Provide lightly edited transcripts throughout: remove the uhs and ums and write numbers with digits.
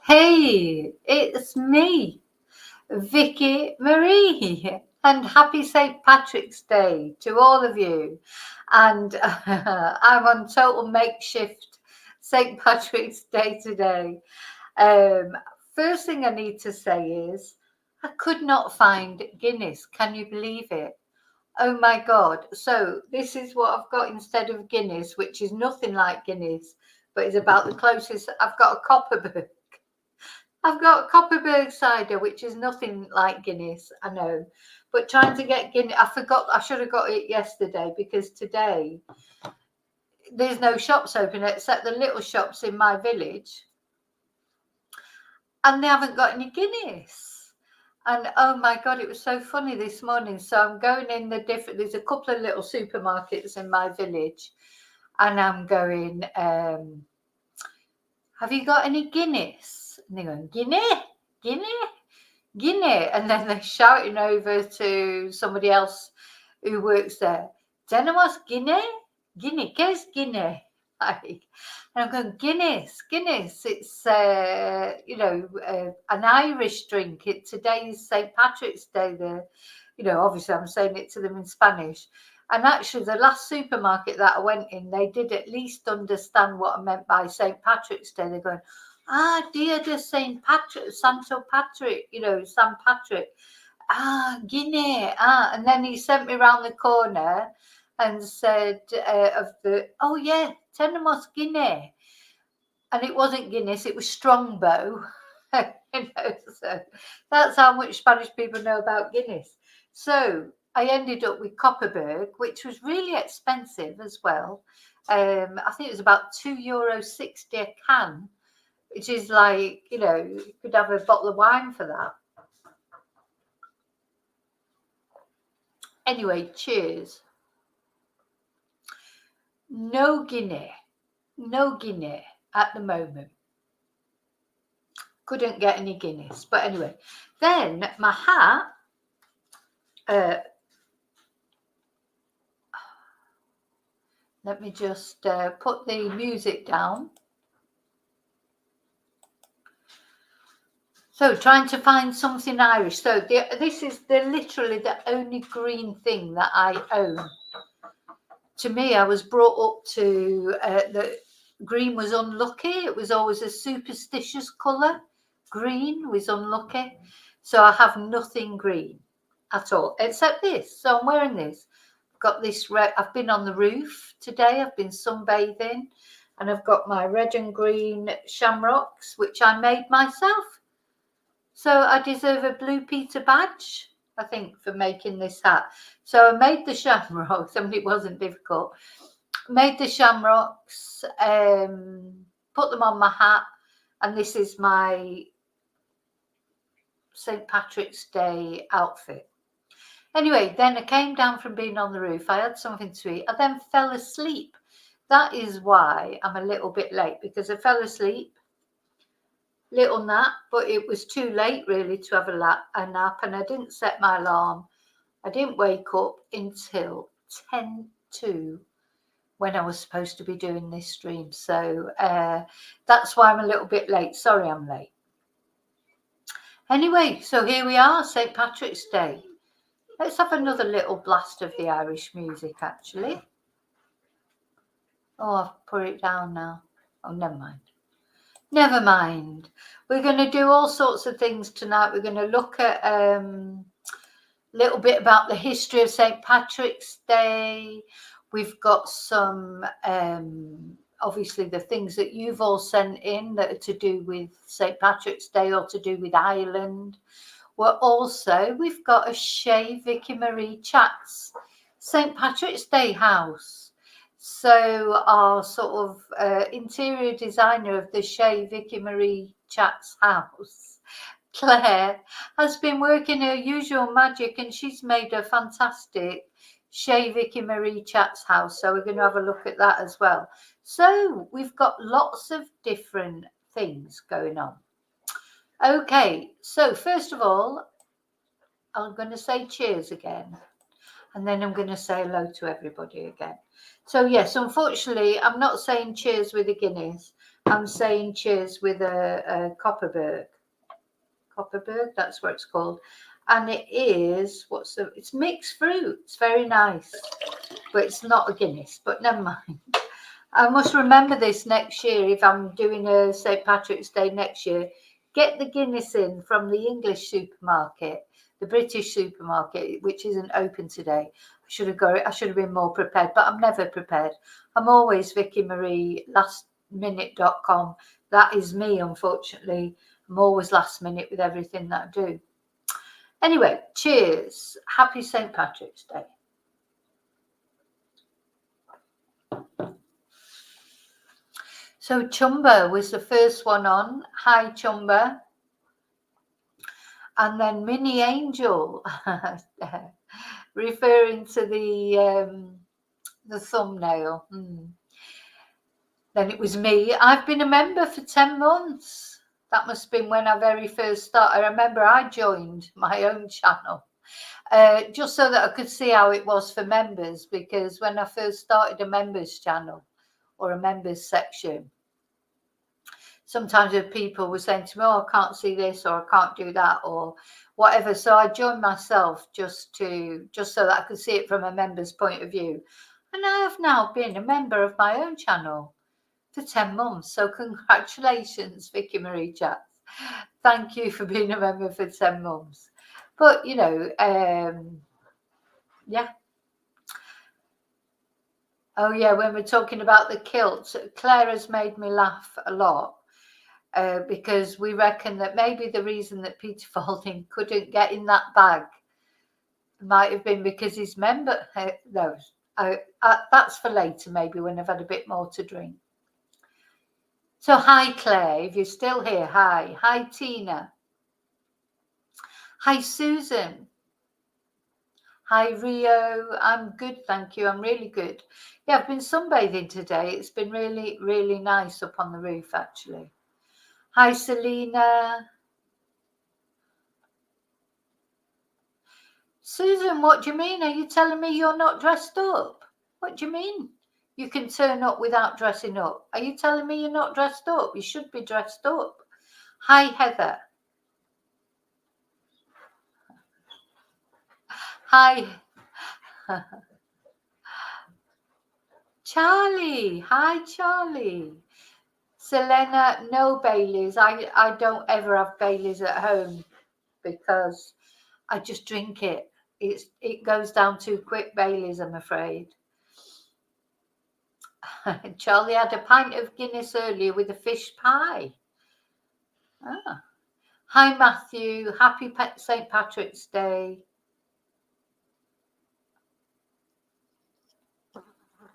Hey, it's me, Vicky Marie, and happy St. Patrick's Day to all of you. And I'm on total makeshift St. Patrick's Day today. Um, First thing I need to say is I could not find Guinness. Can you believe it? Oh my God. So, this is what I've got instead of Guinness, which is nothing like Guinness, but is about the closest. I've got a Copperberg. I've got Copperberg cider, which is nothing like Guinness, I know. But trying to get Guinness, I forgot, I should have got it yesterday because today there's no shops open except the little shops in my village. And they haven't got any Guinness. And oh my God, it was so funny this morning. So I'm going in there's a couple of little supermarkets in my village. And I'm going, have you got any Guinness? And they're going, Guinness? Guinness? Guinea, and then they're shouting over to somebody else who works there. Tenemos Guinea? Guinea, qu'est Guinea? Like, and I'm going, Guinness. It's an Irish drink. Today's St. Patrick's Day. Obviously I'm saying it to them in Spanish. And actually, the last supermarket that I went in, they did at least understand what I meant by St. Patrick's Day. They're going, dear the Saint Patrick, Santo Patrick, San Patrick. Guinea. And then he sent me round the corner and said, oh yeah, tenemos Guinea. And it wasn't Guinness, it was Strongbow. So that's how much Spanish people know about Guinness. So I ended up with Copperberg, which was really expensive as well. I think it was about €2.60 a can, which is like, you could have a bottle of wine for that. Anyway, cheers. No Guinea at the moment. Couldn't get any Guinness. But anyway, then my hat, let me just put the music down. So trying to find something Irish. So this is literally the only green thing that I own. To me, I was brought up to the green was unlucky. It was always a superstitious colour. Green was unlucky. So I have nothing green at all, except this. So I'm wearing this. I've got this red. I've been on the roof today. I've been sunbathing. And I've got my red and green shamrocks, which I made myself. So I deserve a Blue Peter badge, I think, for making this hat. So I made the shamrocks. I mean, it wasn't difficult. Made the shamrocks, put them on my hat, and this is my St. Patrick's Day outfit. Anyway, then I came down from being on the roof. I had something to eat. I then fell asleep. That is why I'm a little bit late, because I fell asleep. Little nap, but it was too late really to have a nap, and I didn't set my alarm. I didn't wake up until 10:02 when I was supposed to be doing this stream. So that's why I'm a little bit late. Sorry I'm late. Anyway, so here we are, St. Patrick's Day. Let's have another little blast of the Irish music, actually. Oh, I've put it down now. Oh, never mind. Never mind. We're going to do all sorts of things tonight. We're going to look at a little bit about the history of St. Patrick's Day. We've got some, obviously, the things that you've all sent in that are to do with St. Patrick's Day or to do with Ireland. We've got a Shea Vicky Marie Chats St. Patrick's Day house. So our sort of interior designer of the Shea Vicky Marie Chats house, Claire, has been working her usual magic, and she's made a fantastic Shea Vicky Marie Chats house. So we're going to have a look at that as well. So we've got lots of different things going on. Okay, so first of all, I'm going to say cheers again, and then I'm going to say hello to everybody again. So yes, unfortunately, I'm not saying cheers with a Guinness. I'm saying cheers with a Copperberg. Copperberg, that's what it's called. And it is, it's mixed fruit. It's very nice. But it's not a Guinness, but never mind. I must remember this next year if I'm doing a St. Patrick's Day next year. Get the Guinness in from the English supermarket, the British supermarket, which isn't open today. I should have been more prepared, but I'm never prepared. I'm always Vicky Marie, lastminute.com. That is me, unfortunately. I'm always last minute with everything that I do. Anyway, cheers. Happy St. Patrick's Day. So Chumba was the first one on. Hi, Chumba. And then Mini Angel, referring to the thumbnail. Then it was me. I've been a member for 10 months. That must have been when I very first started. I remember I joined my own channel just so that I could see how it was for members, because when I first started a members channel or a members section, sometimes if people were saying to me, oh, I can't see this or I can't do that or whatever. So I joined myself just so that I could see it from a member's point of view. And I have now been a member of my own channel for 10 months. So congratulations, Vicky Marie Chats. Thank you for being a member for 10 months. But, you know, yeah. Oh, yeah, when we're talking about the kilts, Claire has made me laugh a lot. Because we reckon that maybe the reason that Peter Falding couldn't get in that bag might have been because his member. That's for later, maybe when I've had a bit more to drink. So hi Claire, if you're still here, hi. Hi Tina. Hi Susan. Hi Rio. I'm good, thank you. I'm really good. Yeah, I've been sunbathing today. It's been really, really nice up on the roof actually. Hi Selena. Susan, what do you mean? Are you telling me you're not dressed up? What do you mean? You can turn up without dressing up. Are you telling me you're not dressed up? You should be dressed up. Hi, Heather. Hi. Charlie. Hi, Charlie. Selena, no Baileys. I don't ever have Baileys at home because I just drink it. It goes down too quick, Baileys, I'm afraid. Charlie had a pint of Guinness earlier with a fish pie. Ah. Hi, Matthew. Happy St. Patrick's Day.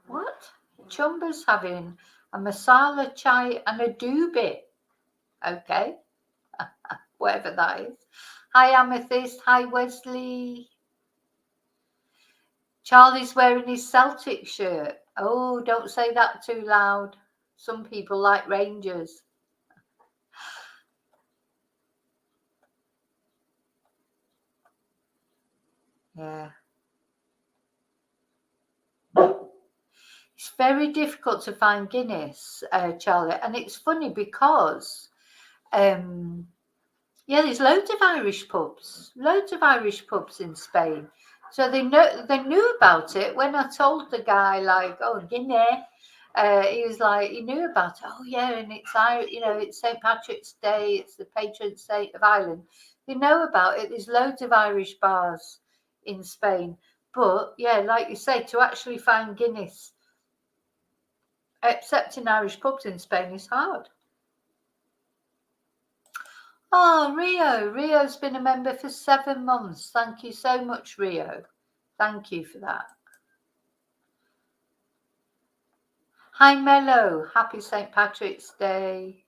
What? Chumba's having a masala chai and a doobie. Okay. Whatever that is. Hi, Amethyst. Hi, Wesley. Charlie's wearing his Celtic shirt. Oh, don't say that too loud. Some people like Rangers. Yeah. It's very difficult to find Guinness, Charlie. And it's funny because, yeah, there's loads of Irish pubs. Loads of Irish pubs in Spain. So they knew about it when I told the guy, like, oh, Guinness. He was like, he knew about it. Oh, yeah, and it's St. Patrick's Day. It's the patron saint of Ireland. They know about it. There's loads of Irish bars in Spain. But, yeah, like you say, to actually find Guinness, except in Irish pubs in Spain, is hard. Oh, Rio. Rio's been a member for 7 months. Thank you so much, Rio. Thank you for that. Hi, Mello. Happy St. Patrick's Day.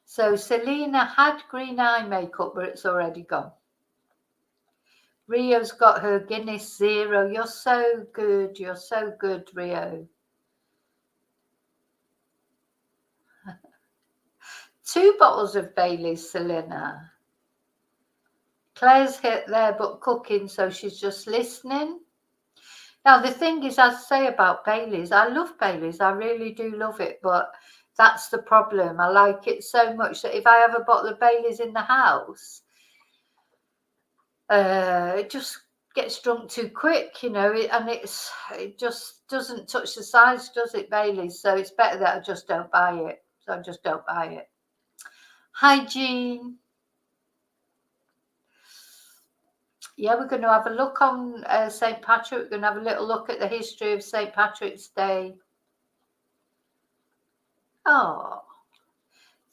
So Selena had green eye makeup, but it's already gone. Rio's got her Guinness Zero. You're so good. You're so good, Rio. 2 bottles of Baileys, Selena. Claire's hit there, but cooking, so she's just listening. Now, the thing is, as I say about Baileys, I love Baileys. I really do love it, but that's the problem. I like it so much that if I have a bottle of Baileys in the house, it just gets drunk too quick, and it just doesn't touch the sides, does it, Baileys? So it's better that I just don't buy it. So I just don't buy it. Hygiene. Yeah, we're going to have a look on St. Patrick. We're going to have a little look at the history of St. Patrick's Day. Oh,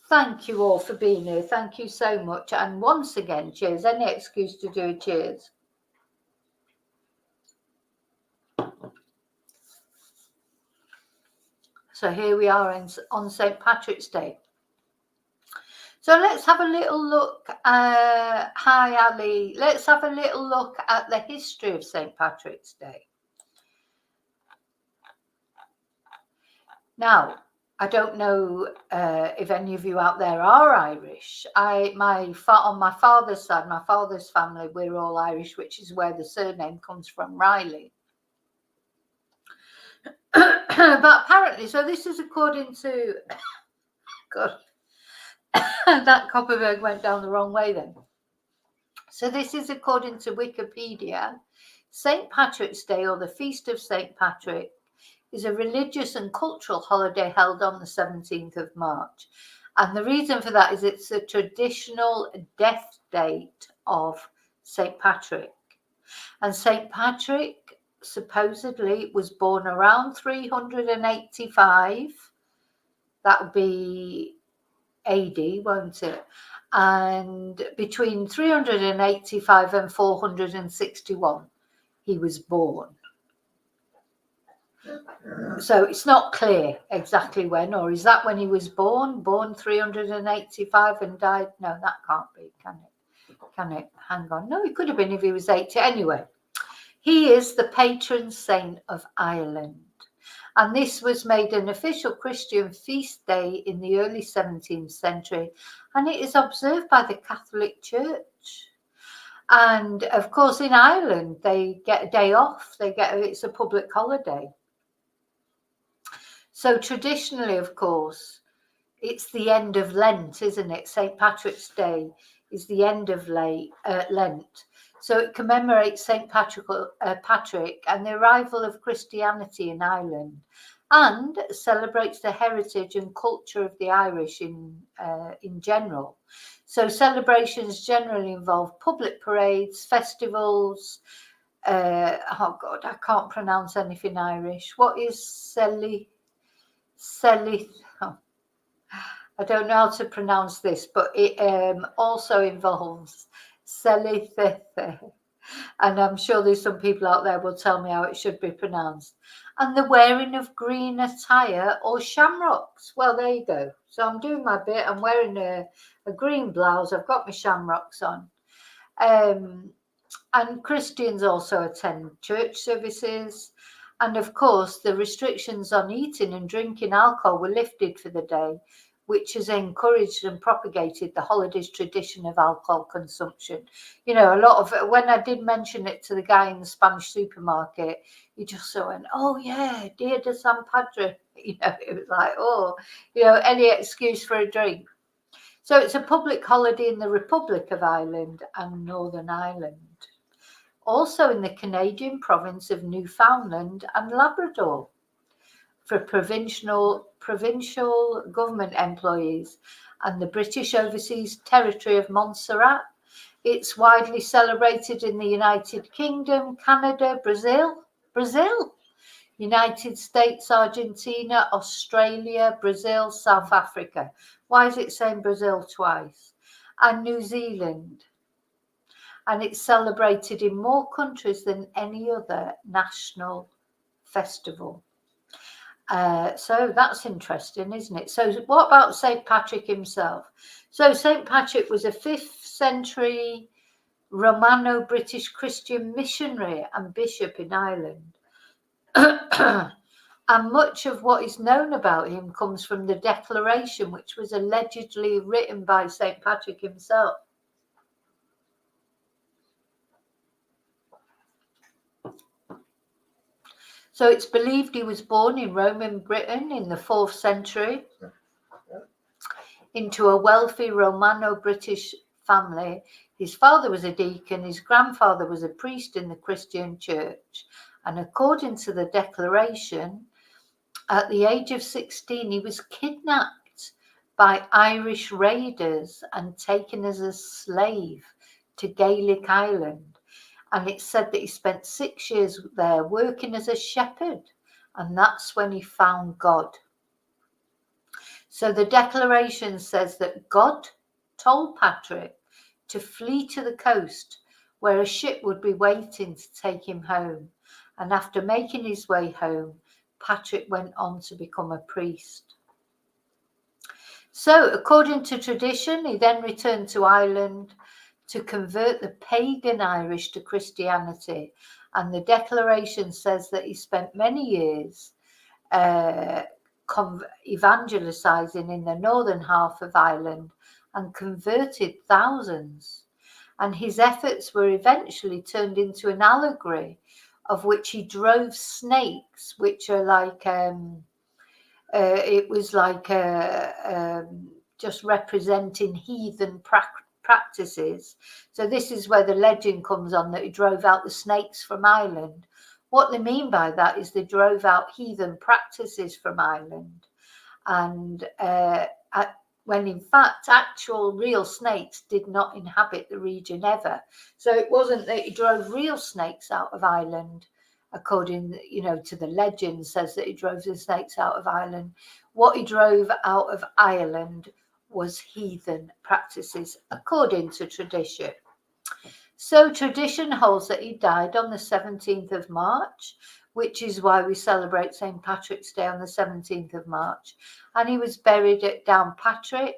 thank you all for being here. Thank you so much. And once again, cheers. Any excuse to do a cheers. So here we are on St. Patrick's Day. So let's have a little look. Hi, Ali. Let's have a little look at the history of St. Patrick's Day. Now, I don't know if any of you out there are Irish. On my father's side, my father's family, we're all Irish, which is where the surname comes from, Riley. But apparently, so this is according to God. That Copperberg went down the wrong way then. So this is according to Wikipedia. St. Patrick's Day, or the Feast of St. Patrick, is a religious and cultural holiday held on the 17th of March. And the reason for that is it's a traditional death date of St. Patrick. And St. Patrick supposedly was born around 385. That would be AD, won't it? And between 385 and 461, he was born. So it's not clear exactly when, or is that when he was born 385 and died? No, that can't be, can it? Can it? Hang on. No, it could have been if he was 80. Anyway, he is the patron saint of Ireland. And this was made an official Christian feast day in the early 17th century. And it is observed by the Catholic Church. And of course, in Ireland, they get a day off. It's a public holiday. So traditionally, of course, it's the end of Lent, isn't it? St. Patrick's Day is the end of Lent. So it commemorates St. Patrick and the arrival of Christianity in Ireland, and celebrates the heritage and culture of the Irish in general. So celebrations generally involve public parades, festivals. Oh God, I can't pronounce anything Irish. What is oh, I don't know how to pronounce this, but it also involves Selithethe. And I'm sure there's some people out there will tell me how it should be pronounced. And the wearing of green attire or shamrocks. Well, there you go. So I'm doing my bit. I'm wearing a green blouse. I've got my shamrocks on. And Christians also attend church services. And of course, the restrictions on eating and drinking alcohol were lifted for the day, which has encouraged and propagated the holiday's tradition of alcohol consumption. You know, a lot of, when I did mention it to the guy in the Spanish supermarket, he just so went, oh yeah, Dia de San Padre. You know, it was like, oh, you know, any excuse for a drink. So it's a public holiday in the Republic of Ireland and Northern Ireland. Also in the Canadian province of Newfoundland and Labrador for provincial government employees, and the British Overseas Territory of Montserrat. It's widely celebrated in the United Kingdom, Canada, Brazil, United States, Argentina, Australia, Brazil, South Africa. Why is it saying Brazil twice? And New Zealand. And it's celebrated in more countries than any other national festival. So that's interesting, isn't it? So what about St. Patrick himself? So St. Patrick was a 5th century Romano-British Christian missionary and bishop in Ireland. And much of what is known about him comes from the Declaration, which was allegedly written by St. Patrick himself. So it's believed he was born in Roman Britain in the 4th century into a wealthy Romano-British family. His father was a deacon, his grandfather was a priest in the Christian church, and according to the declaration, at the age of 16, he was kidnapped by Irish raiders and taken as a slave to Gaelic Island. And it's said that he spent 6 years there working as a shepherd, and that's when he found God. So the declaration says that God told Patrick to flee to the coast where a ship would be waiting to take him home. And after making his way home, Patrick went on to become a priest. So according to tradition, he then returned to Ireland to convert the pagan Irish to Christianity. And the declaration says that he spent many years evangelizing in the northern half of Ireland and converted thousands. And his efforts were eventually turned into an allegory of which he drove snakes, which are like, it was like just representing heathen practices. So this is where the legend comes on, that he drove out the snakes from Ireland. What they mean by that is they drove out heathen practices from Ireland, and when in fact actual real snakes did not inhabit the region ever. So it wasn't that he drove real snakes out of Ireland, according, to the legend says that he drove the snakes out of Ireland. What he drove out of Ireland was heathen practices, according to tradition. So tradition holds that he died on the 17th of March, which is why we celebrate St. Patrick's Day on the 17th of March. And he was buried at Downpatrick.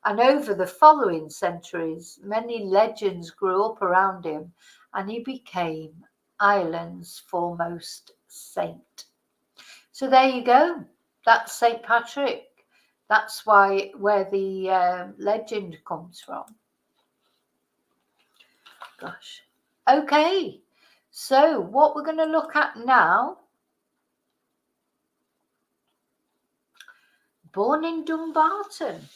And over the following centuries, many legends grew up around him, and he became Ireland's foremost saint. So there you go. That's St. Patrick. That's where the legend comes from. Gosh. Okay, so what we're going to look at now, born in Dumbarton.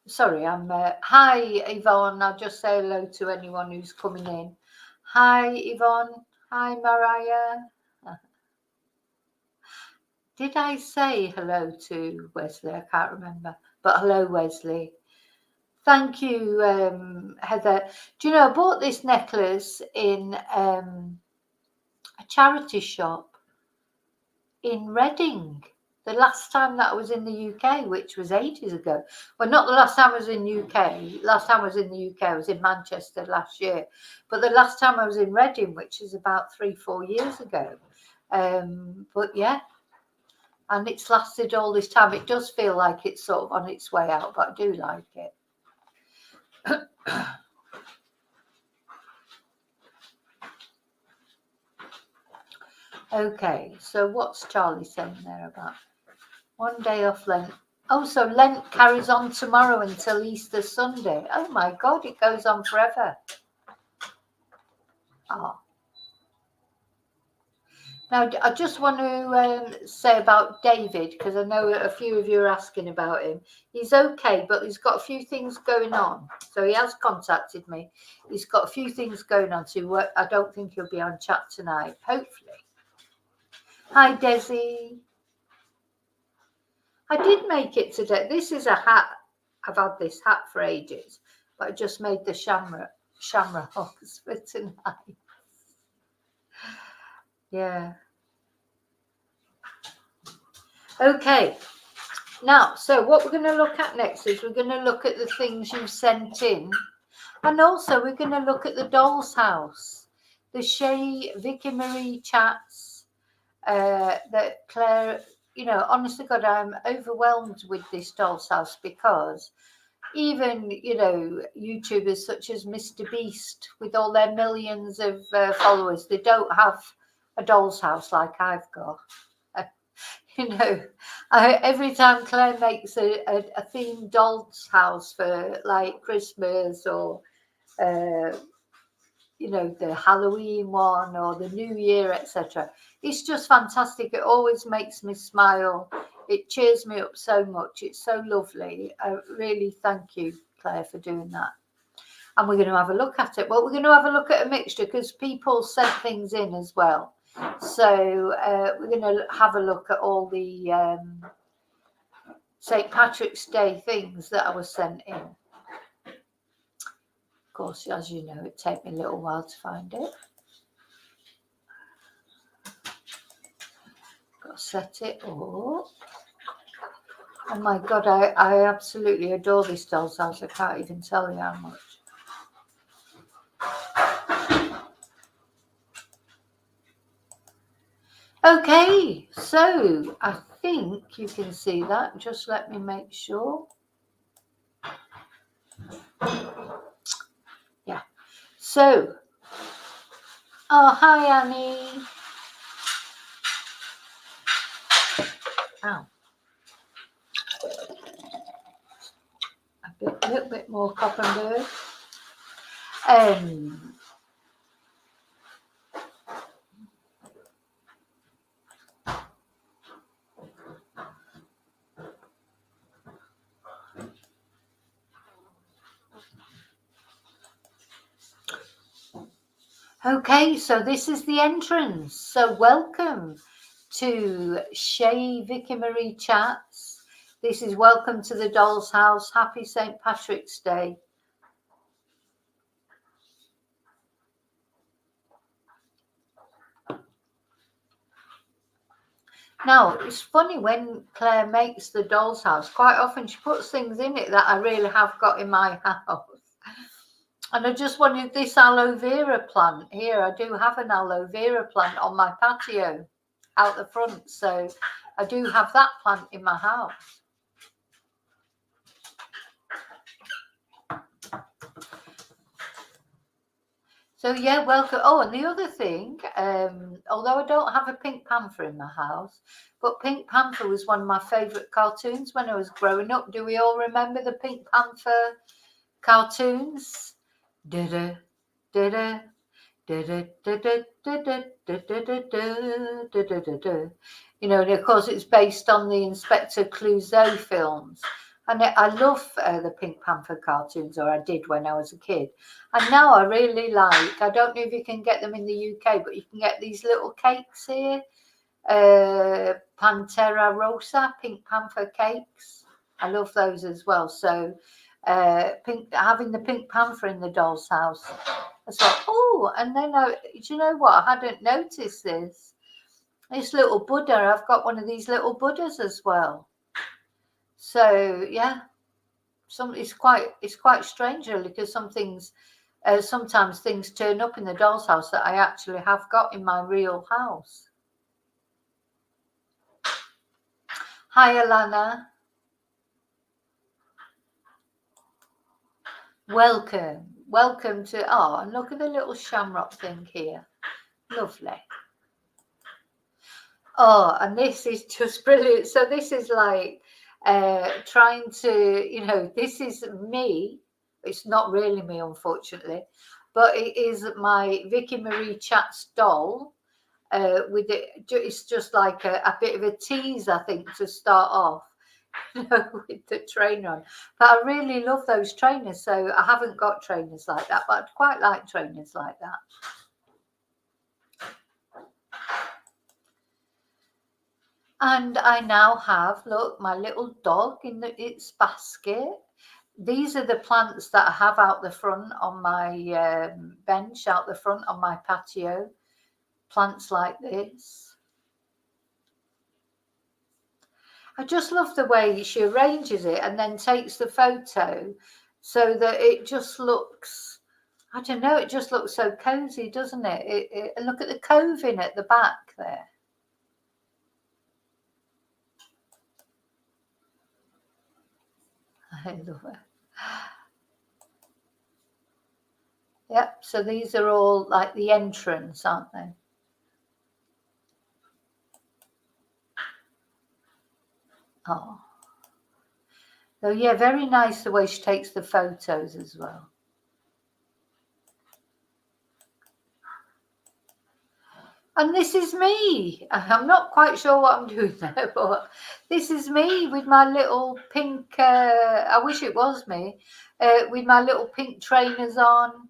Sorry, hi Yvonne, I'll just say hello to anyone who's coming in. Hi Yvonne, hi Mariah. Did I say hello to Wesley? I can't remember, but hello Wesley. Thank you, Heather. Do you know, I bought this necklace in a charity shop in Reading the last time that I was in the UK, which was ages ago. Well, not the last time I was in the UK. Last time I was in the UK, I was in Manchester last year. But the last time I was in Reading, which is about 3-4 years ago. But yeah, and it's lasted all this time. It does feel like it's sort of on its way out, but I do like it. Okay, so what's Charlie saying there about 1 day off Lent? Oh, so Lent carries on tomorrow until Easter Sunday. Oh my God, it goes on forever. Oh. Now, I just want to say about David, because I know a few of you are asking about him. He's okay, but he's got a few things going on. So he has contacted me. He's got a few things going on, so I don't think he'll be on chat tonight, hopefully. Hi, Desi. I did make it today. This is a hat. I've had this hat for ages, but I just made the shamrocks for tonight. Yeah. Okay. Now, so what we're going to look at next is we're going to look at the things you've sent in. And also we're going to look at the doll's house. The Shay Vicky Marie chats that Claire, honestly God, I'm overwhelmed with this doll's house, because even, YouTubers such as Mr. Beast with all their millions of followers, they don't have a doll's house like I've got. Every time Claire makes a themed doll's house for like Christmas or you know, the Halloween one or the New Year, etc. It's just fantastic. It always makes me smile. It cheers me up so much. It's so lovely. I really thank you, Claire, for doing that. And we're going to have a look at it. Well, we're going to have a look at a mixture because people sent things in as well. So we're going to have a look at all the St. Patrick's Day things that I was sent in. Of course, as you know, it takes me a little while to find it. Got to set it up. Oh my God, I absolutely adore this doll's house. I can't even tell you how much. Okay, so I think you can see that. Just let me make sure. Yeah. So, oh, hi, Annie. Ow. A little bit more Coppenberg. Okay, so this is the entrance. So welcome to Shay Vicky Marie Chats. This is welcome to the Doll's House. Happy St. Patrick's Day. Now, it's funny when Claire makes the Doll's House, quite often she puts things in it that I really have got in my house. And I just wanted this aloe vera plant here. I do have an aloe vera plant on my patio out the front. So I do have that plant in my house. So yeah, welcome. Oh, and the other thing, although I don't have a Pink Panther in my house, but Pink Panther was one of my favourite cartoons when I was growing up. Do we all remember the Pink Panther cartoons? Da-da, da-da, da-da, da-da, da-da, da-da, da-da, da-da. You know, and of course it's based on the Inspector Clouseau films. And I love the Pink Panther cartoons, or I did when I was a kid. And now I really like, I don't know if you can get them in the UK, but you can get these little cakes here. Pantera Rosa, Pink Panther cakes. I love those as well. So having the Pink Panther in the Doll's House as well. Oh, and then do you know what? I hadn't noticed this. This little Buddha, I've got one of these little Buddhas as well. So yeah, it's quite strange really, because sometimes things turn up in the Doll's House that I actually have got in my real house. Hi, Alana. Welcome to, oh, and look at the little shamrock thing here. Lovely. Oh, and this is just brilliant. So this is like trying to, you know, this is me. It's not really me, unfortunately, but it is my Vicky Marie Chats doll. With it, it's just like a bit of a tease, I think, to start off, you know, with the trainer on. But I really love those trainers. So I haven't got trainers like that, but I'd quite like trainers like that. And I now have, look, my little dog in its basket. These are the plants that I have out the front on my bench, out the front on my patio. Plants like this. I just love the way she arranges it and then takes the photo so that it just looks, I don't know, it just looks so cozy, doesn't it? Look at the coving at the back there. I love it. Yep, so these are all like the entrance, aren't they? Oh. So yeah, very nice the way she takes the photos as well. And this is me. I'm not quite sure what I'm doing there, but this is me with my little pink, I wish it was me, with my little pink trainers on,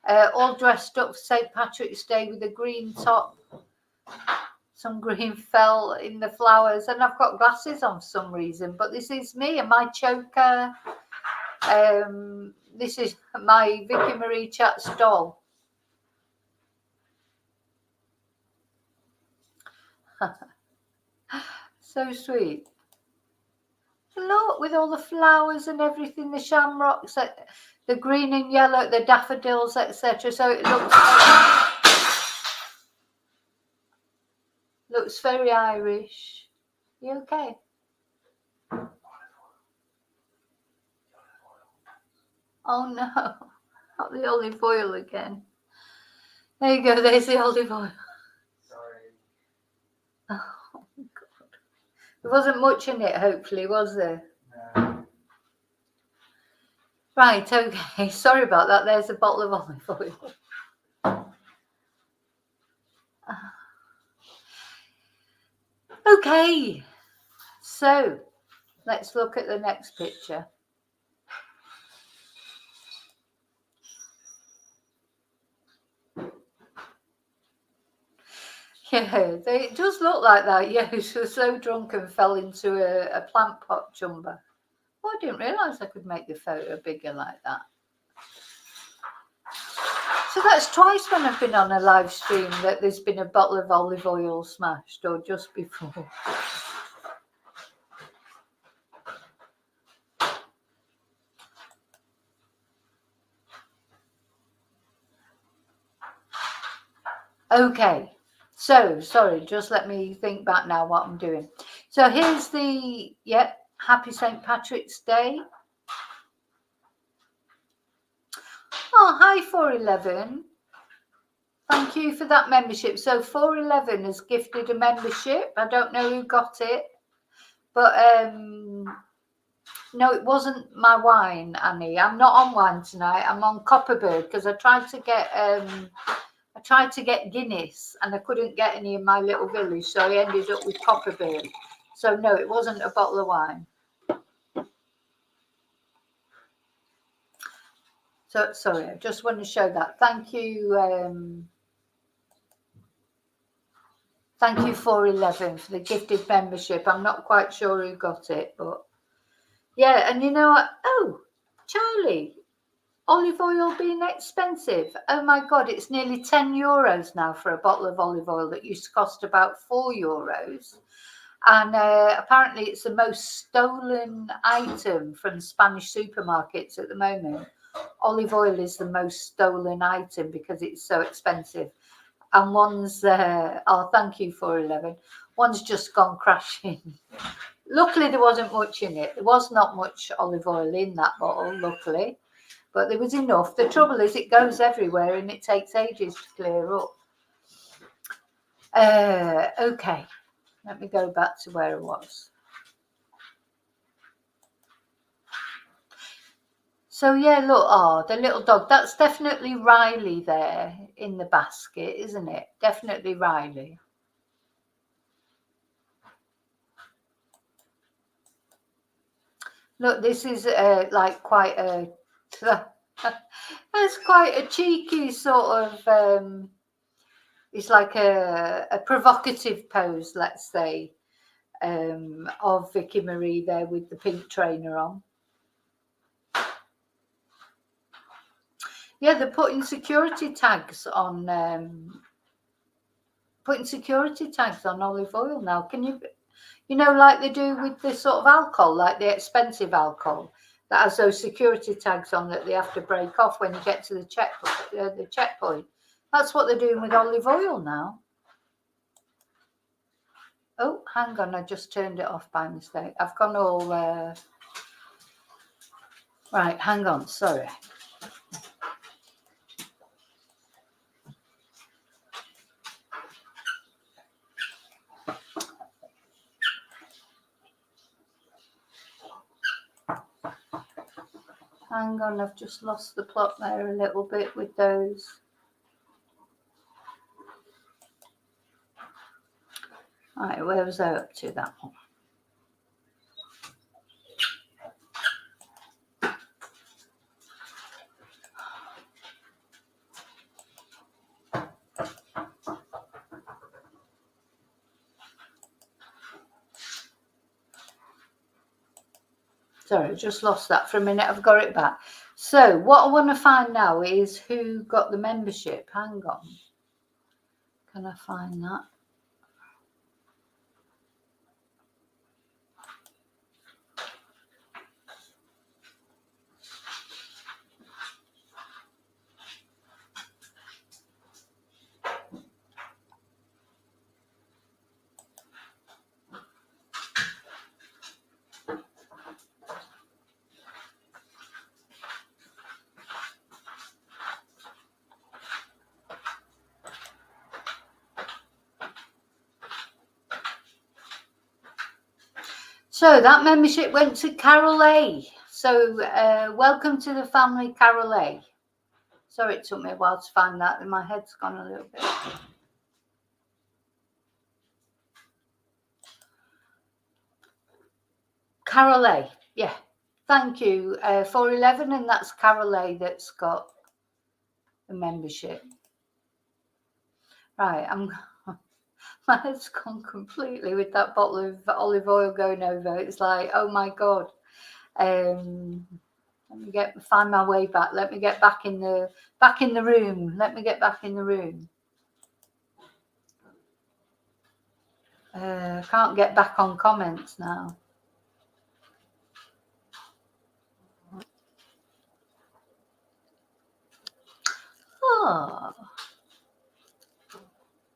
all dressed up for St. Patrick's Day with a green top, some green felt in the flowers, and I've got glasses on for some reason, but this is me and my choker. This is my Vicky Marie Chat's doll. So sweet. Look, with all the flowers and everything, the shamrocks, the green and yellow, the daffodils, etc. So it looks very Irish. You okay? Oh no, not the olive oil again. There you go, there's the olive oil. Sorry. Oh God. There wasn't much in it, hopefully, was there? No. Right, okay. Sorry about that. There's a bottle of olive oil. Okay, so let's look at the next picture. Yeah, it does look like that. Yeah, she was so drunk and fell into a plant pot jumper. Oh, I didn't realise I could make the photo bigger like that. So that's twice when I've been on a live stream that there's been a bottle of olive oil smashed, or just before. Okay, so sorry, just let me think back now what I'm doing. So here's the, happy St. Patrick's Day. Oh, hi 411. Thank you for that membership. So 411 has gifted a membership. I don't know who got it, but no, it wasn't my wine, Annie. I'm not on wine tonight. I'm on Copperbird because I tried to get Guinness and I couldn't get any in my little village, so I ended up with Copperbird. So no, it wasn't a bottle of wine. So sorry, I just want to show that. Thank you. Thank you 411 for the gifted membership. I'm not quite sure who got it, but yeah. And you know what? Oh, Charlie, olive oil being expensive. Oh my God, it's nearly 10 euros now for a bottle of olive oil that used to cost about 4 euros. And apparently it's the most stolen item from Spanish supermarkets at the moment. Olive oil is the most stolen item because it's so expensive. And one's, oh, thank you 411. One's just gone crashing. Luckily, there wasn't much in it. There was not much olive oil in that bottle, luckily. But there was enough. The trouble is it goes everywhere and it takes ages to clear up. Okay, let me go back to where I was. So yeah, look, oh, the little dog. That's definitely Riley there in the basket, isn't it? Definitely Riley. Look, this is like quite a... That's quite a cheeky sort of... it's like a provocative pose, let's say, of Vicky Marie there with the pink trainer on. Yeah, they're putting security tags on olive oil now. Can you like they do with this sort of alcohol, like the expensive alcohol that has those security tags on that they have to break off when you get to the checkpoint. That's what they're doing with olive oil now. Oh, hang on, I just turned it off by mistake. I've gone all... Right, hang on, sorry. Hang on, I've just lost the plot there a little bit with those. Right, where was I up to that one? Sorry, I just lost that for a minute. I've got it back. So what I want to find now is who got the membership. Hang on. Can I find that? So that membership went to Carol A. So welcome to the family, Carol A. Sorry, it took me a while to find that, and my head's gone a little bit. Carol A. Yeah, thank you. 411, and that's Carol A that's got the membership. Right, my head's gone completely with that bottle of olive oil going over. It's like, oh my God. Let me find my way back. Let me get back in the room. Let me get back in the room. Can't get back on comments now.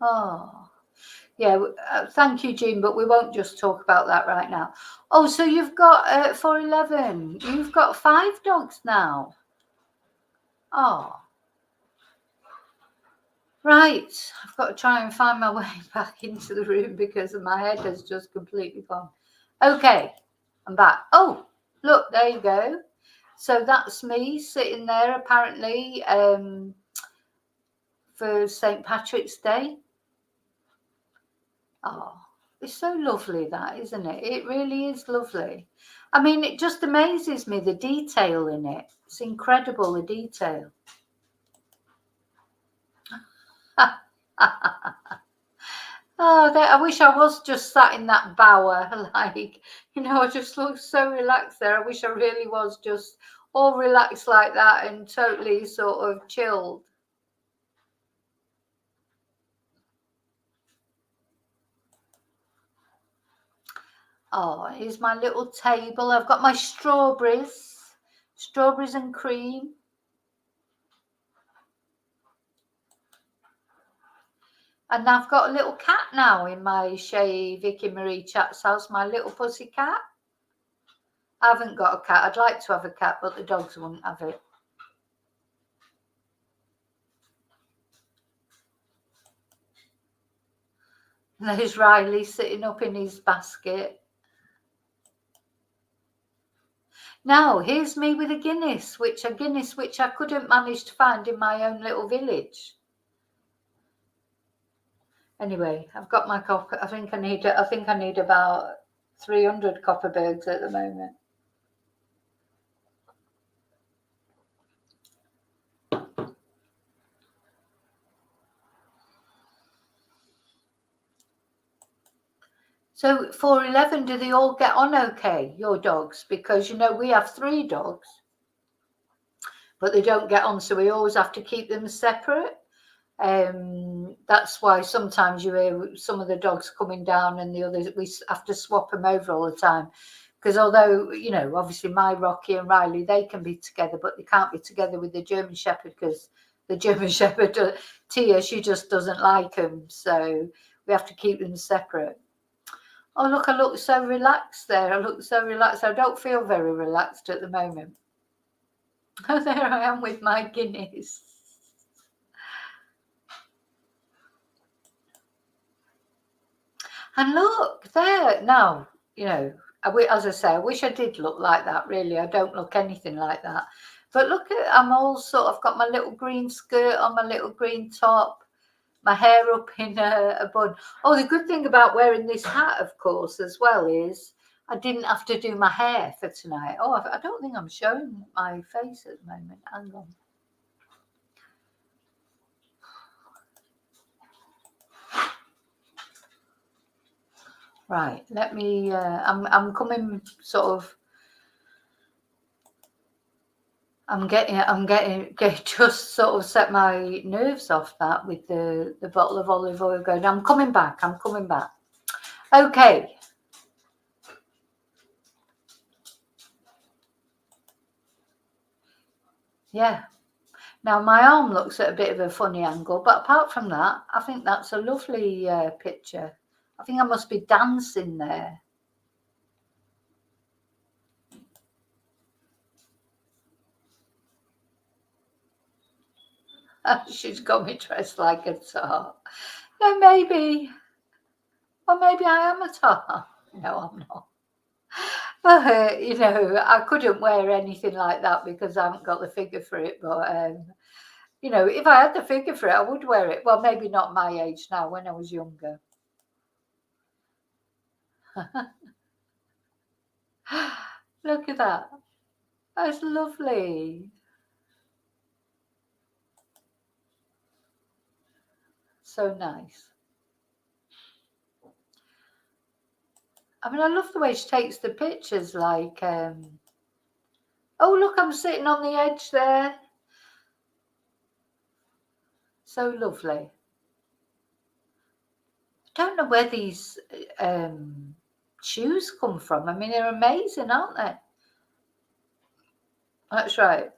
Oh, yeah. Thank you, Jean, but we won't just talk about that right now. Oh, so you've got 411. You've got 5 dogs now. Oh, right. I've got to try and find my way back into the room because my head has just completely gone. Okay, I'm back. Oh, look, there you go. So that's me sitting there apparently for St. Patrick's Day. Oh, it's so lovely that, isn't it? It really is lovely. I mean, it just amazes me, the detail in it. It's incredible, the detail. Oh, I wish I was just sat in that bower, like, I just look so relaxed there. I wish I really was just all relaxed like that and totally sort of chilled. Oh, here's my little table. I've got my strawberries and cream. And I've got a little cat now in my Shay Vicky Marie Chat's house, my little pussy cat. I haven't got a cat. I'd like to have a cat, but the dogs wouldn't have it. And there's Riley sitting up in his basket. Now, here's me with a Guinness, which I couldn't manage to find in my own little village. Anyway, I've got my copper. I think I need about 300 Copperbergs at the moment. So 411, do they all get on okay, your dogs? Because, we have 3 dogs, but they don't get on, so we always have to keep them separate. That's why sometimes you hear some of the dogs coming down and the others, we have to swap them over all the time. Because although, obviously my Rocky and Riley, they can be together, but they can't be together with the German Shepherd because the German Shepherd, Tia, she just doesn't like them. So we have to keep them separate. Oh, look, I look so relaxed there. I look so relaxed. I don't feel very relaxed at the moment. Oh, there I am with my Guinness. And look, there. Now, as I say, I wish I did look like that, really. I don't look anything like that. But look, I'm all I've got my little green skirt on, my little green top. my hair up in a bun. Oh, the good thing about wearing this hat, of course, as well, is I didn't have to do my hair for tonight. Oh, I don't think I'm showing my face at the moment. Hang on. Right, let me, I'm coming sort of, I'm getting just sort of set my nerves off that with the bottle of olive oil going. I'm coming back. Okay. Yeah. Now my arm looks at a bit of a funny angle, but apart from that, I think that's a lovely picture. I think I must be dancing there. She's got me dressed like a tar. No, maybe. Or maybe I am a tar. No, I'm not. You know, I couldn't wear anything like that because I haven't got the figure for it. But, you know, if I had the figure for it, I would wear it. Well, maybe not my age now, when I was younger. Look at that. That's lovely. So nice. I mean, I love the way she takes the pictures, like, oh, look, I'm sitting on the edge there. So lovely. I don't know where these shoes come from. I mean, they're amazing, aren't they? That's right.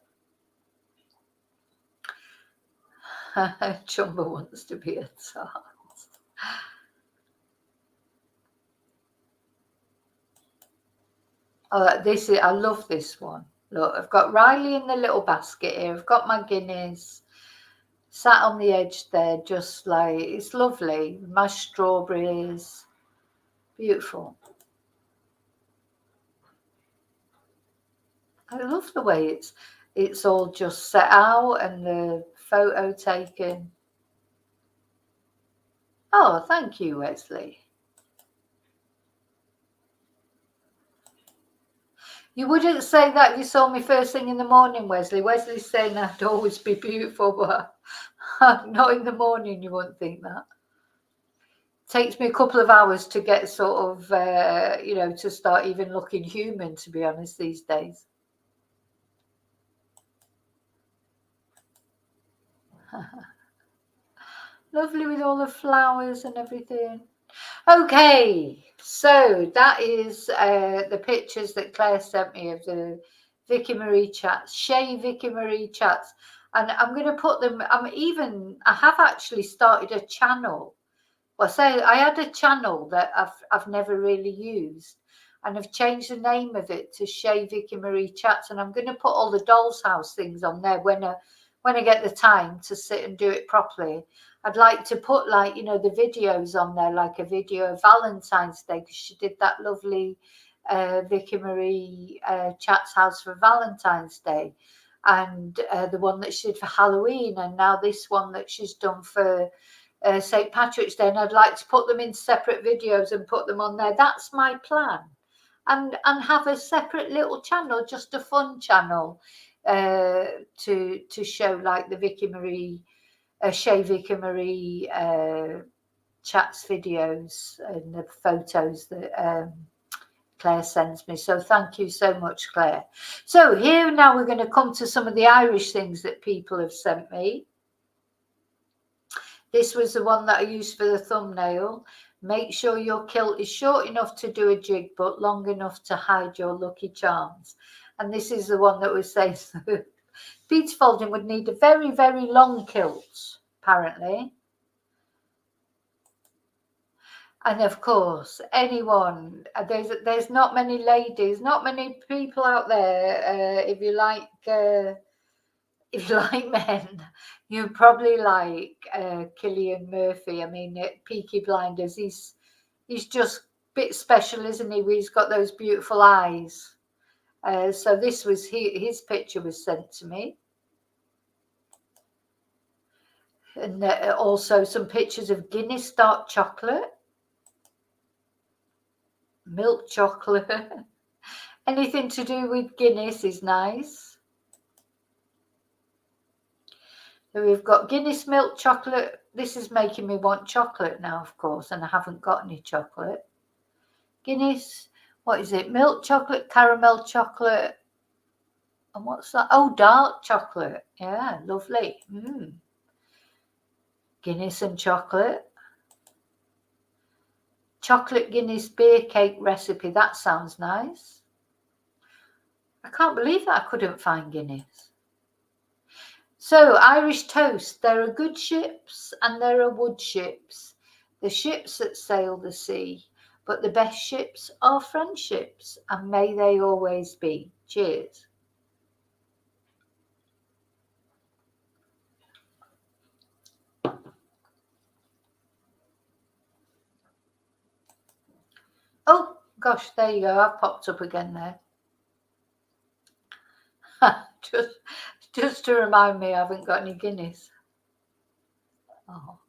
Chumba wants to be a tart. Oh, I love this one. Look, I've got Riley in the little basket here. I've got my Guinness sat on the edge there, just like, it's lovely. Mashed strawberries, beautiful. I love the way it's all just set out and the photo taken. Oh, thank you, Wesley. You wouldn't say that if you saw me first thing in the morning, Wesley. Wesley's saying I'd always be beautiful, but not in the morning, you wouldn't think that. Takes me a couple of hours to get sort of, you know, to start even looking human, to be honest, these days. Lovely with all the flowers and everything. Okay, so that is the pictures that Claire sent me of the Vicky Marie chats, Shay Vicky Marie chats, and I'm going to put them. I have actually started a channel. Well, say I had a channel that I've never really used, and I've changed the name of it to Shay Vicky Marie chats, and I'm going to put all the Doll's House things on there when I get the time to sit and do it properly. I'd like to put, like, you know, the videos on there, like a video of Valentine's Day, because she did that lovely Vicky Marie Chat's House for Valentine's Day, and the one that she did for Halloween, and now this one that she's done for St. Patrick's Day. And I'd like to put them in separate videos and put them on there. That's my plan. And have a separate little channel, just a fun channel, to show like the Vicky Marie, Shay Vicky Marie chats videos and the photos that Claire sends me. So thank you so much, Claire. So here now we're going to come to some of the Irish things that people have sent me. This was the one that I used for the thumbnail. Make sure your kilt is short enough to do a jig, but long enough to hide your lucky charms. And this is the one that was saying Peter Folding would need a very, very long kilt, apparently. And of course, anyone, there's not many ladies, not many people out there. If you like men, you probably like Cillian Murphy. I mean, Peaky Blinders, he's just a bit special, isn't he? He's got those beautiful eyes. So this was his picture was sent to me. And also some pictures of Guinness dark chocolate, milk chocolate. Anything to do with Guinness is nice. So we've got Guinness milk chocolate. This is making me want chocolate now, of course, and I haven't got any chocolate. Guinness, what is it? Milk chocolate, caramel chocolate. And what's that? Oh, dark chocolate. Yeah, lovely. Guinness and chocolate. Chocolate Guinness beer cake recipe. That sounds nice. I can't believe that I couldn't find Guinness. So, Irish toast. There are good ships and there are wood ships. The ships that sail the sea. But the best ships are friendships, and may they always be. Cheers. Oh, gosh, there you go. I've popped up again there. just to remind me I haven't got any Guinness. Oh.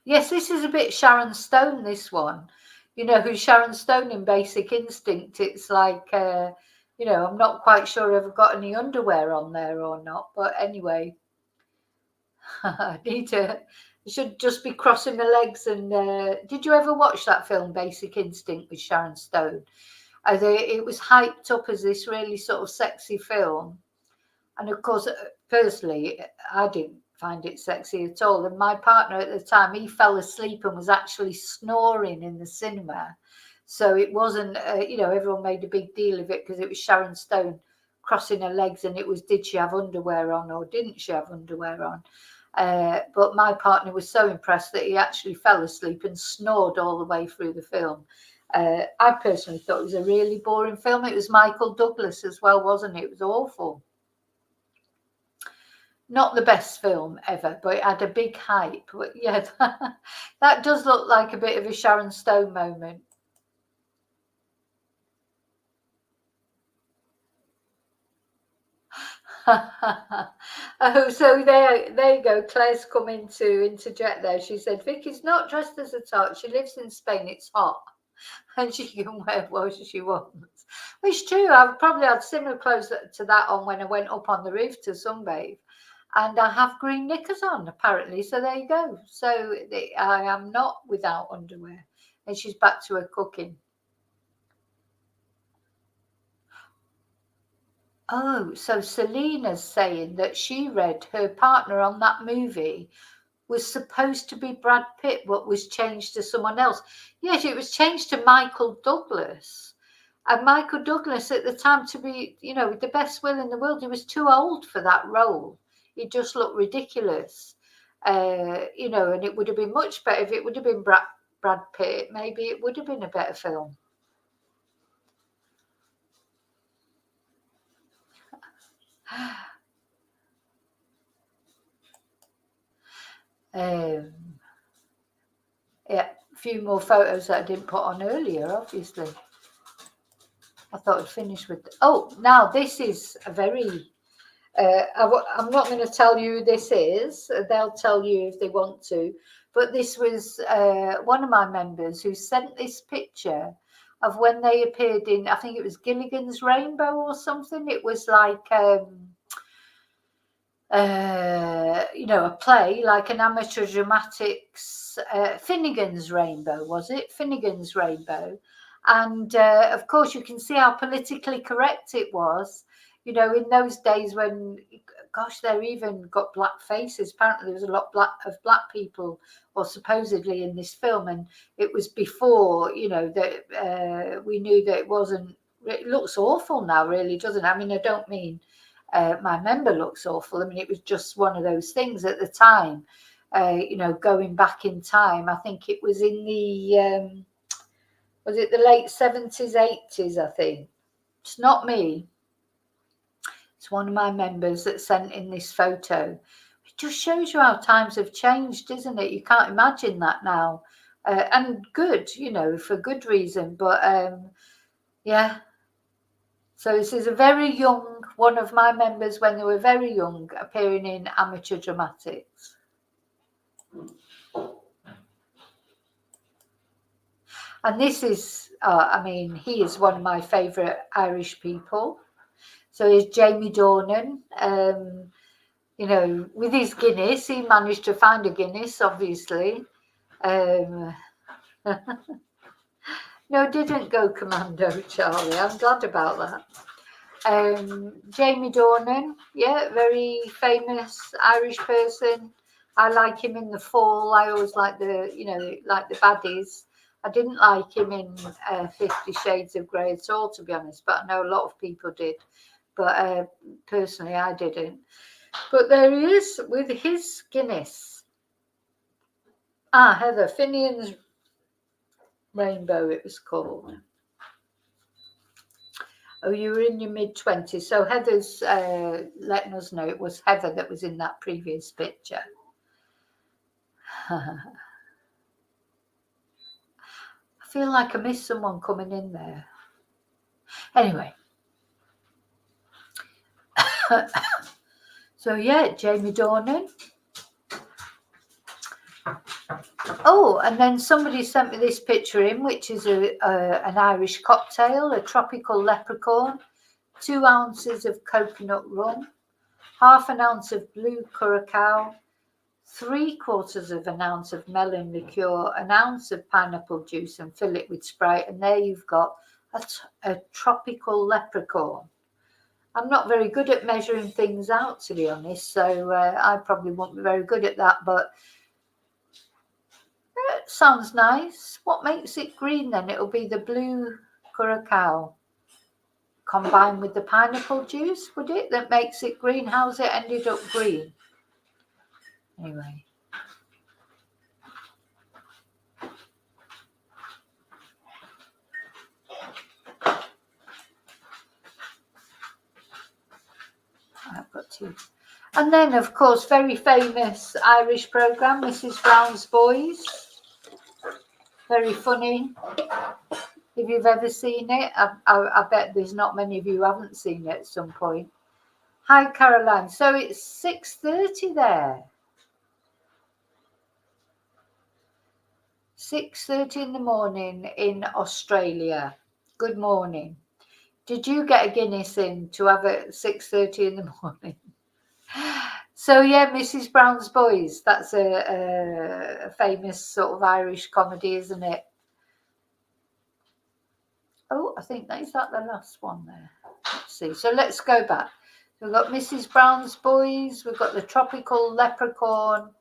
Yes, this is a bit Sharon Stone, this one. You know who's Sharon Stone in Basic Instinct? It's like, I'm not quite sure if I've got any underwear on there or not. But anyway, I should just be crossing my legs. And did you ever watch that film, Basic Instinct, with Sharon Stone? It was hyped up as this really sort of sexy film. And of course, personally, I didn't find it sexy at all. And my partner at the time, he fell asleep and was actually snoring in the cinema. So it wasn't, everyone made a big deal of it because it was Sharon Stone crossing her legs, and it was, did she have underwear on or didn't she have underwear on? But my partner was so impressed that he actually fell asleep and snored all the way through the film. I personally thought it was a really boring film. It was Michael Douglas as well, wasn't it? It was awful. Not the best film ever, but it had a big hype. But yeah, that does look like a bit of a Sharon Stone moment. Oh, so there you go. Claire's coming to interject there. She said, Vicky's not dressed as a tart. She lives in Spain. It's hot. And she can wear what she wants. Which is true. I've probably had similar clothes to that on when I went up on the roof to sunbathe. And I have green knickers on, apparently. So there you go. So I am not without underwear. And she's back to her cooking. Oh, so Selena's saying that she read her partner on that movie was supposed to be Brad Pitt, but was changed to someone else. Yes, it was changed to Michael Douglas. And Michael Douglas at the time, to be, with the best will in the world, he was too old for that role. He just looked ridiculous. And it would have been much better if it would have been Brad Pitt. Maybe it would have been a better film. Yeah, a few more photos that I didn't put on earlier, obviously. I thought I'd finish with. Oh, now this is a very. I'm not going to tell you who this is. They'll tell you if they want to. But this was one of my members who sent this picture of when they appeared in, I think it was Gilligan's Rainbow or something. It was like, a play, like an amateur dramatics, Finnegan's Rainbow, was it? Finnegan's Rainbow. And of course, you can see how politically correct it was. In those days when, gosh, they even got black faces. Apparently, there was a lot of black people, or supposedly in this film, and it was before, that we knew that it wasn't. It looks awful now, really, doesn't it? I mean, I don't mean my member looks awful. I mean, it was just one of those things at the time. Going back in time, I think it was in the was it the late 70s, 80s? I think it's not me. It's one of my members that sent in this photo. It just shows you how times have changed, isn't it? You can't imagine that now. And good, for good reason. But yeah. So this is a very young, one of my members when they were very young, appearing in amateur dramatics. And this is, I mean, he is one of my favourite Irish people. So he's Jamie Dornan. You know, with his Guinness, he managed to find a Guinness, obviously. No, didn't go commando, Charlie. I'm glad about that. Jamie Dornan, yeah, very famous Irish person. I like him in The Fall. I always like the, you know, like the baddies. I didn't like him in 50 Shades of Grey at all, to be honest, but I know a lot of people did. But personally, I didn't. But there he is with his Guinness. Heather, Finian's Rainbow, it was called. Oh, you were in your mid-20s. So Heather's letting us know it was Heather that was in that previous picture. I feel like I missed someone coming in there. Anyway. So, yeah, Jamie Dornan. Oh, and then somebody sent me this picture in, which is an Irish cocktail, a tropical leprechaun, 2 ounces of coconut rum, half an ounce of blue curacao, 3/4 of an ounce of melon liqueur, an ounce of pineapple juice, and fill it with Sprite. And there you've got a tropical leprechaun. I'm not very good at measuring things out, to be honest, so I probably won't be very good at that, but it sounds nice. What makes it green then? It'll be the blue curacao combined with the pineapple juice, would it? That makes it green. How's it ended up green? Anyway. I've got to. And then, of course, very famous Irish programme, Mrs. Brown's Boys. Very funny. If you've ever seen it, I bet there's not many of you who haven't seen it at some point. Hi, Caroline. So it's 6:30 there. 6:30 in the morning in Australia. Good morning. Did you get a Guinness in to have it at 6:30 in the morning? So yeah, Mrs. Brown's Boys. That's a famous sort of Irish comedy, isn't it? Oh, I think is that the last one there. Let's see. So let's go back. We've got Mrs. Brown's Boys. We've got the tropical leprechaun.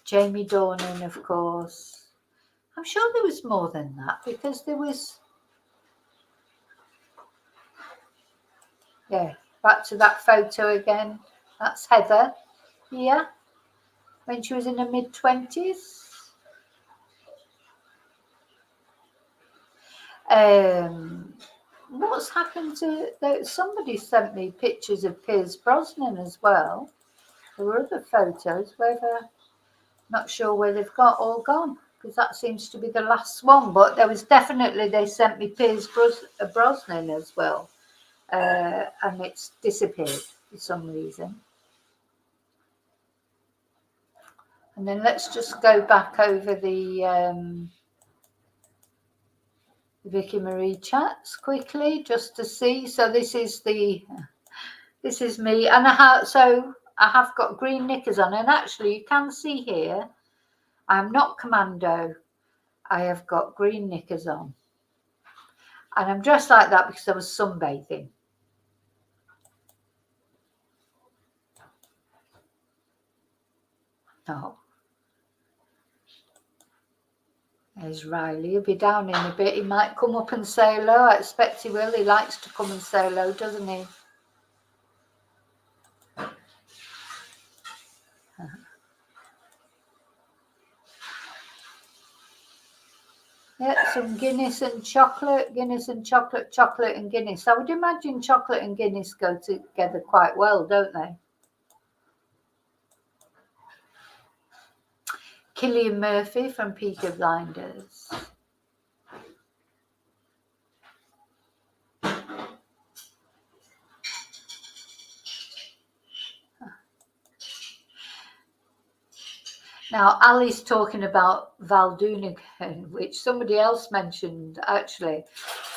Jamie Dornan, of course. I'm sure there was more than that because there was. Yeah, back to that photo again. That's Heather. Yeah, when she was in her mid-20s. What's happened to somebody sent me pictures of Pierce Brosnan as well. There were other photos, whether not sure where they've got all gone because that seems to be the last one. But there was definitely they sent me Pierce Brosnan as well, and it's disappeared for some reason. And then let's just go back over the Vicky Marie chats quickly just to see. So this is me, and I have got green knickers on, and actually you can see here I'm not commando. I have got green knickers on, and I'm dressed like that because I was sunbathing. Oh, there's Riley. He'll be down in a bit. He might come up and say hello. I expect he will. He likes to come and say hello, doesn't he? Yeah, some Guinness and chocolate, chocolate and Guinness. I would imagine chocolate and Guinness go together quite well, don't they? Cillian Murphy from Peaky Blinders. Now, Ali's talking about Val Doonican, which somebody else mentioned actually.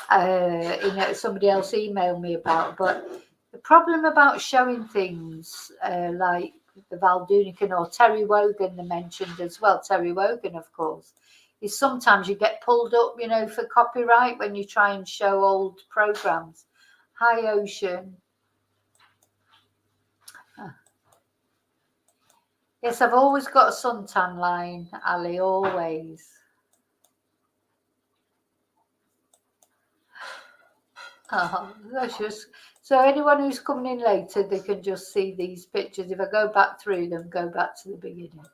Somebody else emailed me about. But the problem about showing things like the Val Doonican or Terry Wogan, they mentioned as well, Terry Wogan, of course, is sometimes you get pulled up, for copyright when you try and show old programs. Hi, Ocean. Yes, I've always got a suntan line, Ali, always. Oh, that's just so anyone who's coming in later, they can just see these pictures. If I go back through them, go back to the beginning.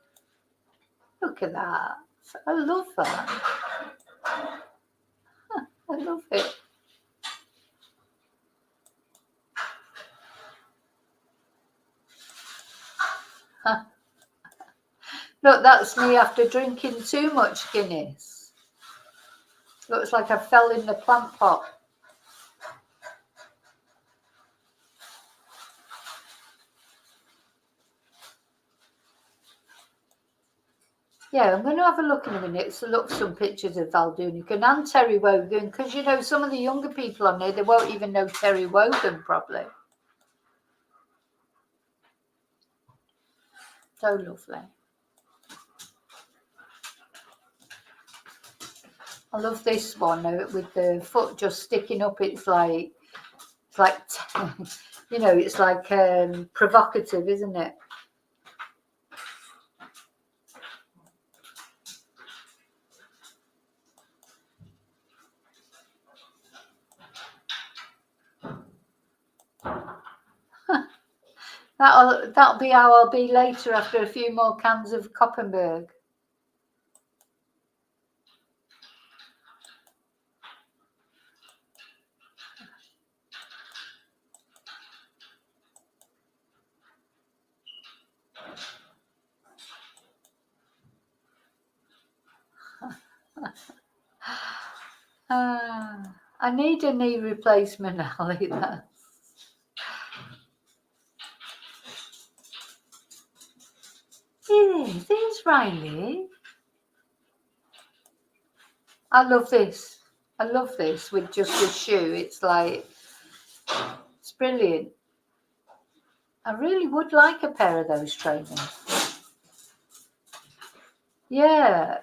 Look at that. I love that. I love it. Look, that's me after drinking too much Guinness. Looks like I fell in the plant pot. Yeah, I'm going to have a look in a minute. So look some pictures of Val Doonican and Terry Wogan, because some of the younger people on there, they won't even know Terry Wogan probably. So lovely. I love this one with the foot just sticking up. It's like it's like provocative, isn't it? That'll be how I'll be later after a few more cans of Koppenberg. I need a knee replacement, Ali. It is, Riley. I love this. I love this with just a shoe. It's brilliant. I really would like a pair of those trainers. Yeah.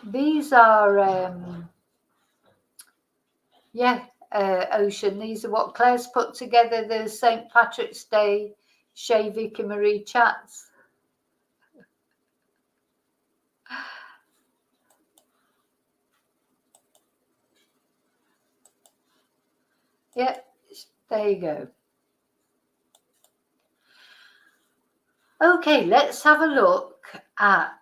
These are, Ocean. These are what Claire's put together, the St. Patrick's Day Shea Vicky Marie chats. Yeah, there you go. Okay, let's have a look at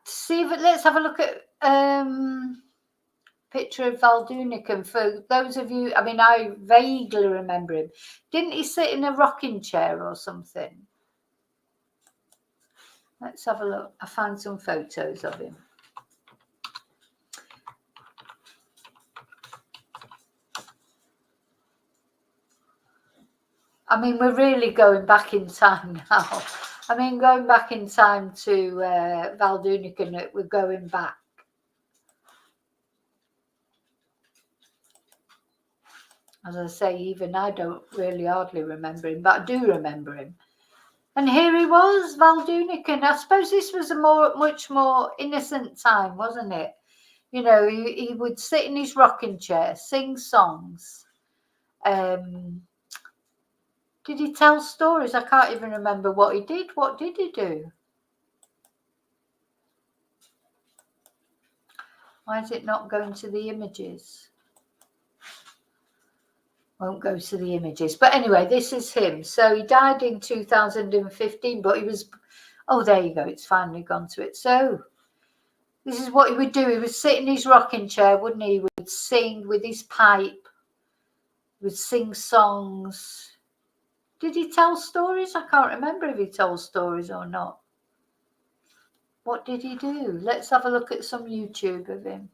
picture of Val Doonican. For those of you, I vaguely remember him. Didn't he sit in a rocking chair or something? Let's have a look. I found some photos of him. We're really going back in time now. Going back in time to Val Doonican, we're going back. As I say, even I don't really hardly remember him, but I do remember him. And here he was, Val Doonican. I suppose this was a much more innocent time, wasn't it? He would sit in his rocking chair, sing songs. Did he tell stories? I can't even remember what he did. What did he do? Why is it not going to the images? Won't go to the images. But anyway, this is him. So he died in 2015, but he was, oh, there you go. It's finally gone to it. So this is what he would do. He would sit in his rocking chair, wouldn't he? He would sing with his pipe. He would sing songs. Did he tell stories? I can't remember if he told stories or not. What did he do? Let's have a look at some YouTube of him.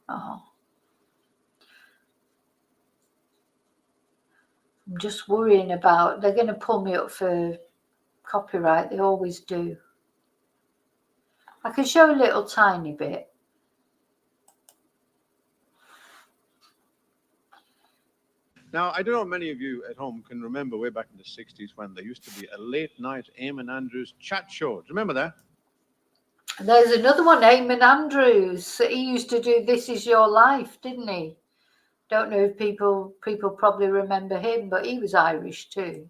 Oh. I'm just worrying about, they're going to pull me up for copyright. They always do. I can show a little tiny bit. Now, I don't know if many of you at home can remember way back in the 60s when there used to be a late night Eamon Andrews chat show. Do you remember that? There's another one, Eamon Andrews. He used to do This Is Your Life, didn't he? Don't know if people probably remember him, but he was Irish too.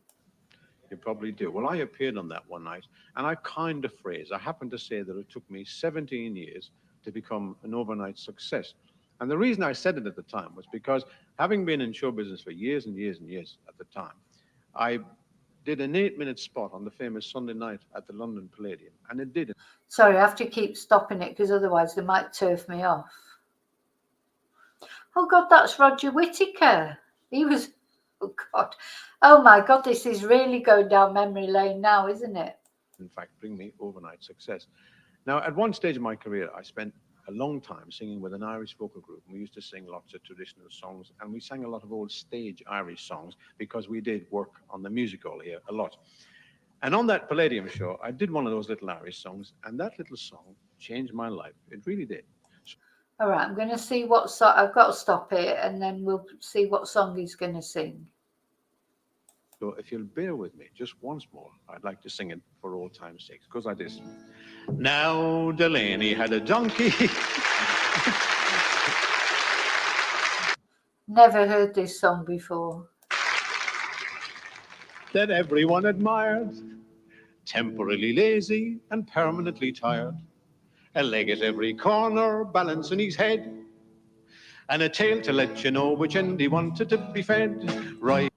You probably do. Well, I appeared on that one night, and I coined a phrase. I happened to say that it took me 17 years to become an overnight success. And the reason I said it at the time was because, having been in show business for years and years and years at the time, I did an 8-minute spot on the famous Sunday night at the London Palladium, and it did. Sorry, I have to keep stopping it because otherwise they might turf me off. Oh God, that's Roger Whittaker. He was, oh God. Oh my God, this is really going down memory lane now, isn't it? In fact, bring me overnight success. Now, at one stage of my career, I spent a long time singing with an Irish vocal group. We used to sing lots of traditional songs, and we sang a lot of old stage Irish songs because we did work on the music hall here a lot. And on that Palladium show, I did one of those little Irish songs, and that little song changed my life. It really did. All right, I'm going to see what song. I've got to stop it, and then we'll see what song he's going to sing. So if you'll bear with me just once more, I'd like to sing it for old time's sake. It goes like this. Now Delaney had a donkey. Never heard this song before. That everyone admired. Temporarily lazy and permanently tired. A leg at every corner, balancing his head. And a tail to let you know which end he wanted to be fed. Right.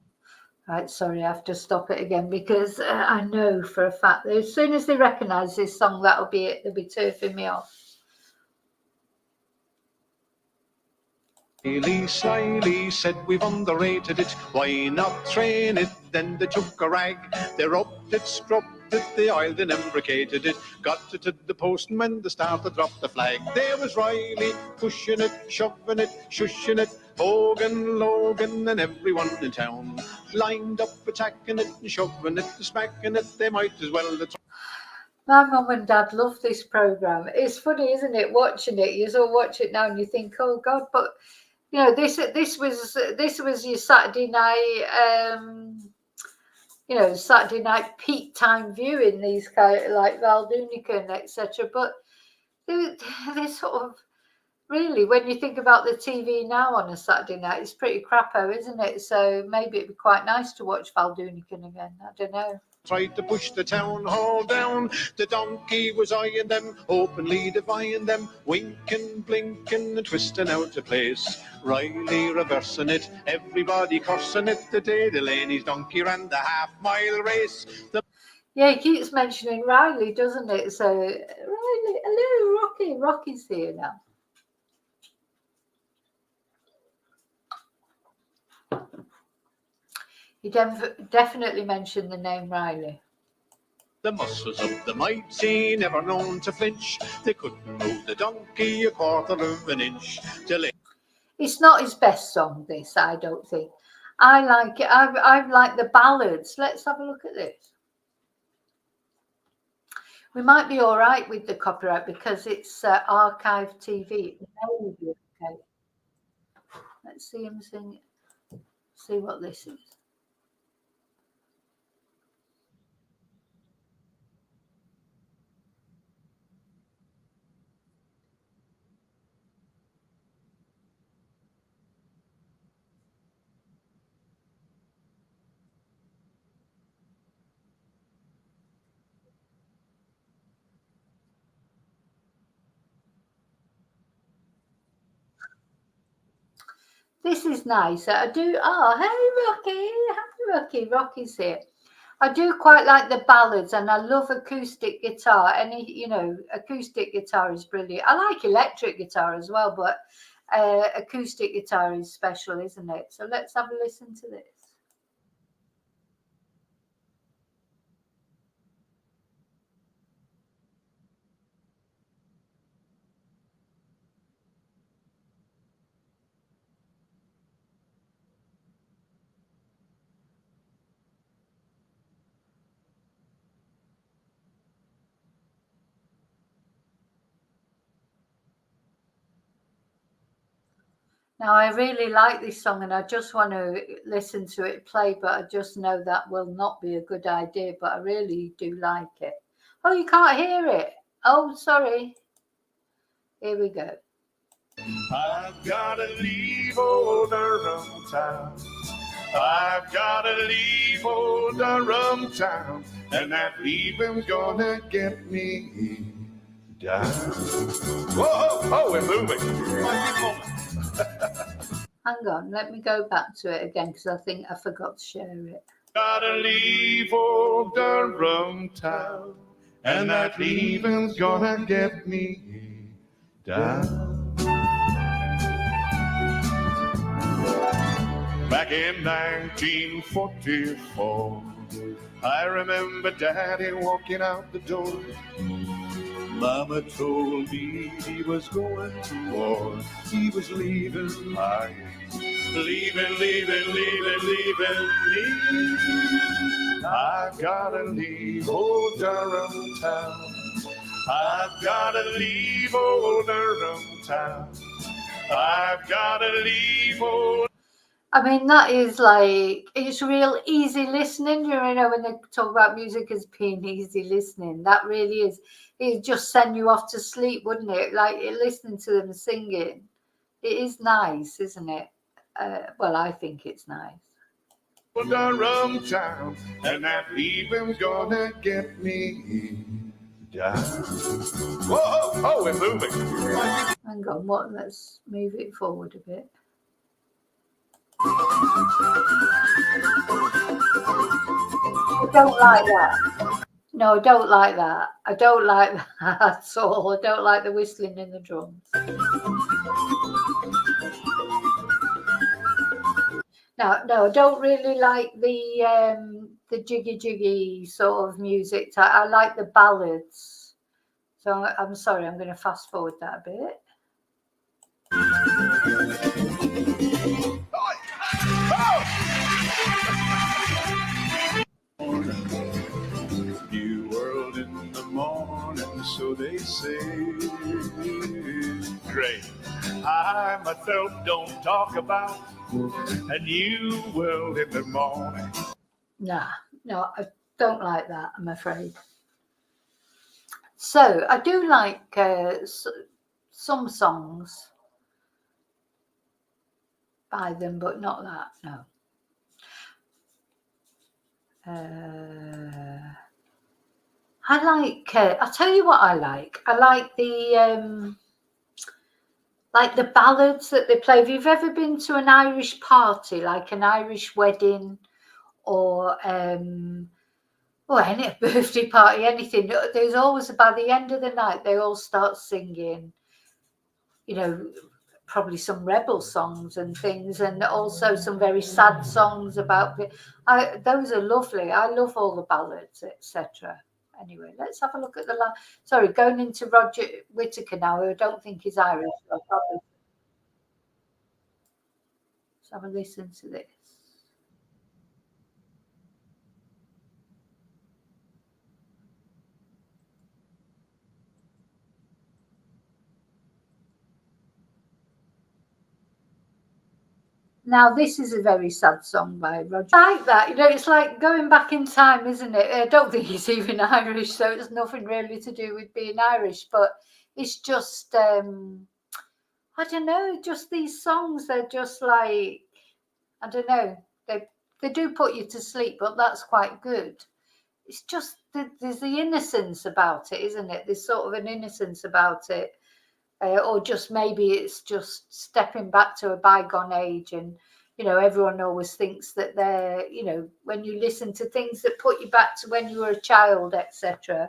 Right, sorry, I have to stop it again because I know for a fact that as soon as they recognise this song, that'll be it. They'll be turfing me off. Slyly said we've underrated it. Why not train it? Then they took a rag. They rubbed it, scrubbed it, they oiled and embrocated it. Got it to the postman, they started drop the flag. There was Riley pushing it, shoving it, shushing it. Hogan, Logan, and everyone in town lined up, attacking it and shoving it, smacking it. They might as well. My mum and dad love this programme. It's funny, isn't it, watching it? You sort of watch it now and you think, oh God, but you know, this was your Saturday night, you know, Saturday night peak time viewing, these kind of like Val Doonican and etc. But they sort of really, when you think about the TV now on a Saturday night, it's pretty crapo, isn't it? So maybe it'd be quite nice to watch Val Doonican again. I don't know. Tried to push the town hall down. The donkey was eyeing them, openly defying them, winking, blinking, and twisting out of place. Riley reversing it, everybody cursing it. The day Delaney's donkey ran the half-mile race. Yeah, he keeps mentioning Riley, doesn't it? So, Riley, hello, Rocky. Rocky's here now. He definitely mentioned the name Riley. The muscles of the mighty, never known to flinch. They couldn't move the donkey a quarter of an inch. It's not his best song, this, I don't think. I like it. I like the ballads. Let's have a look at this. We might be all right with the copyright because it's archive TV. It may be okay. Let's see him sing it. See what this is. This is nice. I do. Oh, hey, Rocky. Hi, Rocky. Rocky's here. I do quite like the ballads, and I love acoustic guitar. Any, you know, acoustic guitar is brilliant. I like electric guitar as well, but acoustic guitar is special, isn't it? So let's have a listen to this. Now, I really like this song and I just want to listen to it play, but I just know that will not be a good idea, but I really do like it. Oh, you can't hear it. Oh, sorry. Here we go. I've got to leave old Durham town. I've got to leave old Durham town, and that leaving's gonna get me down. Whoa, oh, we're moving. Hang on, let me go back to it again because I think I forgot to share it. Gotta leave old Durham town, and that leaving's gonna get me down. Back in 1944, I remember Daddy walking out the door. Mama told me he was going to war. He was leaving, leaving. I've gotta leave old Durham town. I've gotta leave old Durham town. I've gotta leave old. I mean, that is like, it's real easy listening. You know, when they talk about music as being easy listening, that really is. It'd just send you off to sleep, wouldn't it? Like listening to them singing. It is nice, isn't it? Well, I think it's nice. Durham town, and that leaving's gonna get me down. Whoa, oh, we're moving. Hang on, let's move it forward a bit. I don't like that. No, I don't like that. I don't like that at all. I don't like the whistling and the drums. No, I don't really like the jiggy sort of music. I like the ballads. So I'm sorry, I'm going to fast forward that a bit. New world in the morning, so they say. Great. I myself don't talk about a new world in the morning. No, I don't like that, I'm afraid. So I do like some songs by them, but not that, no. I like, I'll tell you what I like. I like the ballads that they play. If you've ever been to an Irish party, like an Irish wedding or any birthday party, anything, there's always, by the end of the night, they all start singing, you know, probably some rebel songs and things, and also some very sad songs about those are lovely. I love all the ballads, etc. Anyway, let's have a look at sorry, going into Roger Whittaker now, who I don't think is Irish. So let's have a listen to this. Now, this is a very sad song by Roger. I like that. You know, it's like going back in time, isn't it? I don't think he's even Irish, so it's nothing really to do with being Irish. But it's just, I don't know, just these songs, they're just like, I don't know, they do put you to sleep, but that's quite good. It's just, there's the innocence about it, isn't it? There's sort of an innocence about it. Or just maybe it's just stepping back to a bygone age, and you know, everyone always thinks that they're, you know, when you listen to things that put you back to when you were a child, etc.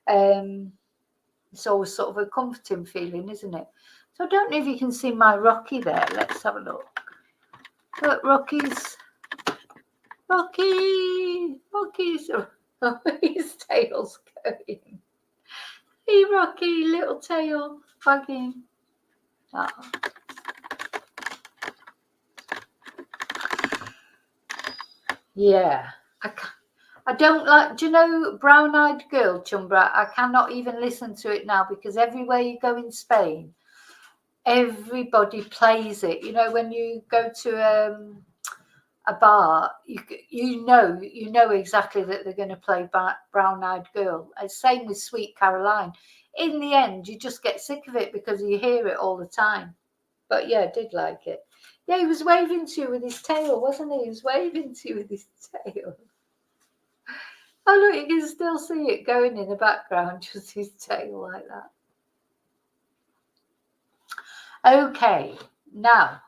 It's always sort of a comforting feeling, isn't it? So I don't know if you can see my Rocky there. Let's have a look. Look, Rocky's his tail's going. Hey, Rocky, little tail wagging. Oh. Yeah, I don't like, do you know Brown Eyed Girl, Chumbra? I cannot even listen to it now because everywhere you go in Spain, everybody plays it. You know, when you go to a bar, you know exactly that they're going to play Brown Eyed Girl. Same with Sweet Caroline. In the end, you just get sick of it because you hear it all the time. But yeah, I did like it. Yeah, he was waving to you with his tail, wasn't he? He was waving to you with his tail. Oh, look, you can still see it going in the background, just his tail like that. Okay, now.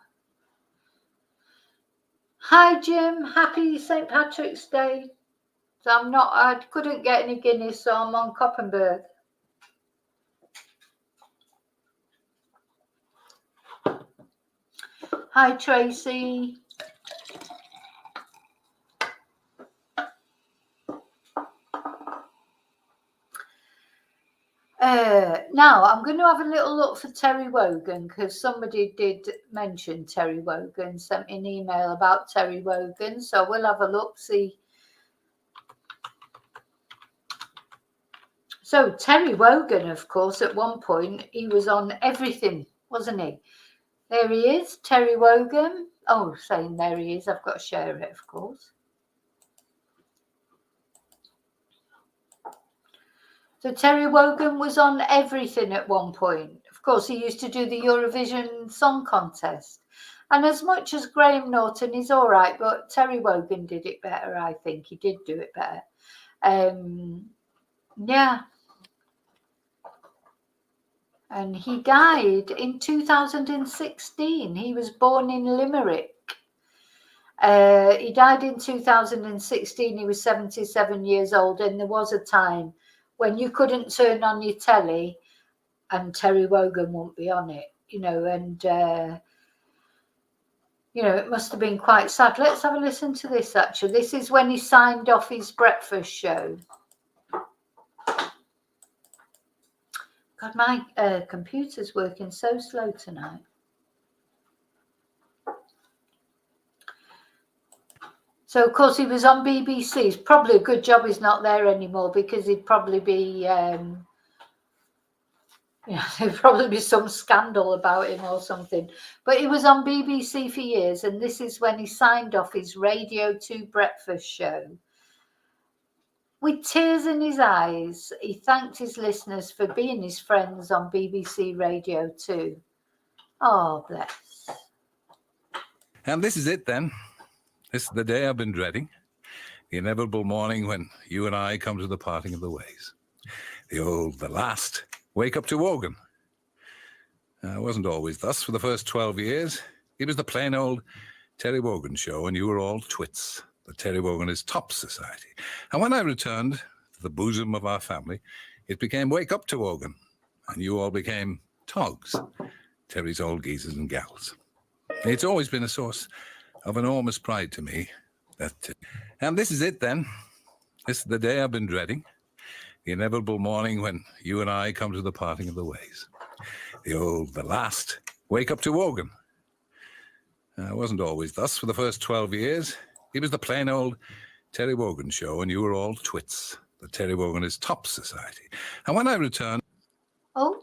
Hi, Jim. Happy St. Patrick's Day. So I couldn't get any Guinness, so I'm on Koppenberg. Hi, Tracy. Now I'm going to have a little look for Terry Wogan, because somebody did mention Terry Wogan, sent me an email about Terry Wogan, so we'll have a look, see. So Terry Wogan, of course, at one point he was on everything, wasn't he? There he is, Terry Wogan. Oh, saying there he is, I've got to share it, of course. So Terry Wogan was on everything at one point. Of course, he used to do the Eurovision Song Contest. And as much as Graham Norton is all right, but Terry Wogan did it better, I think. He did do it better. Yeah. And he died in 2016. He was born in Limerick. He died in 2016. He was 77 years old. And there was a time when you couldn't turn on your telly and Terry Wogan won't be on it, you know, and, you know, it must have been quite sad. Let's have a listen to this, actually. This is when he signed off his breakfast show. God, my computer's working so slow tonight. So, of course, he was on BBC. It's probably a good job he's not there anymore, because he'd probably be, there'd probably be some scandal about him or something. But he was on BBC for years, and this is when he signed off his Radio 2 breakfast show. With tears in his eyes, he thanked his listeners for being his friends on BBC Radio 2. Oh, bless. And this is it then. This is the day I've been dreading. The inevitable morning when you and I come to the parting of the ways. The last wake up to Wogan. It wasn't always thus for the first 12 years. It was the plain old Terry Wogan show, and you were all twits. The Terry Wogan is top society. And when I returned to the bosom of our family, it became wake up to Wogan, and you all became togs, Terry's old geezers and gals. It's always been a source of enormous pride to me that, and this is it then. This is the day I've been dreading. The inevitable morning when you and I come to the parting of the ways. The last wake up to Wogan. It wasn't always thus for the first 12 years. It was the plain old Terry Wogan show, and you were all twits. The Terry Wogan is top society. And when I returned to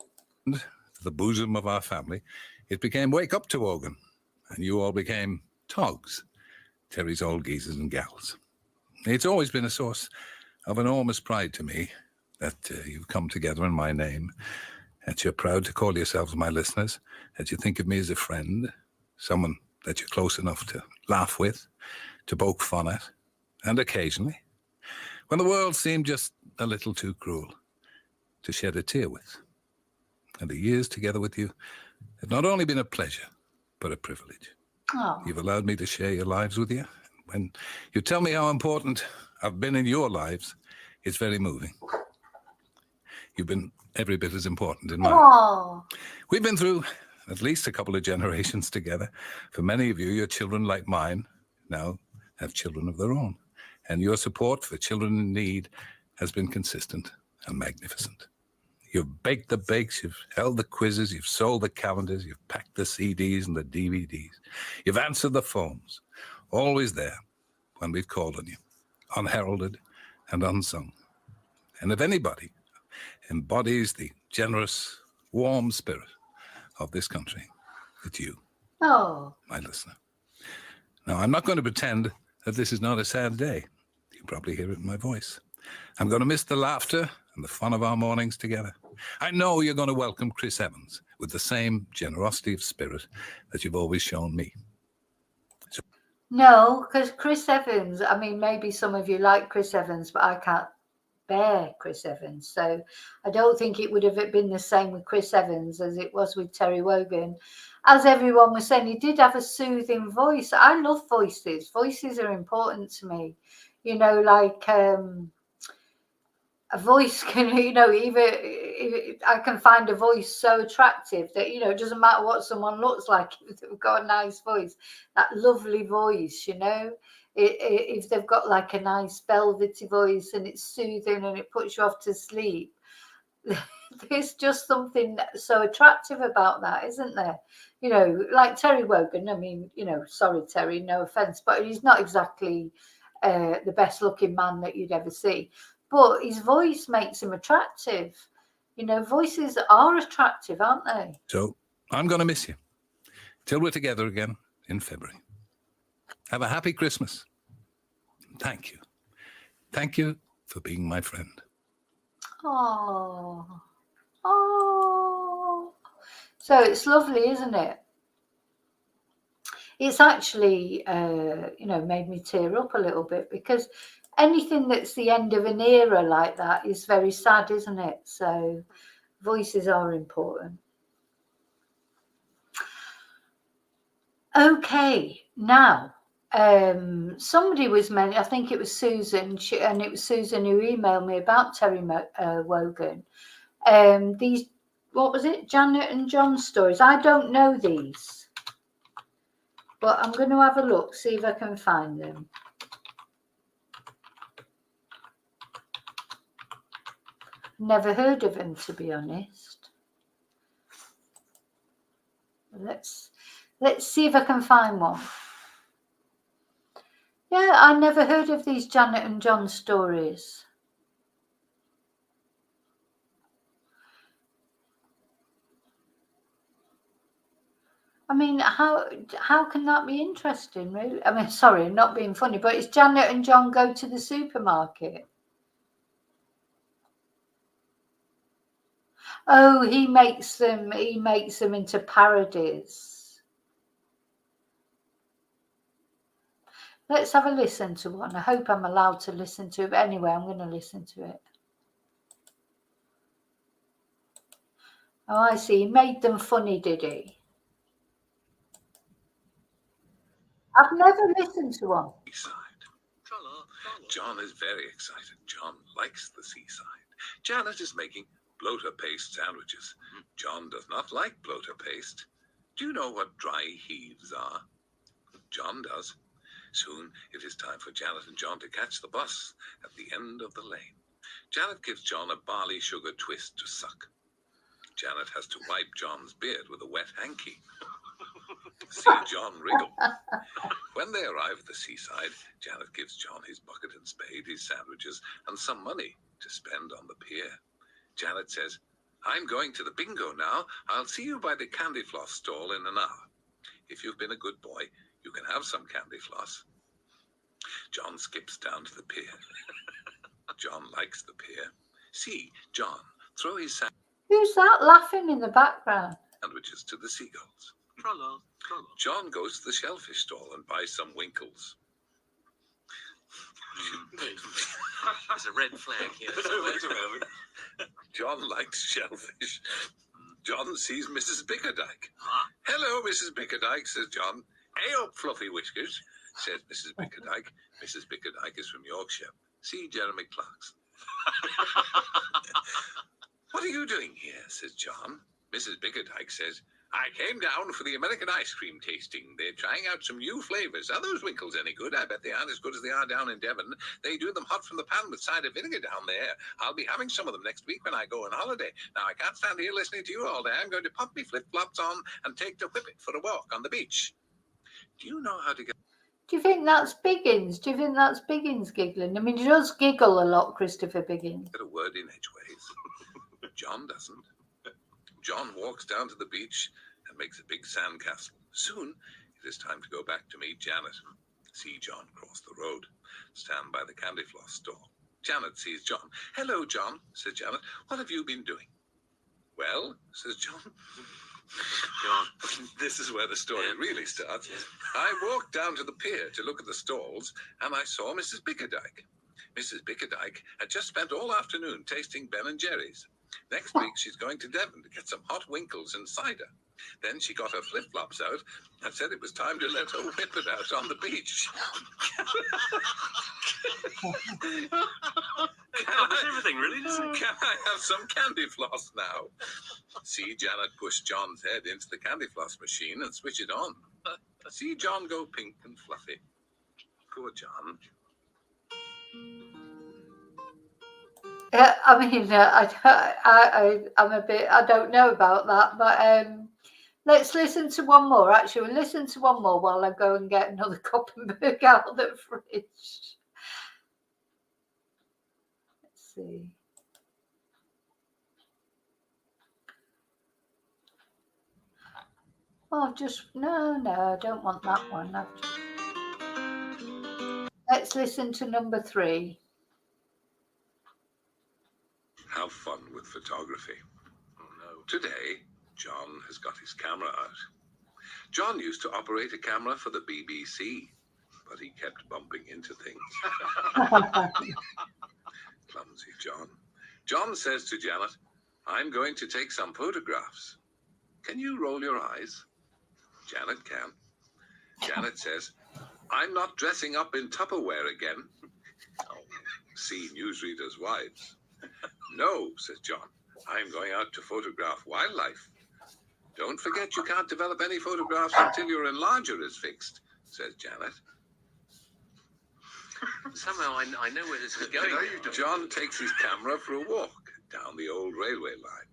the bosom of our family, it became wake up to Wogan, and you all became togs, Terry's old geezers and gals. It's always been a source of enormous pride to me that you've come together in my name, that you're proud to call yourselves my listeners, that you think of me as a friend, someone that you're close enough to laugh with, to poke fun at, and occasionally, when the world seemed just a little too cruel, to shed a tear with. And the years together with you have not only been a pleasure, but a privilege. Oh. You've allowed me to share your lives with you. When you tell me how important I've been in your lives, it's very moving. You've been every bit as important in mine. Oh. We've been through at least a couple of generations together. For many of you, your children, like mine, now have children of their own. And your support for children in need has been consistent and magnificent. You've baked the bakes, you've held the quizzes, you've sold the calendars, you've packed the CDs and the DVDs. You've answered the phones, always there when we've called on you, unheralded and unsung. And if anybody embodies the generous, warm spirit of this country. It's you, Oh, my listener. Now, I'm not going to pretend that this is not a sad day. You can probably hear it in my voice. I'm going to miss the laughter and the fun of our mornings together. I know you're going to welcome Chris Evans with the same generosity of spirit that you've always shown me. no, because Chris Evans, I mean, maybe some of you like Chris Evans, but I can't bear Chris Evans. So I don't think it would have been the same with Chris Evans as it was with Terry Wogan. As everyone was saying, he did have a soothing voice. I love voices. Voices are important to me. You know, like a voice can, you know, even I can find a voice so attractive that, you know, it doesn't matter what someone looks like if they've got a nice voice, that lovely voice, you know. If they've got like a nice velvety voice and it's soothing and it puts you off to sleep, there's just something so attractive about that, isn't there? You know, like Terry Wogan. I mean, you know, sorry, Terry, no offense, but he's not exactly the best looking man that you'd ever see. But his voice makes him attractive. You know, voices are attractive, aren't they? So I'm going to miss you till we're together again in February. Have a happy Christmas. Thank you. Thank you for being my friend. Oh, oh. So it's lovely, isn't it? It's actually, you know, made me tear up a little bit because anything that's the end of an era like that is very sad, isn't it? So voices are important. Okay, now somebody was I think it was Susan, and it was Susan who emailed me about Terry Wogan. These, what was it, Janet and John stories? I don't know these, but I'm going to have a look, see if I can find them. Never heard of him, to be honest. Let's see if I can find one. Yeah, I never heard of these Janet and John stories. I mean, how can that be interesting, really? I mean, sorry, not being funny, but it's Janet and John go to the supermarket. Oh, he makes them into parodies. Let's have a listen to one. I hope I'm allowed to listen to it. But anyway, I'm going to listen to it. Oh, I see. He made them funny, did he? I've never listened to one. Seaside. John is very excited. John likes the seaside. Janet is making bloater paste sandwiches. John does not like bloater paste. Do you know what dry heaves are? John does. Soon it is time for Janet and John to catch the bus at the end of the lane. Janet gives John a barley sugar twist to suck. Janet has to wipe John's beard with a wet hanky. See John wriggle. When they arrive at the seaside, Janet gives John his bucket and spade, his sandwiches, and some money to spend on the pier. Janet says, "I'm going to the bingo now. I'll see you by the candy floss stall in an hour. If you've been a good boy, you can have some candy floss." John skips down to the pier. John likes the pier. See John throw his Who's that laughing in the background? sandwiches to the seagulls. John goes to the shellfish stall and buys some winkles. There's a red flag here. John likes shellfish. John sees Mrs. Bickerdike. "Hello, Mrs. Bickerdike," says John. "Hey up, fluffy whiskers," says Mrs. Bickerdike. Mrs. Bickerdike is from Yorkshire. See Jeremy Clarkson. "What are you doing here?" says John. Mrs. Bickerdike says, "I came down for the American ice cream tasting. They're trying out some new flavors. Are those winkles any good? I bet they aren't as good as they are down in Devon. They do them hot from the pan with cider vinegar down there. I'll be having some of them next week when I go on holiday. Now, I can't stand here listening to you all day. I'm going to pop me flip-flops on and take the whippet for a walk on the beach. Do you know how to get..." Do you think that's Biggins? Do you think that's Biggins giggling? I mean, he does giggle a lot, Christopher Biggins. Get a word in edgeways. John doesn't. John walks down to the beach and makes a big sandcastle. Soon, it is time to go back to meet Janet. See John cross the road, stand by the candy floss store. Janet sees John. "Hello, John," says Janet. "What have you been doing?" "Well," says John. This is where the story really starts. "I walked down to the pier to look at the stalls, and I saw Mrs. Bickerdike. Mrs. Bickerdike had just spent all afternoon tasting Ben & Jerry's. Next week, she's going to Devon to get some hot winkles and cider. Then she got her flip-flops out and said it was time to let her whip it out on the beach." Covers everything, really, doesn't it? "Can I have some candy floss now?" See Janet push John's head into the candy floss machine and switch it on. See John go pink and fluffy. Poor John. I mean, I'm a bit, I don't know about that, but let's listen to one more. Actually, we'll listen to one more while I go and get another Koppenberg out of the fridge. Let's see. Oh, no, I don't want that one. Let's listen to number 3. Have fun with photography. Oh no. Today, John has got his camera out. John used to operate a camera for the BBC, but he kept bumping into things. Clumsy John. John says to Janet, "I'm going to take some photographs. Can you roll your eyes?" Janet can. Janet says, "I'm not dressing up in Tupperware again." Oh, see newsreaders' wives. "No," says John, "I'm going out to photograph wildlife." "Don't forget you can't develop any photographs until your enlarger is fixed," says Janet. Somehow I know where this is going. John takes his camera for a walk down the old railway line.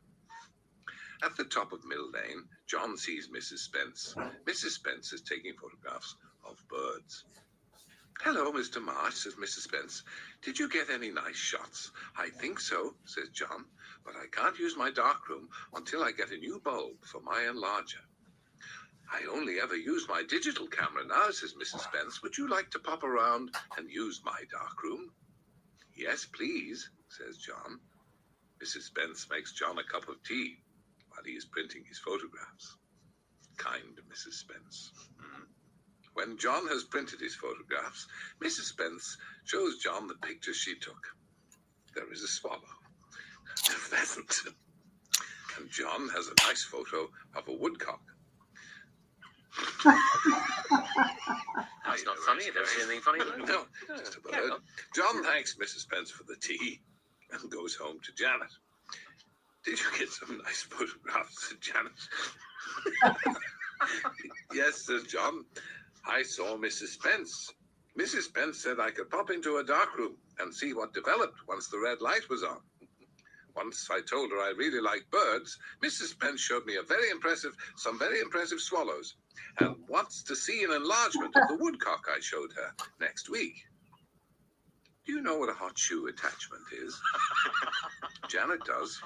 At the top of Mill Lane, John sees Mrs. Spence. Mrs. Spence is taking photographs of birds. "Hello, Mr. Marsh," says Mrs. Spence. "Did you get any nice shots?" "I think so," says John, "but I can't use my darkroom until I get a new bulb for my enlarger." "I only ever use my digital camera now," says Mrs. Spence. "Would you like to pop around and use my darkroom?" "Yes, please," says John. Mrs. Spence makes John a cup of tea while he is printing his photographs. Kind Mrs. Spence. When John has printed his photographs, Mrs. Spence shows John the pictures she took. There is a swallow, a pheasant, and John has a nice photo of a woodcock. That's not funny. I don't see anything funny about it. No, just a bird. John thanks Mrs. Spence for the tea and goes home to Janet. "Did you get some nice photographs?" said Janet. "Yes," says John. "I saw Mrs. Spence. Mrs. Spence said I could pop into a darkroom and see what developed once the red light was on. Once I told her I really like birds, Mrs. Spence showed me some very impressive swallows, and wants to see an enlargement of the woodcock I showed her next week." Do you know what a hot shoe attachment is? Janet does.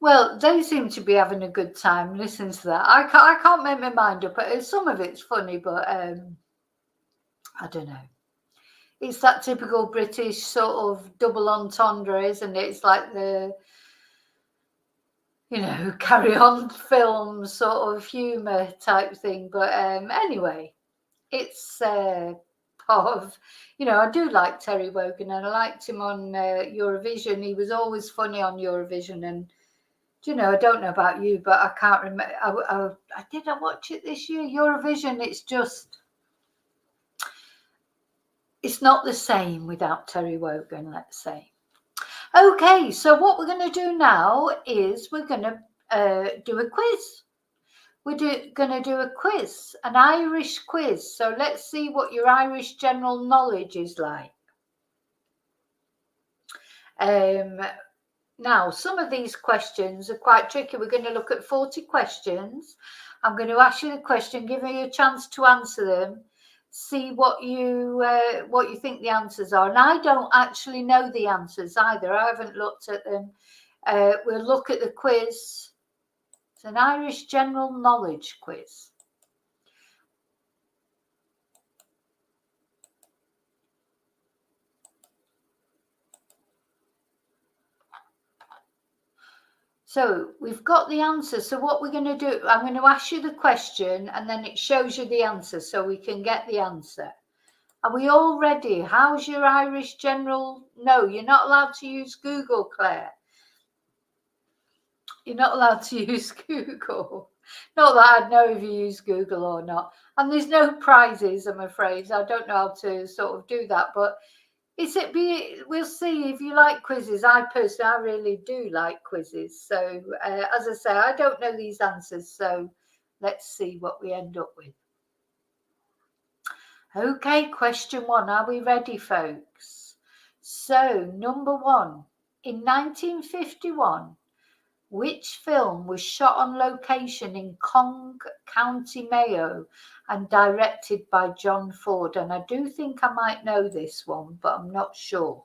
Well, they seem to be having a good time. Listen to that. I can't make my mind up. Some of it's funny, but I don't know. It's that typical British sort of double entendre, isn't it? It's like the, Carry On film sort of humour type thing. But anyway, it's part of, I do like Terry Wogan, and I liked him on Eurovision. He was always funny on Eurovision, and I don't know about you, but I can't remember. Did I watch it this year? Eurovision, it's not the same without Terry Wogan, let's say. Okay, so what we're going to do now is we're going to do a quiz. We're going to do a quiz, an Irish quiz. So let's see what your Irish general knowledge is like. Now, some of these questions are quite tricky. We're going to look at 40 questions. I'm going to ask you the question, give you a chance to answer them, see what you think the answers are. And I don't actually know the answers either. I haven't looked at them. We'll look at the quiz. It's an Irish general knowledge quiz. So we've got the answer. So what we're going to do, I'm going to ask you the question and then it shows you the answer so we can get the answer. Are we all ready? How's your Irish general? No, you're not allowed to use Google, Claire. You're not allowed to use Google. Not that I'd know if you use Google or not. And there's no prizes, I'm afraid. I don't know how to sort of do that. But we'll see if you like quizzes. I really do like quizzes. So as I say, I don't know these answers. So let's see what we end up with. Okay, question 1. Are we ready, folks? So number 1, in 1951, which film was shot on location in Cong, County Mayo and directed by John Ford? And I do think I might know this one, but I'm not sure.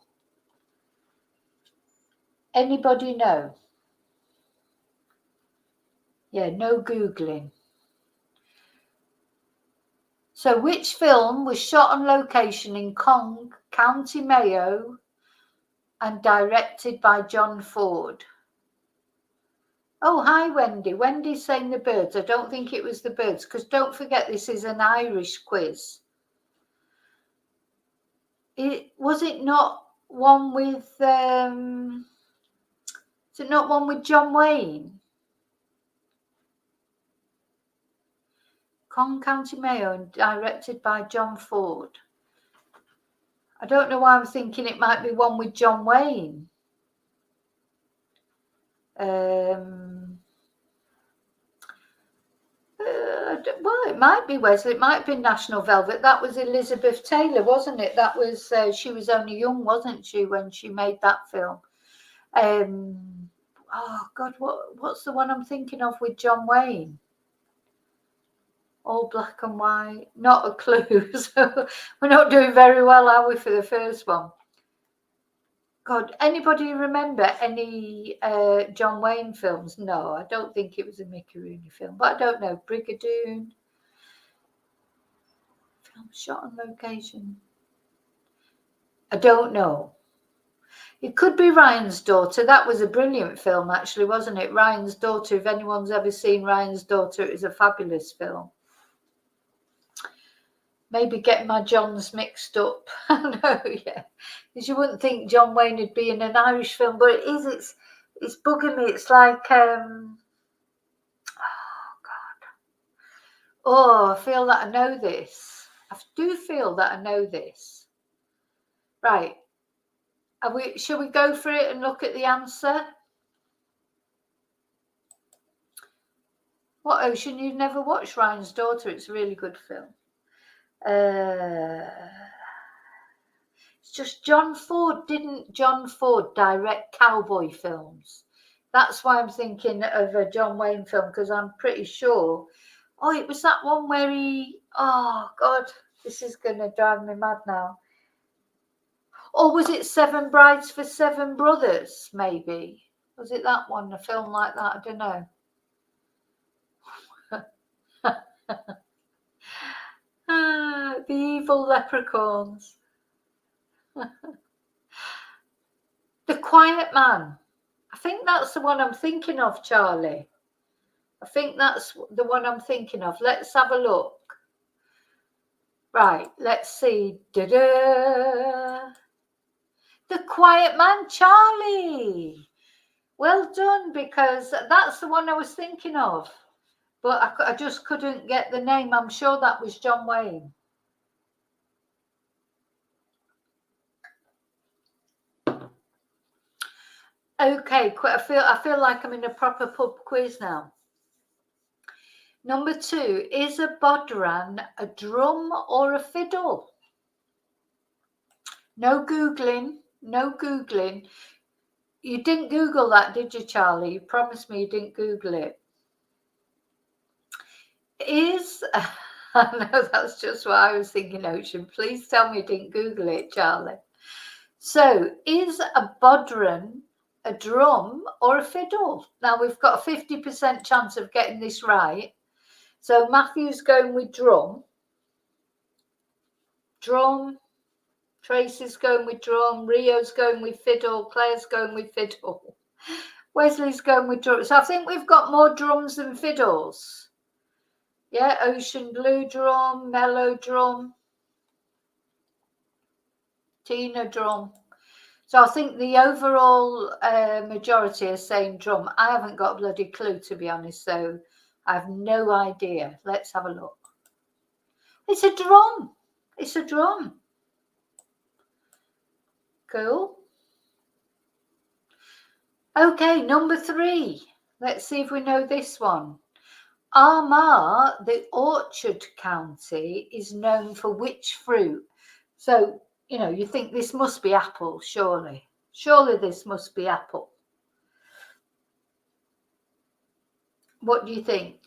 Anybody know? Yeah, no Googling. So which film was shot on location in Cong, County Mayo and directed by John Ford? Oh, hi, Wendy. Wendy's saying The Birds. I don't think it was The Birds, because don't forget this is an Irish quiz. Was it not one with, is it not one with John Wayne? Cong, County Mayo and directed by John Ford. I don't know why I'm thinking it might be one with John Wayne. Well, it might be Wesley. It might be National Velvet. That was Elizabeth Taylor, wasn't it? That was she was only young, wasn't she, when she made that film? Oh God, what's the one I'm thinking of with John Wayne? All black and white. Not a clue. So we're not doing very well, are we, for the first one? God, anybody remember any John Wayne films? No, I don't think it was a Mickey Rooney film, but I don't know. Brigadoon. Film shot on location. I don't know. It could be Ryan's Daughter. That was a brilliant film, actually, wasn't it? Ryan's Daughter. If anyone's ever seen Ryan's Daughter, it was a fabulous film. Maybe getting my Johns mixed up. I know, yeah. Because you wouldn't think John Wayne would be in an Irish film, but it is. It's bugging me. It's like, oh, God. Oh, I feel that I know this. I do feel that I know this. Right. Shall we go for it and look at the answer? What, Ocean? You've never watched Ryan's Daughter? It's a really good film. It's just John Ford. Didn't John Ford direct cowboy films? That's why I'm thinking of a John Wayne film, because I'm pretty sure. Oh, it was that one where he. Oh God, this is going to drive me mad now. Or was it Seven Brides for Seven Brothers? Maybe was it that one? A film like that? I don't know. The evil leprechauns. The Quiet Man. I think that's the one I'm thinking of, Charlie. I think that's the one I'm thinking of. Let's have a look. Right, let's see. Da-da. The Quiet Man, Charlie. Well done, because that's the one I was thinking of. But I just couldn't get the name. I'm sure that was John Wayne. Okay, I feel like I'm in a proper pub quiz now. Number 2, is a bodhran a drum or a fiddle? No Googling, no Googling. You didn't Google that, did you, Charlie? You promised me you didn't Google it. I know that's just what I was thinking, Ocean. Please tell me you didn't Google it, Charlie. So, is a bodhran a drum or a fiddle. Now we've got a 50% chance of getting this right. So Matthew's going with drum. Drum. Tracy's going with drum. Rio's going with fiddle. Claire's going with fiddle. Wesley's going with drum. So I think we've got more drums than fiddles. Yeah, ocean blue drum, mellow drum, Tina drum. So I think the overall majority are saying drum. I haven't got a bloody clue, to be honest, so I have no idea. Let's have a look. It's a drum. It's a drum. Cool. Okay, number 3. Let's see if we know this one. Armagh, the orchard county, is known for which fruit? So, you know, you think this must be apple, surely. Surely this must be apple. What do you think?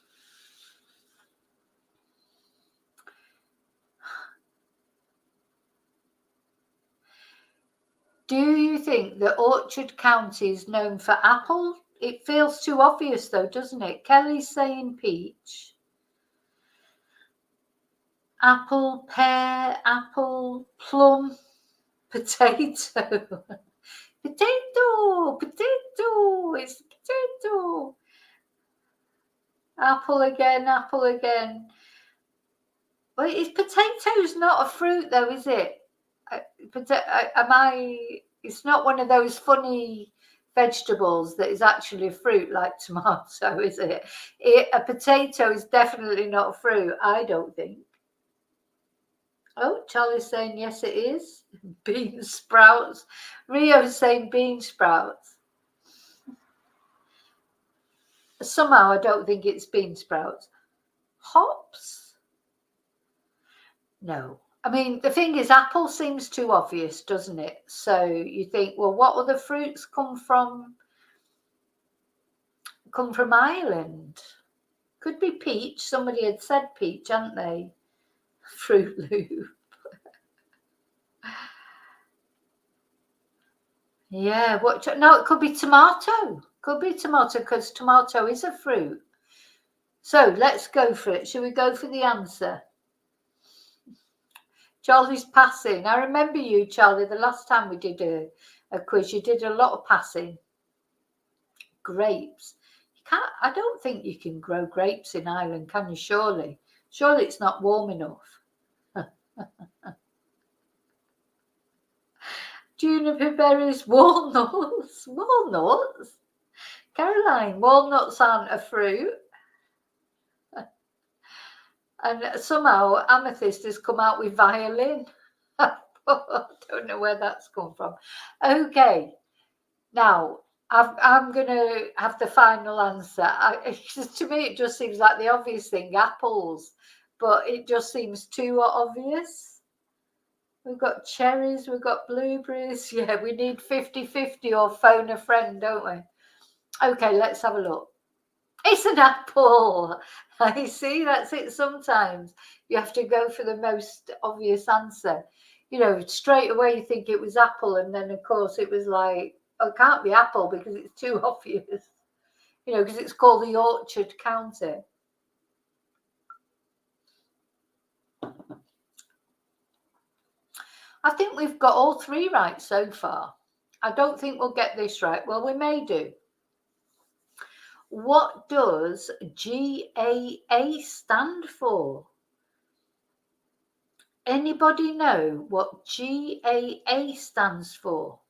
Do you think that Orchard County is known for apple? It feels too obvious though, doesn't it? Kelly's saying peach. Apple, pear, apple, plum, potato. Potato, potato, it's potato. Apple again, apple again. Well, potato's not a fruit though, is it? It's not one of those funny vegetables that is actually a fruit like tomato, is it? A potato is definitely not a fruit, I don't think. Oh, Charlie's saying yes, it is. Bean sprouts. Rio's saying bean sprouts. Somehow I don't think it's bean sprouts. Hops? No. I mean, the thing is, apple seems too obvious, doesn't it? So you think, well, what other fruits come from Ireland? Could be peach. Somebody had said peach, hadn't they? Fruit Loop. Yeah, no, it could be tomato. Could be tomato because tomato is a fruit. So let's go for it. Shall we go for the answer? Charlie's passing. I remember you, Charlie, the last time we did a quiz. You did a lot of passing. Grapes. You can't. I don't think you can grow grapes in Ireland, can you? Surely it's not warm enough. Juniper berries, walnuts. Walnuts? Caroline, walnuts aren't a fruit. And somehow Amethyst has come out with violin. I don't know where that's come from. Okay, now I'm going to have the final answer. To me, it just seems like the obvious thing, apples, but it just seems too obvious. We've got cherries, we've got blueberries. Yeah, we need 50-50 or phone a friend, don't we? Okay, let's have a look. It's an apple. I see, that's it. Sometimes you have to go for the most obvious answer. You know, straight away you think it was apple, and then of course it was like, oh, it can't be apple because it's too obvious. You know, because it's called the Orchard County. I think we've got all 3 right so far. I don't think we'll get this right. Well, we may do. What does GAA stand for? Anybody know what GAA stands for?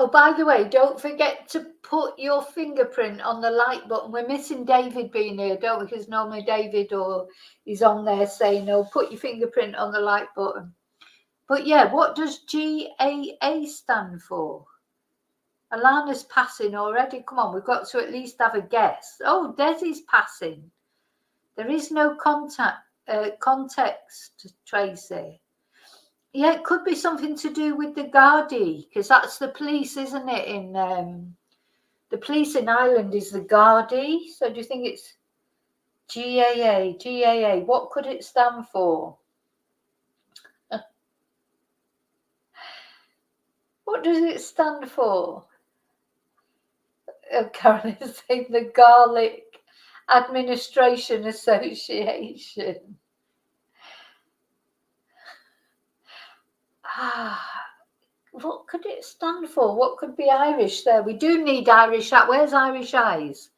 Oh, by the way, don't forget to put your fingerprint on the like button. We're missing David being here, don't we? Because normally David is on there saying, oh, put your fingerprint on the like button. But yeah, what does GAA stand for? Alana's passing already. Come on, we've got to at least have a guess. Oh, Desi's passing. There is no context, Tracy. Yeah, it could be something to do with the Gardaí, because that's the police, isn't it? The police in Ireland is the Gardaí. So do you think it's GAA. What could it stand for? What does it stand for? Karen is saying the Garlic Administration Association. What could it stand for? What could be Irish there? We do need Irish. Where's Irish Eyes?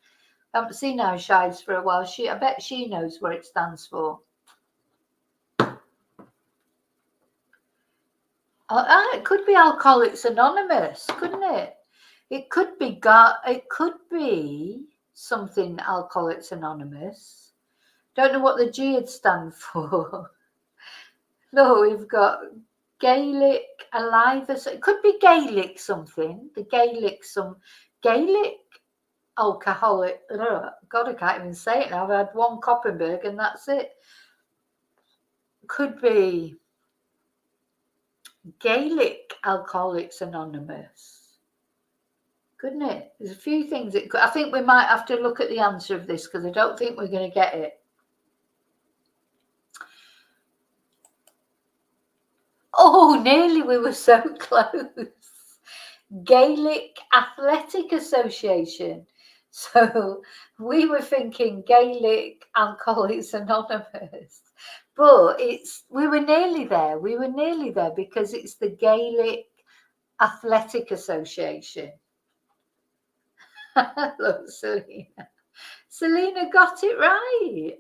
I haven't seen Irish Eyes for a while. I bet she knows what it stands for. It could be Alcoholics Anonymous, couldn't it? It could be something Alcoholics Anonymous. Don't know what the G would stand for. No, we've got Gaelic Alive. It could be Gaelic something. The Gaelic alcoholic. God, I can't even say it now. I've had one Koppenberg and that's it. Could be Gaelic Alcoholics Anonymous. Couldn't it? There's a few things it could. I think we might have to look at the answer of this because I don't think we're going to get it. Oh, nearly. We were so close. Gaelic Athletic Association. So we were thinking Gaelic Alcoholics Anonymous. But we were nearly there. We were nearly there because it's the Gaelic Athletic Association. Look, Selena. Selena got it right.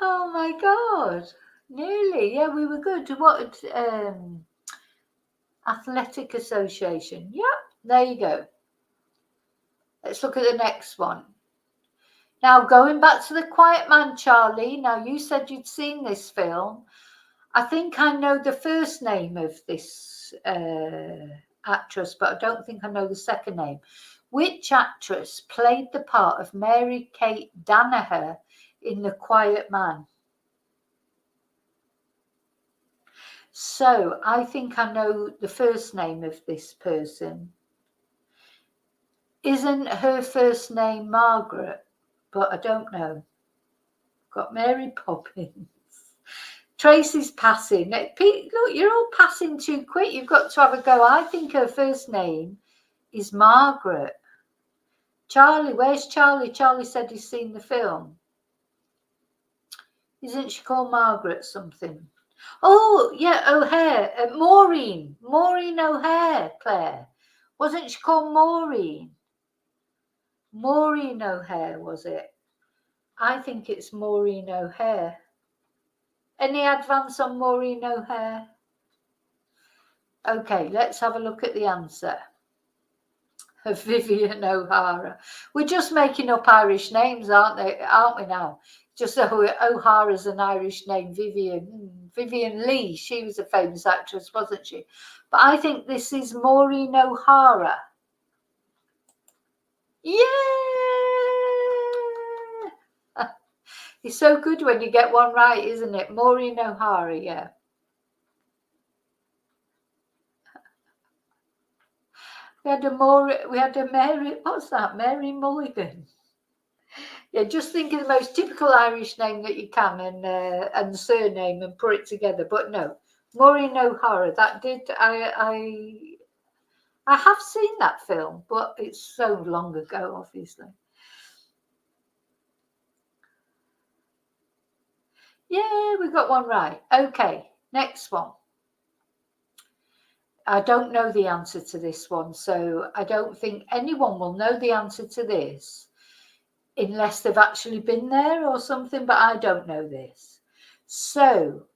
Oh my God. Nearly. Yeah, we were good. What Athletic Association. Yep, there you go. Let's look at the next one. Now, going back to The Quiet Man, Charlie. Now, you said you'd seen this film. I think I know the first name of this actress, but I don't think I know the second name. Which actress played the part of Mary Kate Danaher in The Quiet Man? So, I think I know the first name of this person. Isn't her first name Margaret? But I don't know. Got Mary Poppins. Tracy's passing. Pete, look, you're all passing too quick. You've got to have a go. I think her first name is Margaret. Charlie, where's Charlie? Charlie said he's seen the film. Isn't she called Margaret something? Oh, yeah, O'Hare. Maureen. Maureen O'Hare, Claire. Wasn't she called Maureen? Maureen O'Hare, was it? I think it's Maureen O'Hare. Any advance on Maureen O'Hare? Okay, let's have a look at the answer. Vivian O'Hara. We're just making up Irish names, aren't we now? Just so O'Hara's an Irish name. Vivian Lee. She was a famous actress, wasn't she? But I think this is Maureen O'Hara. Yeah! It's so good when you get one right, isn't it? Maureen O'Hara, yeah. We had a Mary, what's that? Mary Mulligan. Yeah, just think of the most typical Irish name that you can and surname and put it together. But no, Maureen O'Hara, that did, I have seen that film, but it's so long ago, obviously. Yeah, we got one right. Okay, next one. I don't know the answer to this one, so I don't think anyone will know the answer to this unless they've actually been there or something, but I don't know this. So,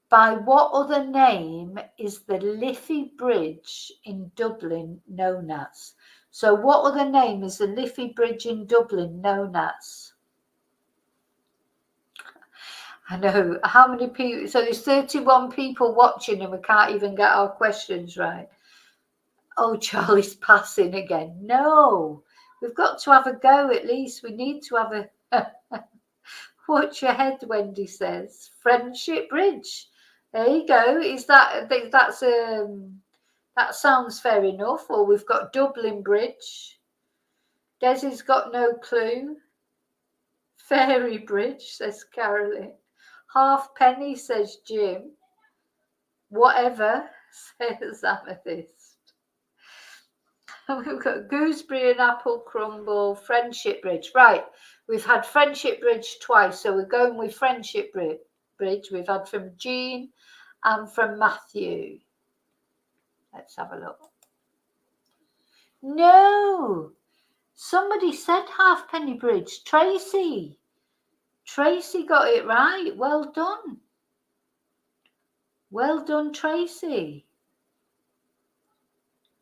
by what other name is the Liffey Bridge in Dublin known as? So, what other name is the Liffey Bridge in Dublin known as? I know. How many people? So there's 31 people watching and we can't even get our questions right. Oh, Charlie's passing again. No, we've got to have a go at least. We need to have a... Watch your head, Wendy says. Friendship Bridge. There you go. Is that... I think that's That sounds fair enough. Or we've got Dublin Bridge. Desi's got no clue. Fairy Bridge, says Carolyn. Halfpenny, says Jim. Whatever, says Amethyst. We've got Gooseberry and Apple Crumble, Friendship Bridge. Right, we've had Friendship Bridge twice, so we're going with Friendship Bridge. We've had from Jean and from Matthew. Let's have a look. No, somebody said Halfpenny Bridge. Tracy got it right. Well done. Well done, Tracy.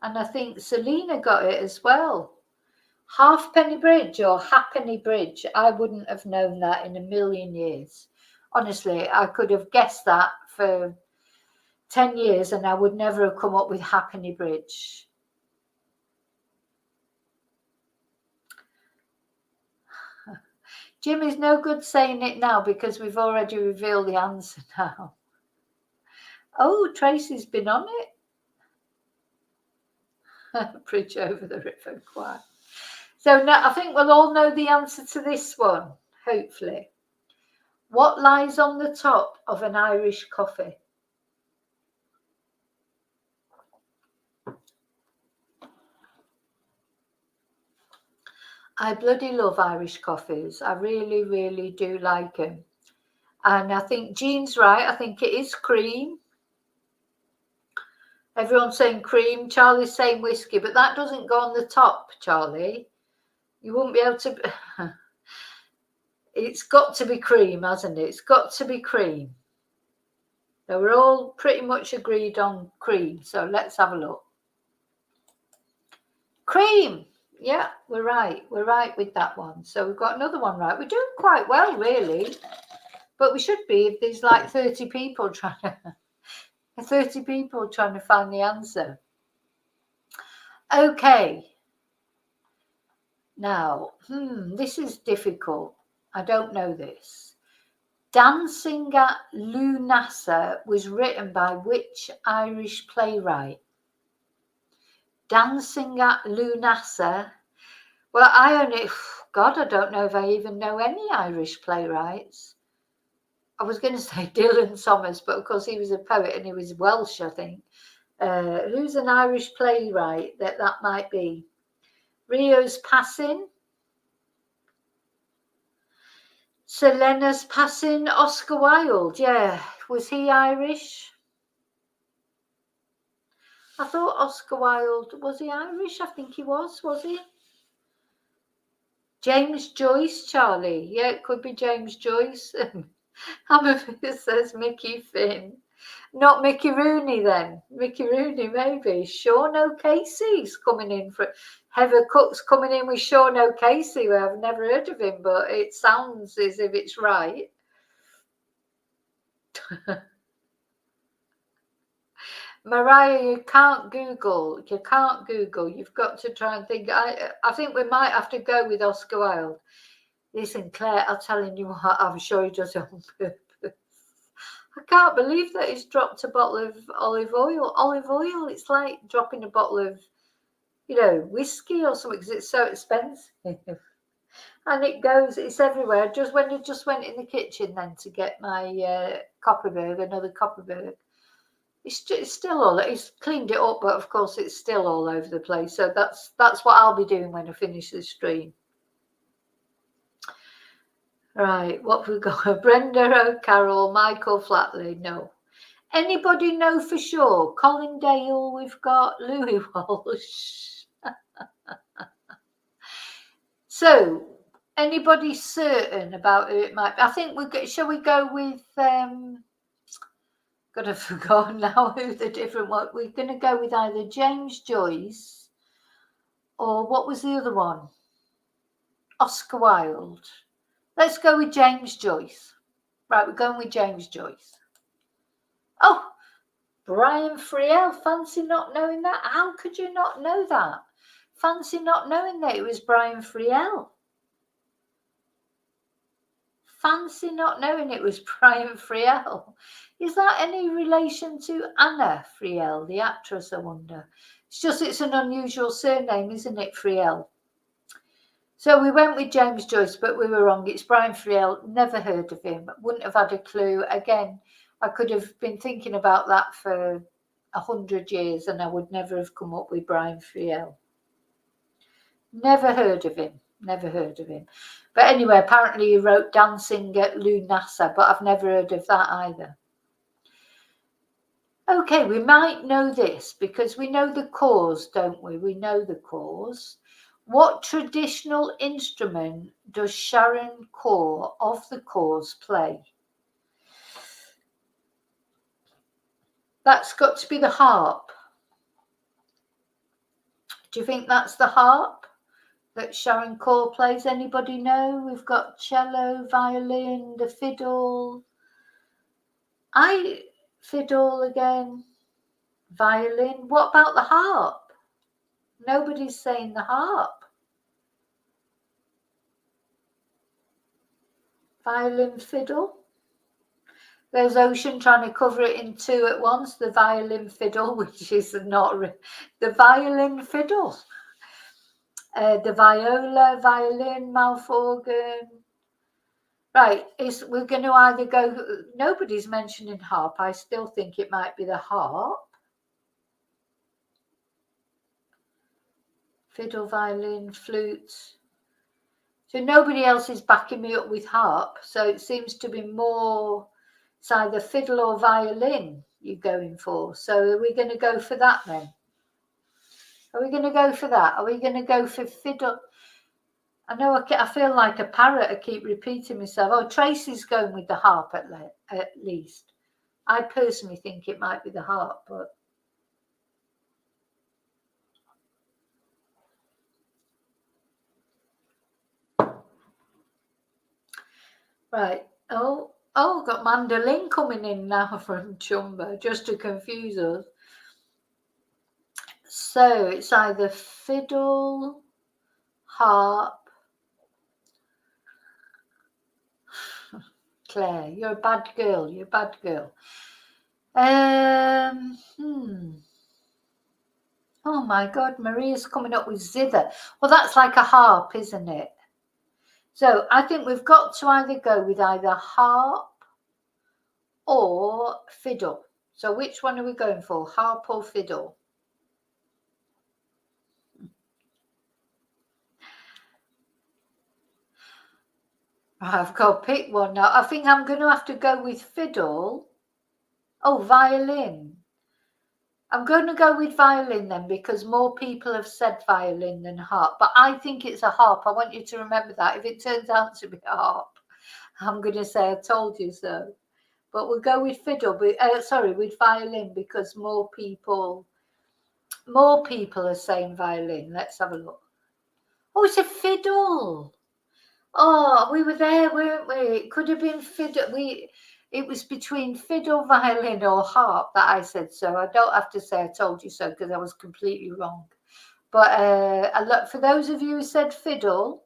And I think Selena got it as well. Halfpenny Bridge or Hackney Bridge. I wouldn't have known that in a million years. Honestly, I could have guessed that for 10 years and I would never have come up with Hackney Bridge. Jim is no good saying it now because we've already revealed the answer now. Oh, Tracy's been on it. Bridge over the river Kwai. So now I think we'll all know the answer to this one, hopefully. What lies on the top of an Irish coffee? I bloody love Irish coffees. I really, really do like them. And I think Jean's right. I think it is cream. Everyone's saying cream. Charlie's saying whiskey, but that doesn't go on the top, Charlie. You won't be able to. It's got to be cream, hasn't it? It's got to be cream. So we're all pretty much agreed on cream. So let's have a look. Cream. Yeah, we're right. We're right with that one. So we've got another one right. We're doing quite well, really. But we should be if there's like 30 people trying to find the answer. Okay. Now, this is difficult. I don't know this. Dancing at Lunasa was written by which Irish playwright? Dancing at Lunasa. Well, I don't know if I even know any Irish playwrights. I was going to say Dylan Thomas, but of course he was a poet and he was Welsh, I think. Who's an Irish playwright that might be? Rio's Passing. Selena's Passing. Oscar Wilde, yeah. Was he Irish? I thought Oscar Wilde, was he Irish? I think he was he? James Joyce, Charlie. Yeah, it could be James Joyce. Amethyst says Mickey Finn. Not Mickey Rooney then. Mickey Rooney maybe. Sean O'Casey's coming in for Heather Cook's coming in with Sean O'Casey. Well, I've never heard of him, but it sounds as if it's right. Mariah, you can't Google. You've got to try and think. I think we might have to go with Oscar Wilde. Listen, Claire, I'm telling you what, I'm sure he does it on purpose. I can't believe that he's dropped a bottle of olive oil. Olive oil, it's like dropping a bottle of, whiskey or something because it's so expensive. And it's everywhere. When I just went in the kitchen then to get my another Copperberg. It's still all, he's cleaned it up, but of course it's still all over the place. So that's what I'll be doing when I finish the stream. Right, what have we got? Brenda O'Carroll, Michael Flatley, no. Anybody know for sure? Colin Dale, we've got Louis Walsh. So, anybody certain about who it might be? I think shall we go with, got to forget now who the different one. We're going to go with either James Joyce or what was the other one? Oscar Wilde. Let's go with James Joyce. Right, we're going with James Joyce. Oh, Brian Friel. Fancy not knowing that. How could you not know that? Fancy not knowing that it was Brian Friel. fancy not knowing it was Brian Friel. Is that any relation to Anna Friel, the actress, I wonder? It's just it's an unusual surname, isn't it, Friel? So we went with James Joyce, but we were wrong. It's Brian Friel. Never heard of him. Wouldn't have had a clue. Again, I could have been thinking about that for 100 years and I would never have come up with Brian Friel. Never heard of him. Never heard of him. But anyway, apparently he wrote Dancing at Lunasa, but I've never heard of that either. Okay, we might know this because we know the cause, don't we? We know the cause. What traditional instrument does Sharon Kaur of the Cause play? That's got to be the harp. Do you think that's the harp that Sharon Kaur plays? Anybody know? We've got cello, violin, the fiddle. Fiddle again, violin. What about the harp? Nobody's saying the harp. Violin, fiddle. There's Ocean trying to cover it in two at once. The violin, fiddle, which is not the violin, fiddle. The viola, violin, mouth organ. Right, we're going to either go. Nobody's mentioning harp. I still think it might be the harp. Fiddle, violin, flute. So nobody else is backing me up with harp. So it seems to be more, it's either fiddle or violin you're going for. So are we going to go for that then? Are we going to go for that? Are we going to go for fiddle? I know I feel like a parrot. I keep repeating myself. Oh, Tracy's going with the harp at least. I personally think it might be the harp, but right. Oh, got mandolin coming in now from Chumba just to confuse us. So it's either fiddle, harp. Claire, you're a bad girl. You're a bad girl. Oh my God, Maria's coming up with zither. Well, that's like a harp, isn't it? So I think we've got to either go with either harp or fiddle. So which one are we going for, harp or fiddle? I've got to pick one now. I think I'm going to have to go with fiddle. Oh, violin. I'm going to go with violin then because more people have said violin than harp. But I think it's a harp. I want you to remember that. If it turns out to be a harp, I'm going to say I told you so. But we'll go with fiddle. With violin because more people are saying violin. Let's have a look. Oh, it's a fiddle. Oh, we were there, weren't we? It could have been fiddle. It was between fiddle, violin, or harp that I said so. I don't have to say I told you so because I was completely wrong. But for those of you who said fiddle,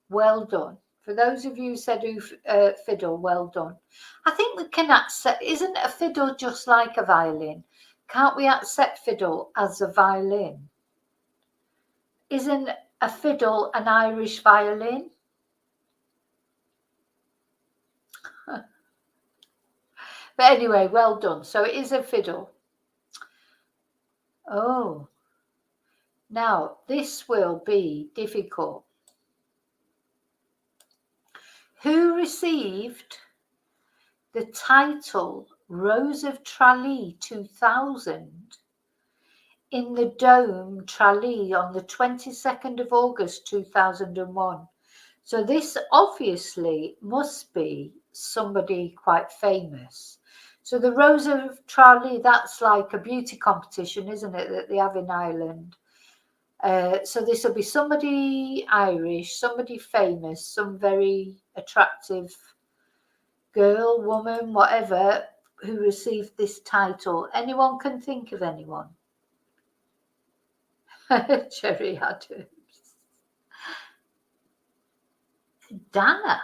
well done. For those of you who said fiddle, well done. I think we can accept. Isn't a fiddle just like a violin? Can't we accept fiddle as a violin? Isn't a fiddle an Irish violin? But anyway, well done. So it is a fiddle. Oh, now this will be difficult. Who received the title Rose of Tralee 2000 in the Dome Tralee on the 22nd of August 2001? So this obviously must be somebody quite famous. So the Rose of Tralee, that's like a beauty competition, isn't it, that they have in Ireland? So this will be somebody Irish, somebody famous, some very attractive girl, woman, whatever, who received this title. Anyone can think of anyone? Cherry Adams. Dana.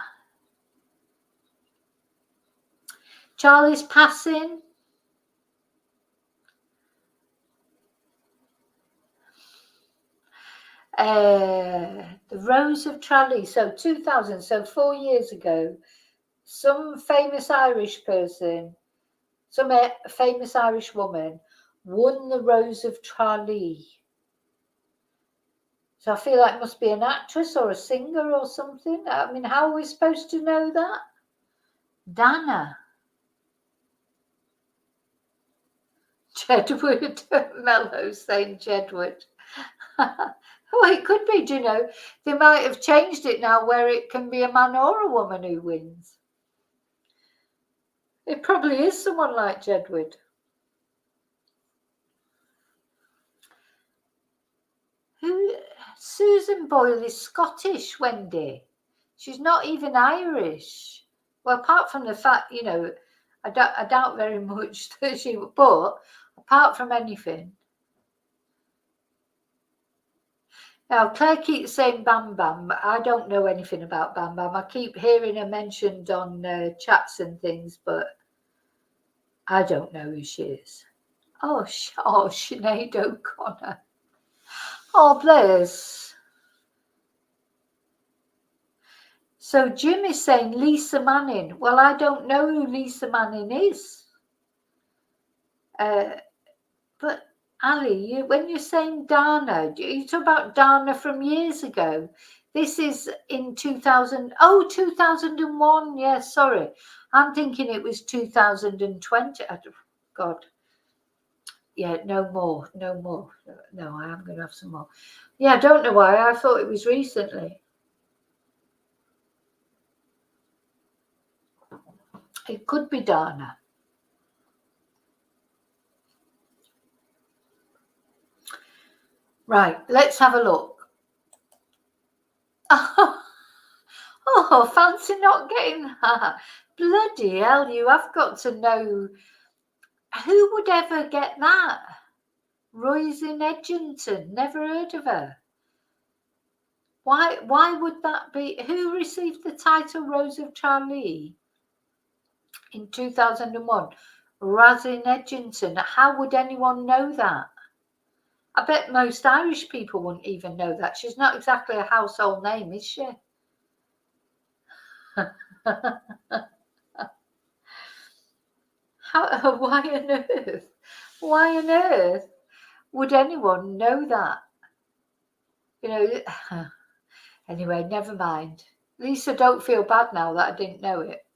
Charlie's passing. The Rose of Tralee. So 2000, so 4 years ago, some famous Irish person, some famous Irish woman won the Rose of Tralee. So I feel like it must be an actress or a singer or something. I mean, how are we supposed to know that? Dana. Jedward. Mellow saying Jedward. Oh, it could be, do you know? They might have changed it now where it can be a man or a woman who wins. It probably is someone like Jedward. Susan Boyle is Scottish, Wendy. She's not even Irish. Well, apart from the fact, you know, I doubt very much that she, but apart from anything. Now, Claire keeps saying Bam Bam, but I don't know anything about Bam Bam. I keep hearing her mentioned on chats and things, but I don't know who she is. Oh, Sinead O'Connor. Oh, bless. So Jim is saying Lisa Manning. Well, I don't know who Lisa Manning is. But Ali, when you're saying Dana, you talk about Dana from years ago. This is in 2000. Oh, 2001. Yeah, sorry. I'm thinking it was 2020. God. Yeah, no more. No, I am going to have some more. Yeah, I don't know why. I thought it was recently. It could be Dana. Right, let's have a look. Oh, fancy not getting that. Bloody hell, you have got to know. Who would ever get that? Roisin Edgington, never heard of her. Why would that be? Who received the title Rose of Tralee in 2001? Roisin Edgington. How would anyone know that? I bet most Irish people wouldn't even know that. She's not exactly a household name, is she? Why on earth? Why on earth would anyone know that? You know, anyway, never mind. Lisa, don't feel bad now that I didn't know it.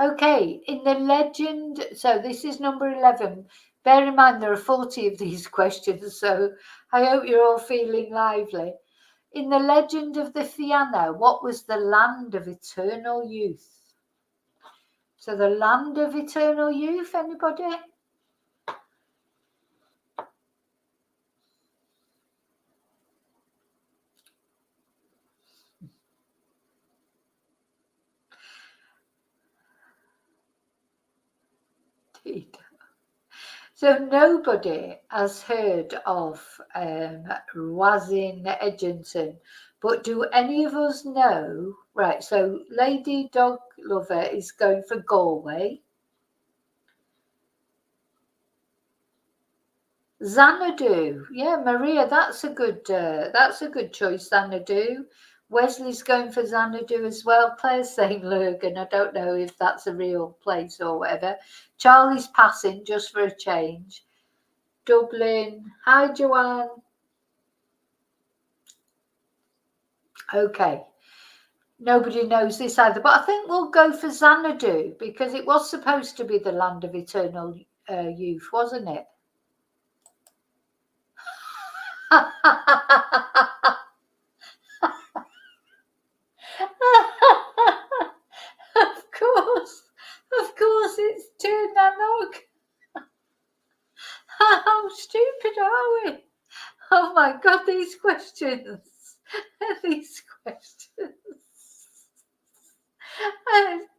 Okay, in the legend, so this is number 11. Bear in mind there are 40 of these questions, so I hope you're all feeling lively. In the legend of the Fianna, what was the land of eternal youth? So the land of eternal youth, anybody? So nobody has heard of Roisin Edgington, but do any of us know? Right, so Lady Dog Lover is going for Galway. Xanadu, yeah, Maria, that's a good choice. Xanadu. Wesley's going for Xanadu as well. Claire's saying Lurgan. I don't know if that's a real place or whatever. Charlie's passing just for a change. Dublin. Hi, Joanne. Okay. Nobody knows this either, but I think we'll go for Xanadu because it was supposed to be the land of eternal youth, wasn't it? Of course, it's Tirnanog. How stupid are we? Oh my God, these questions.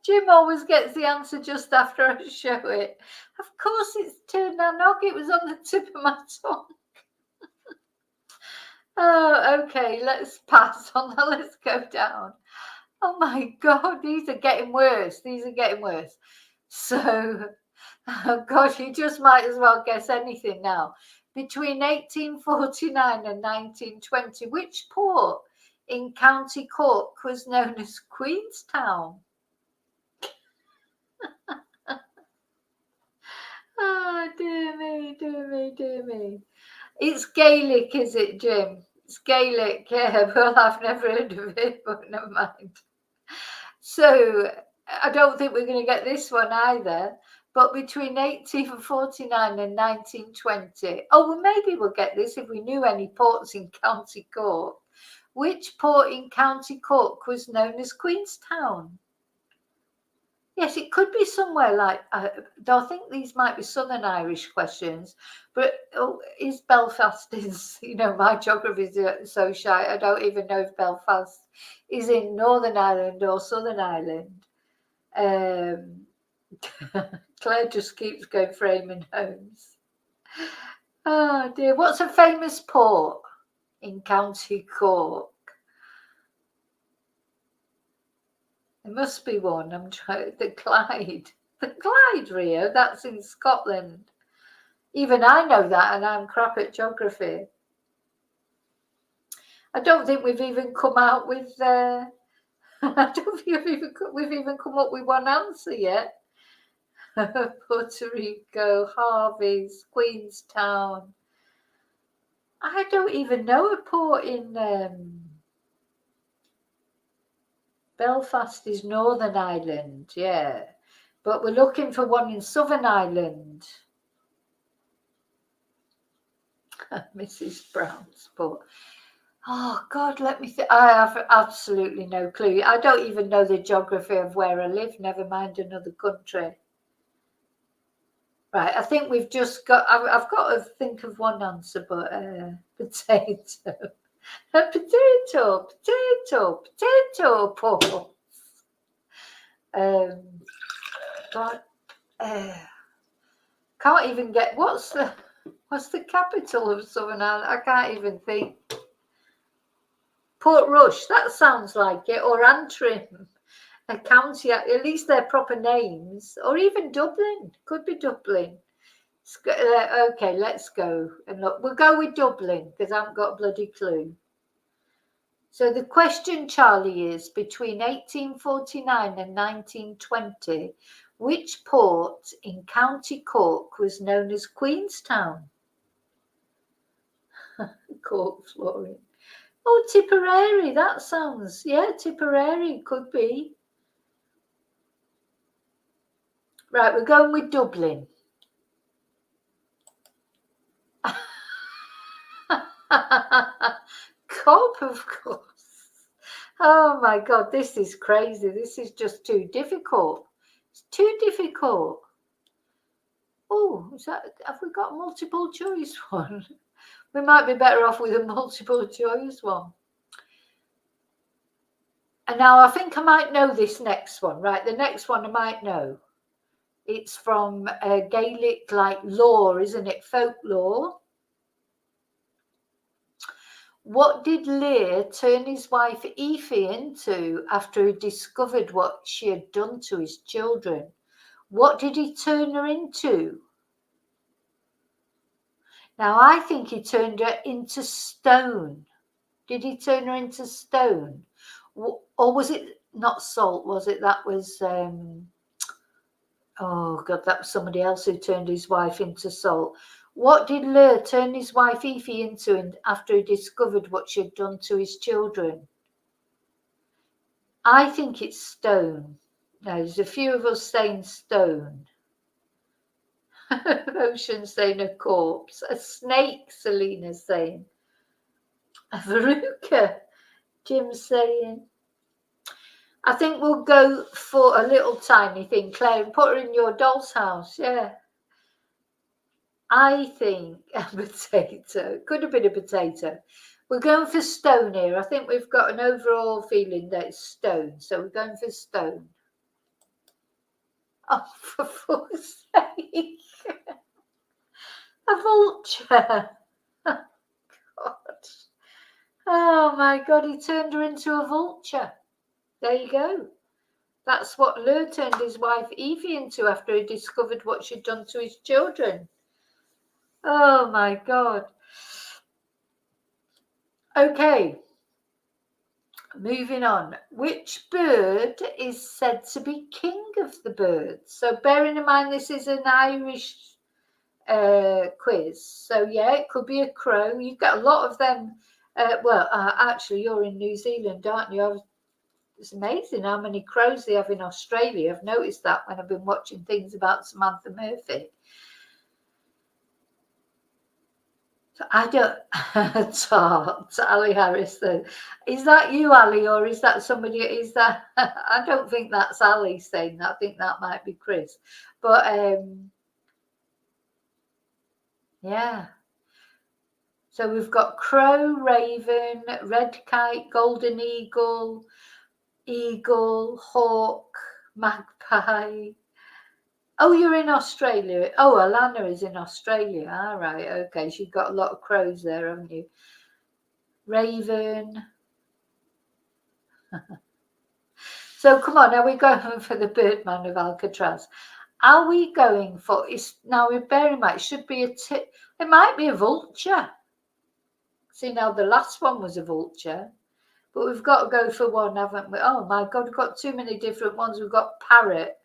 Jim always gets the answer just after I show it. Of course, it's Tirnanog. It was on the tip of my tongue. Oh, okay, let's pass on that. Let's go down. Oh my God, these are getting worse. So, oh God, you just might as well guess anything now. Between 1849 and 1920, which port in County Cork was known as Queenstown? Oh, dear me, dear me, dear me. It's Gaelic, is it, Jim? It's Gaelic, yeah. Well, I've never heard of it, but never mind. So I don't think we're going to get this one either. But between 1849 and 1920, oh, well, maybe we'll get this if we knew any ports in County Cork. Which port in County Cork was known as Queenstown? Yes, it could be somewhere like, I think these might be Southern Irish questions, but is Belfast is, my geography is so shy, I don't even know if Belfast is in Northern Ireland or Southern Ireland. Claire just keeps going framing homes. Oh dear, what's a famous port in County Cork? There must be one. I'm trying. The Clyde, Rio. That's in Scotland. Even I know that, and I'm crap at geography. I don't think we've even come out with. I don't think we've even come up with one answer yet. Puerto Rico, Harvey's, Queenstown. I don't even know a port in. Belfast is Northern Ireland, yeah. But we're looking for one in Southern Ireland. Mrs. Brown's port. Oh, God, let me think. I have absolutely no clue. I don't even know the geography of where I live, never mind another country. Right, I think we've just got, I've got to think of one answer, but potato. Potato port. God, can't even get, what's the capital of Southern Ireland? I can't even think. Portrush, that sounds like it, or Antrim, a county, at least they're proper names, or even Dublin, could be Dublin. Okay, let's go and look. We'll go with Dublin because I haven't got a bloody clue. So the question, Charlie, is between 1849 and 1920, which port in County Cork was known as Queenstown? Cork flooring. Oh, Tipperary, that sounds, yeah, Tipperary could be. Right, we're going with Dublin. Cop, of course. Oh my God, this is crazy. This is just too difficult. It's too difficult. Oh, have we got a multiple choice one? We might be better off with a multiple choice one. And now I think I might know this next one, right? The next one I might know. It's from Gaelic, like lore, isn't it? Folklore. What did Lear turn his wife Aoife into after he discovered what she had done to his children? What did he turn her into? Now, I think he turned her into stone. Did he turn her into stone? Or was it not salt? Was it? That was, oh God, that was somebody else who turned his wife into salt. What did Lear turn his wife Aoife into after he discovered what she had done to his children? I think it's stone. Now, there's a few of us saying stone. Ocean saying a corpse. A snake, Selena's saying. A verruca, Jim's saying. I think we'll go for a little tiny thing, Claire, and put her in your doll's house, yeah. I think a potato. Could have been a potato. We're going for stone here. I think we've got an overall feeling that it's stone. So we're going for stone. Oh, for fuck's sake. A vulture. Oh, God. Oh, my God. He turned her into a vulture. There you go. That's what Lou turned his wife Evie into after he discovered what she'd done to his children. Oh my God. Okay. Moving on. Which bird is said to be king of the birds? So bearing in mind this is an Irish quiz. So yeah, it could be a crow. You've got a lot of them. Actually, you're in New Zealand, aren't you? It's amazing how many crows they have in Australia. I've noticed that when I've been watching things about Samantha Murphy. So I don't. Ali Harris. Is that you, Ali, or is that somebody? Is that? I don't think that's Ali saying that. I think that might be Chris. But yeah. So we've got crow, raven, red kite, golden eagle, hawk, magpie. Oh, you're in Australia. Oh, Alana is in Australia. All right, okay. She's got a lot of crows there, haven't you? Raven. So come on, are we going for the Birdman of Alcatraz? Are we going for? Now, bear in mind, it should be it might be a vulture. See, now the last one was a vulture. But we've got to go for one, haven't we? Oh my God, we've got too many different ones. We've got parrot.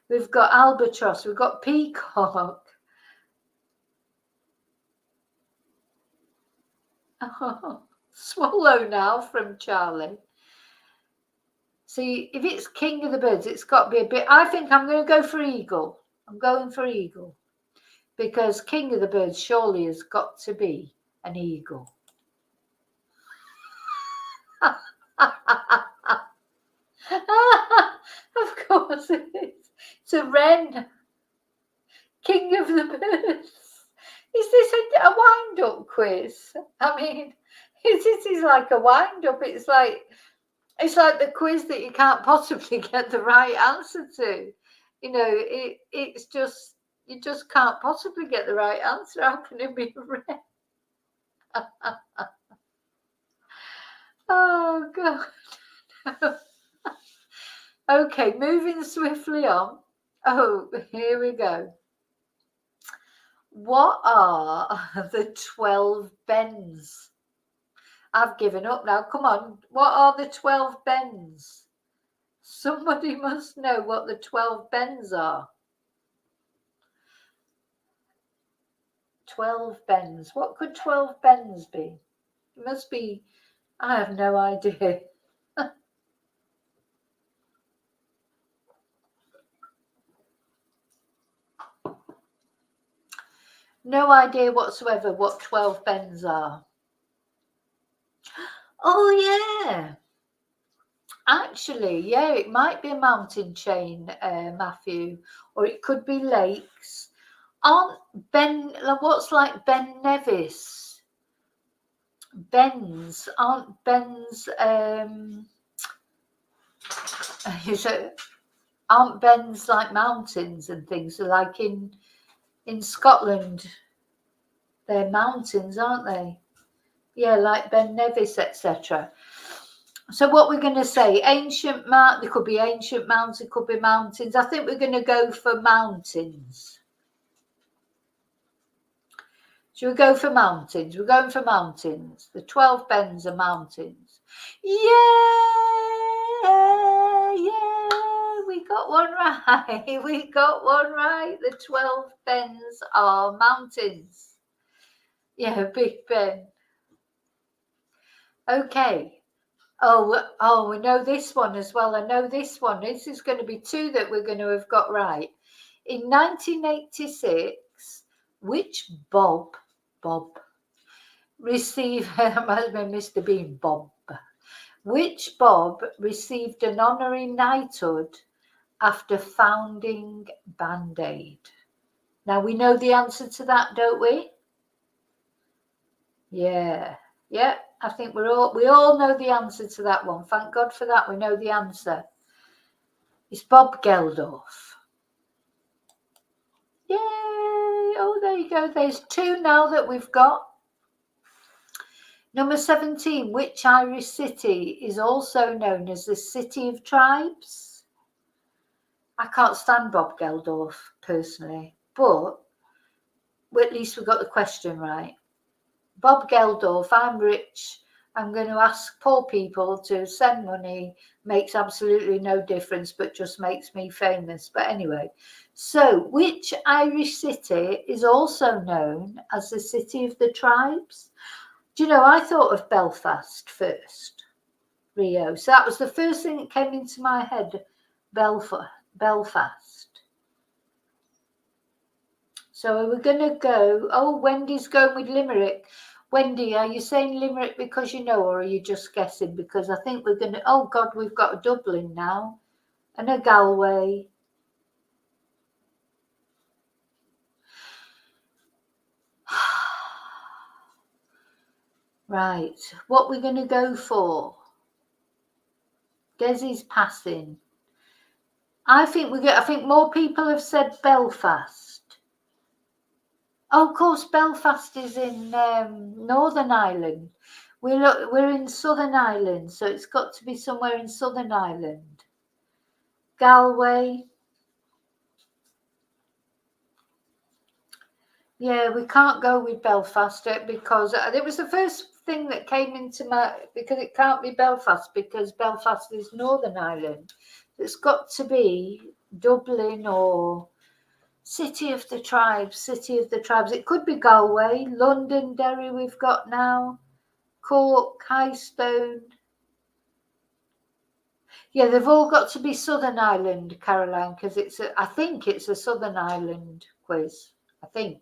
We've got albatross. We've got peacock. Oh, swallow now from Charlie. See, if it's king of the birds, it's got to be a bit. I think I'm going to go for eagle. I'm going for eagle. Because king of the birds surely has got to be an eagle. Of course it is. It's a wren. King of the birds. Is this a wind-up quiz? I mean, this is like a wind-up. It's like the quiz that you can't possibly get the right answer to. You know, it's just, you just can't possibly get the right answer. How can it be a wren? Oh, God. Okay, moving swiftly on. Oh, here we go. What are the 12 bends? I've given up now. Come on. What are the 12 bends? Somebody must know what the 12 bends are. 12 bends. What could 12 bends be? It must be, I have no idea. No idea whatsoever what 12 bends are. Oh, yeah. Actually, yeah, it might be a mountain chain, Matthew, or it could be lakes. What's like Ben Nevis? Bends, aren't bends, aren't bends like mountains and things? So like in Scotland, they're mountains, aren't they? Yeah, like Ben Nevis, etc. So what we're going to say, ancient mount, there could be ancient mountains, it could be mountains. I think we're going to go for mountains. Should we go for mountains? We're going for mountains. The 12 bends are mountains. Yeah, we got one right. We got one right. The 12 bends are mountains. Yeah, Big Ben. Okay. Oh, we know this one as well. I know this one. This is going to be two that we're going to have got right. In 1986, which Bob received, that must have been Mr. Bean, Bob. Which Bob received an honorary knighthood after founding Band Aid? Now, we know the answer to that, don't we? Yeah. I think we all know the answer to that one. Thank God for that. We know the answer. It's Bob Geldof. Yay! Oh, there you go. There's two now that we've got. Number 17, which Irish city is also known as the City of Tribes? I can't stand Bob Geldof personally, but at least we got the question right. Bob Geldof, I'm rich, I'm going to ask poor people to send money, makes absolutely no difference, but just makes me famous. But anyway, so which Irish city is also known as the City of the Tribes? Do you know, I thought of Belfast first, Rio. So that was the first thing that came into my head, Belfast. So are we going to go? Oh, Wendy's going with Limerick. Wendy, are you saying Limerick because you know, or are you just guessing? Because I think we're going to, oh God, we've got a Dublin now and a Galway. Right, what we're going to go for? Desi's passing. I think more people have said Belfast. Oh, of course, Belfast is in Northern Ireland. We're in Southern Ireland, so it's got to be somewhere in Southern Ireland. Galway. Yeah, we can't go with Belfast because it was the first thing that came into my, because it can't be Belfast because Belfast is Northern Ireland. It's got to be Dublin or City of the Tribes, City of the Tribes. It could be Galway, Londonderry we've got now, Cork, Highstone. Yeah, they've all got to be Southern Ireland, Caroline, because I think it's a Southern Ireland quiz. I think.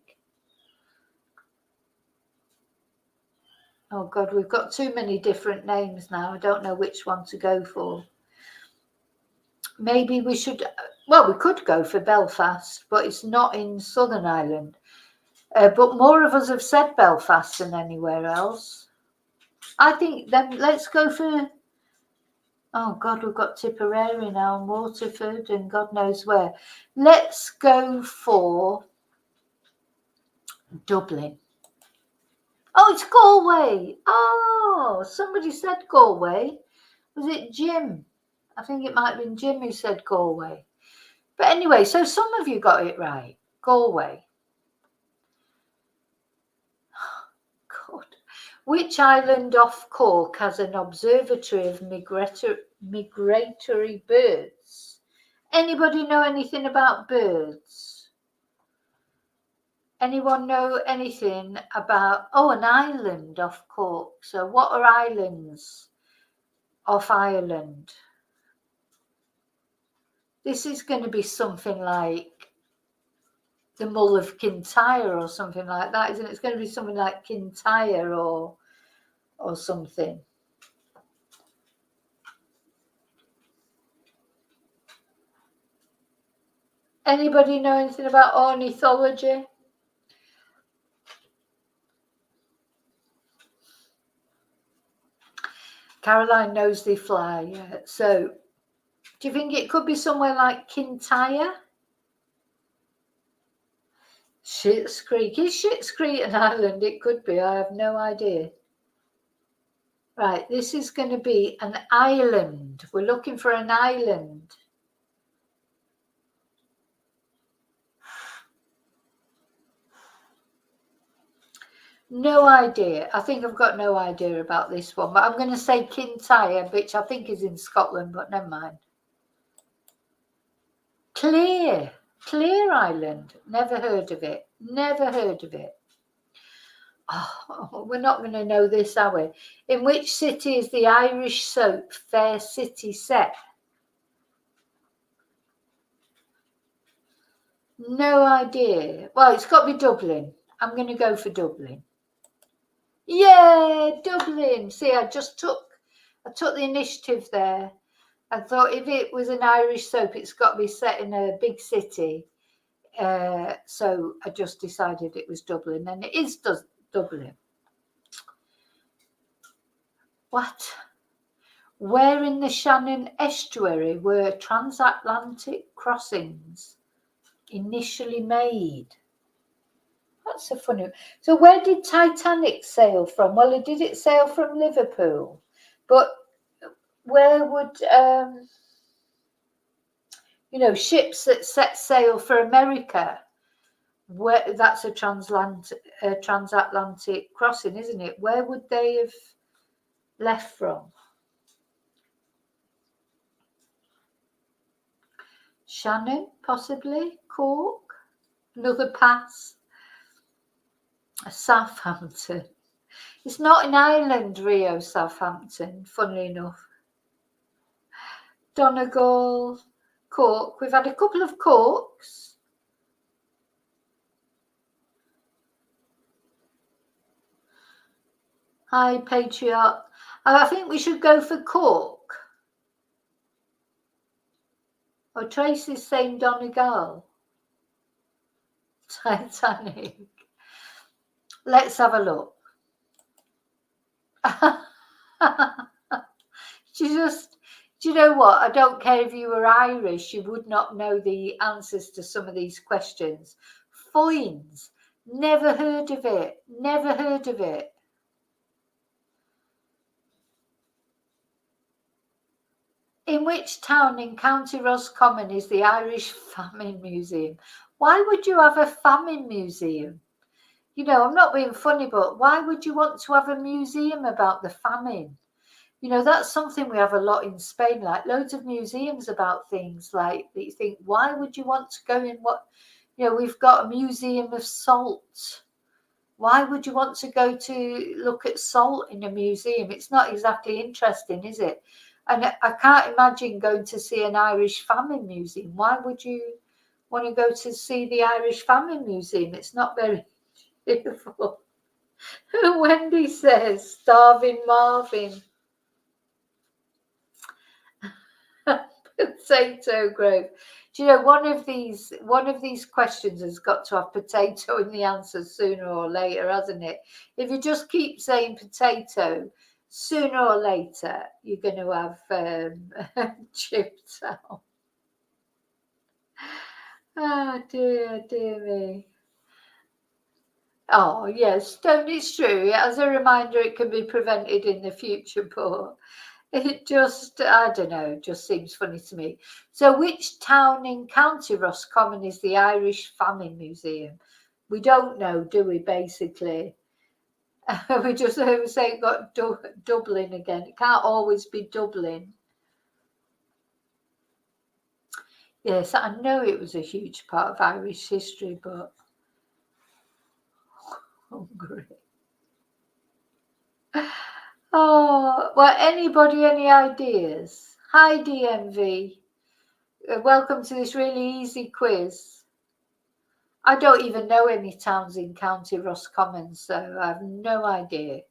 Oh God, we've got too many different names now. I don't know which one to go for. Maybe we should, well, we could go for Belfast, but it's not in Southern Ireland. But more of us have said Belfast than anywhere else. I think then let's go for, oh God, we've got Tipperary now and Waterford and God knows where. Let's go for Dublin. Oh, it's Galway. Oh, somebody said Galway. Was it Jim? I think it might have been Jim who said Galway. But anyway, so some of you got it right. Galway. God. Which island off Cork has an observatory of migratory birds? Anybody know anything about birds? Anyone know anything about, oh, an island off Cork. So what are islands off Ireland? This is going to be something like the Mull of Kintyre or something like that, isn't it? It's going to be something like Kintyre or something. Anybody know anything about ornithology? Caroline knows they fly. Yeah. So, do you think it could be somewhere like Kintyre? Schitt's Creek. Is Schitt's Creek an island? It could be. I have no idea. Right, this is going to be an island. We're looking for an island. No idea. I think I've got no idea about this one, but I'm going to say Kintyre, which I think is in Scotland, but never mind. Clear Island. Never heard of it. Never heard of it. Oh, we're not going to know this, are we? In which city is the Irish soap Fair City set? No idea. Well, it's got to be Dublin. I'm going to go for Dublin. Yeah, Dublin. See, I took the initiative there. I thought if it was an Irish soap, it's got to be set in a big city. So I just decided it was Dublin, and it is Dublin. What? Where in the Shannon estuary were transatlantic crossings initially made? That's a funny. So where did Titanic sail from? Well, did it sail from Liverpool? But where would ships that set sail for America? Where that's a transatlantic crossing, isn't it? Where would they have left from? Shannon, possibly. Cork, another pass. Southampton. It's not in Ireland, Rio, Southampton, funnily enough. Donegal, Cork. We've had a couple of Corks. Hi, Patriot. I think we should go for Cork. Oh, Tracy's saying Donegal. Titanic. Let's have a look. Do you know what? I don't care if you were Irish, you would not know the answers to some of these questions. Foynes. Never heard of it. Never heard of it. In which town in County Roscommon is the Irish Famine Museum? Why would you have a famine museum? I'm not being funny, but why would you want to have a museum about the famine? That's something we have a lot in Spain, like loads of museums about things like that you think, why would you want to go in we've got a museum of salt. Why would you want to go to look at salt in a museum? It's not exactly interesting, is it? And I can't imagine going to see an Irish Famine Museum. Why would you want to go to see the Irish Famine Museum? It's not very beautiful. Wendy says, Starving Marvin. Potato Grove. Do you know one of these questions has got to have potato in the answer sooner or later, hasn't it? If you just keep saying potato, sooner or later you're going to have chips out. Oh dear me. Oh yes, it's true. As a reminder, it can be prevented in the future, but it just, I don't know, just seems funny to me. So which town in County Roscommon is the Irish Famine Museum? We don't know, do we, basically? We just say it got Dublin again. It can't always be Dublin. Yes, I know it was a huge part of Irish history, but hungry. Oh, well, anybody, any ideas? Hi, DMV. Welcome to this really easy quiz. I don't even know any towns in County Roscommon, so I have no idea.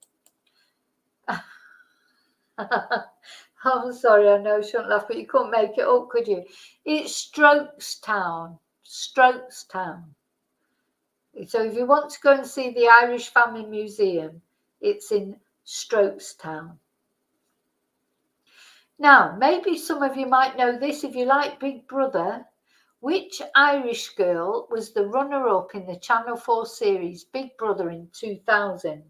I'm sorry, I know I shouldn't laugh, but you couldn't make it up, could you? It's Strokestown. Strokestown. So if you want to go and see the Irish Famine Museum, it's in Strokestown. Now, maybe some of you might know this. If you like Big Brother, which Irish girl was the runner-up in the Channel 4 series Big Brother in 2000?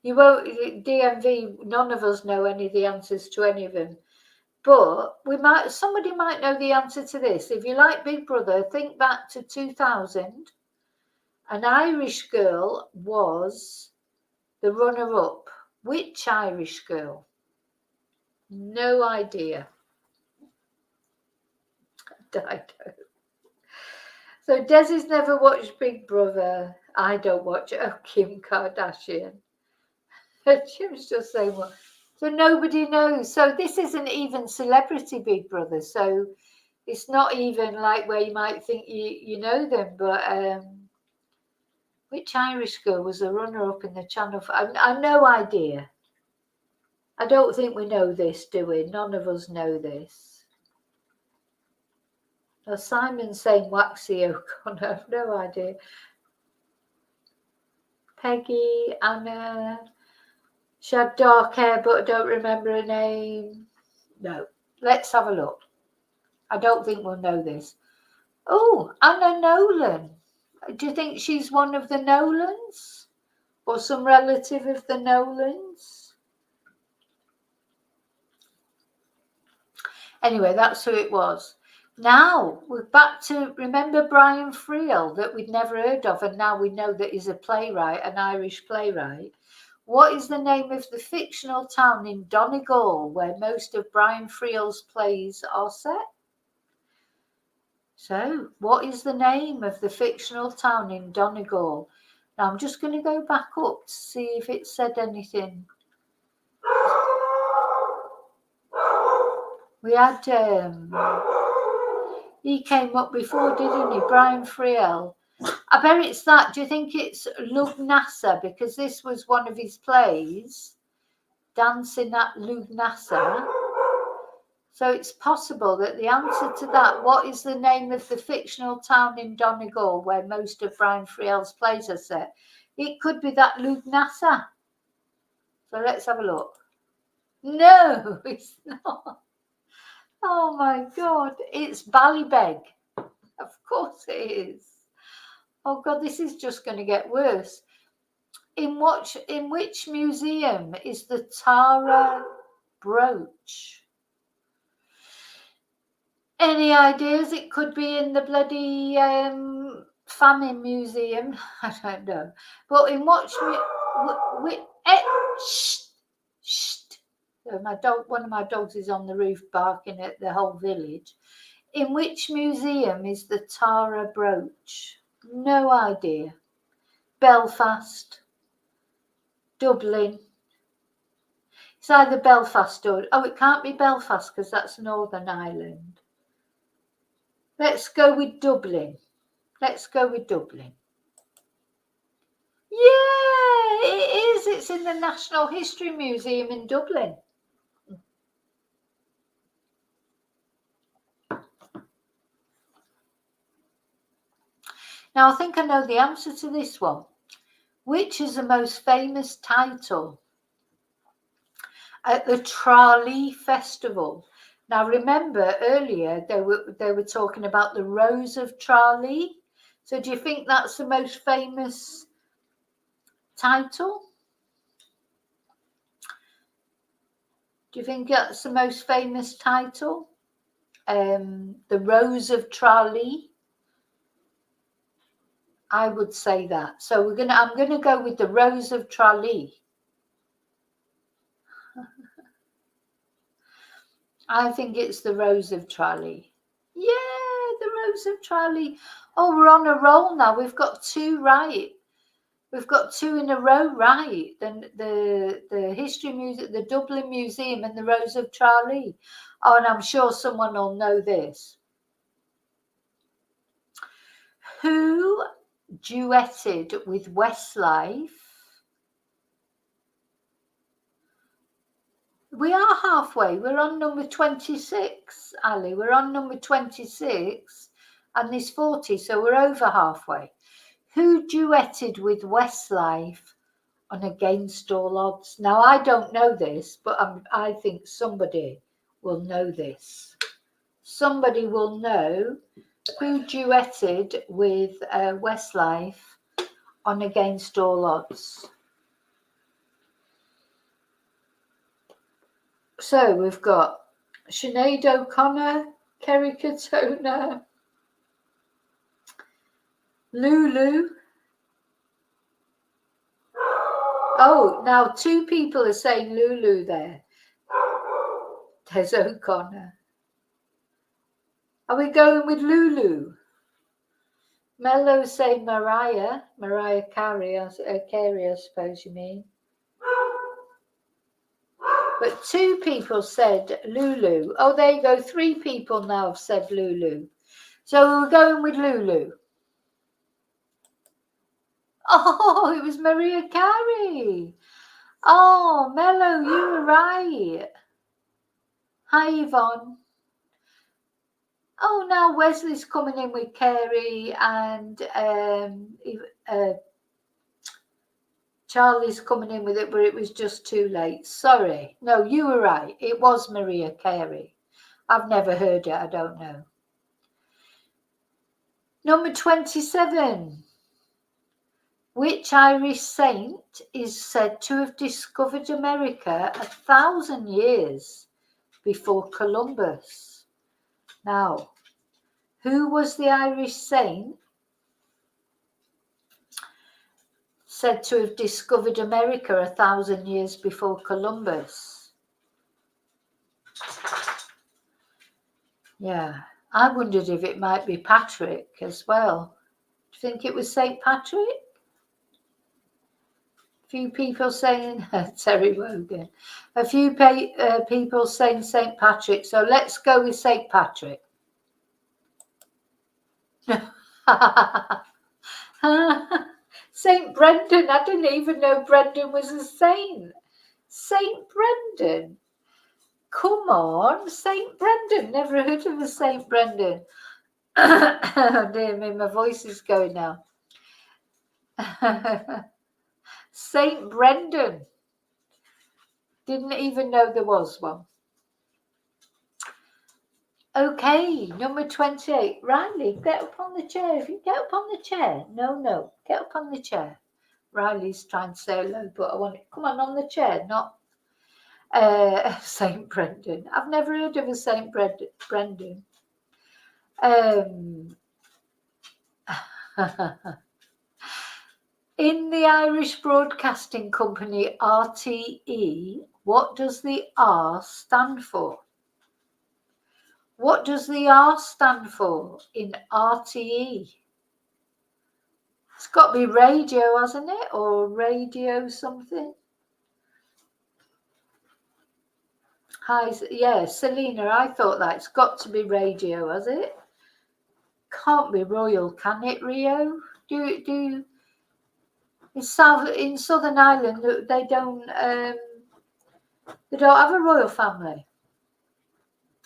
You won't, DMV, none of us know any of the answers to any of them. But somebody might know the answer to this. If you like Big Brother, think back to 2000. An Irish girl was the runner-up. Which Irish girl? No idea. I don't. So Desi's never watched Big Brother. I don't watch it. Oh, Kim Kardashian. Jim's just saying what. So nobody knows. So this isn't even celebrity Big Brother. So it's not even like where you might think you know them. But which Irish girl was a runner-up in the Channel 4? I've no idea. I don't think we know this, do we? None of us know this. Now, Simon's saying Waxy O'Connor. I've no idea. Peggy, Anna. She had dark hair, but I don't remember her name. No. Let's have a look. I don't think we'll know this. Oh, Anna Nolan. Do you think she's one of the Nolans? Or some relative of the Nolans? Anyway, that's who it was. Now, we're back to, remember Brian Friel that we'd never heard of, and now we know that he's a playwright, an Irish playwright. What is the name of the fictional town in Donegal where most of Brian Friel's plays are set? So, what is the name of the fictional town in Donegal? Now, I'm just going to go back up to see if it said anything. We had, he came up before, didn't he? Brian Friel. I bet it's that. Do you think it's Lugnasa? Because this was one of his plays, Dancing at Lugnasa. So it's possible that the answer to that, what is the name of the fictional town in Donegal where most of Brian Friel's plays are set? It could be that Lugnasa. So let's have a look. No, it's not. Oh my God, it's Ballybeg. Of course it is. Oh God, this is just going to get worse. In which museum is the Tara brooch? Any ideas? It could be in the bloody famine museum. I don't know. But in my dog, one of my dogs is on the roof barking at the whole village. In which museum is the Tara brooch? No idea. Belfast, Dublin. It's either Belfast or, oh, it can't be Belfast because that's Northern Ireland. Let's go with Dublin. Let's go with Dublin. Yeah, it is. It's in the National History Museum in Dublin. Now, I think I know the answer to this one. Which is the most famous title at the Tralee Festival? Now, remember earlier they were talking about the Rose of Tralee. So do you think that's the most famous title? Do you think that's the most famous title? The Rose of Tralee? I would say that. So I'm gonna go with the Rose of Tralee. I think it's the Rose of Tralee. Yeah, the Rose of Tralee. Oh, we're on a roll now. We've got 2 right. We've got 2 in a row right. The History Museum, the Dublin Museum, and the Rose of Tralee. Oh, and I'm sure someone will know this. Who duetted with Westlife? We are halfway. We're on number 26, Ali. We're on number 26 and there's 40, so we're over halfway. Who duetted with Westlife on Against All Odds? Now, I don't know this, but I think somebody will know this. Somebody will know who duetted with Westlife on Against All Odds. So we've got Sinead O'Connor, Kerry Katona, Lulu. Oh, now 2 people are saying Lulu there. There's O'Connor. Are we going with Lulu? Mello's saying Mariah Carey, I suppose you mean. But 2 people said Lulu. Oh, there you go. 3 people now have said Lulu. So we're going with Lulu. Oh, it was Mariah Carey. Oh, Mello, you were right. Hi, Yvonne. Oh, now Wesley's coming in with Carey and Charlie's coming in with it, but it was just too late. Sorry. No, you were right. It was Mariah Carey. I've never heard it. I don't know. Number 27. Which Irish saint is said to have discovered America 1,000 years before Columbus? Now, who was the Irish saint said to have discovered America 1,000 years before Columbus? Yeah, I wondered if it might be Patrick as well. Do you think it was St. Patrick? A few people saying Terry Wogan. A few people saying St. Patrick. So let's go with St. Patrick. St. Brendan. I didn't even know Brendan was a saint. St. Brendan. Come on, St. Brendan. Never heard of a St. Brendan. Oh, dear me, my voice is going now. St. Brendan. Didn't even know there was one. Okay, number 28. Riley, get up on the chair. If you get up on the chair. No, get up on the chair. Riley's trying to say hello, but I want it. Come on the chair, not St. Brendan. I've never heard of a St. Brendan. In the Irish Broadcasting Company, RTE, what does the R stand for? What does the R stand for in RTE? It's got to be radio, hasn't it? Or radio something? Hi, yeah, Selena, I thought that. It's got to be radio, has it? Can't be royal, can it, Rio? In Southern Ireland, they don't have a royal family.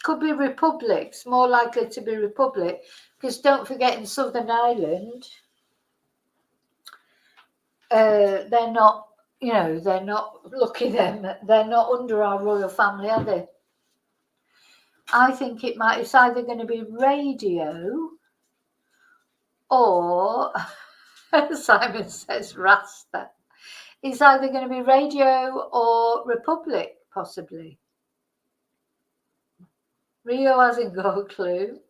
Could be republics, more likely to be republic, because don't forget in Southern Ireland, they're not, they're not, lucky them, they're not under our royal family, are they? I think it's either going to be radio or, Simon says, Rasta. It's either going to be radio or republic, possibly. Rio hasn't got a clue.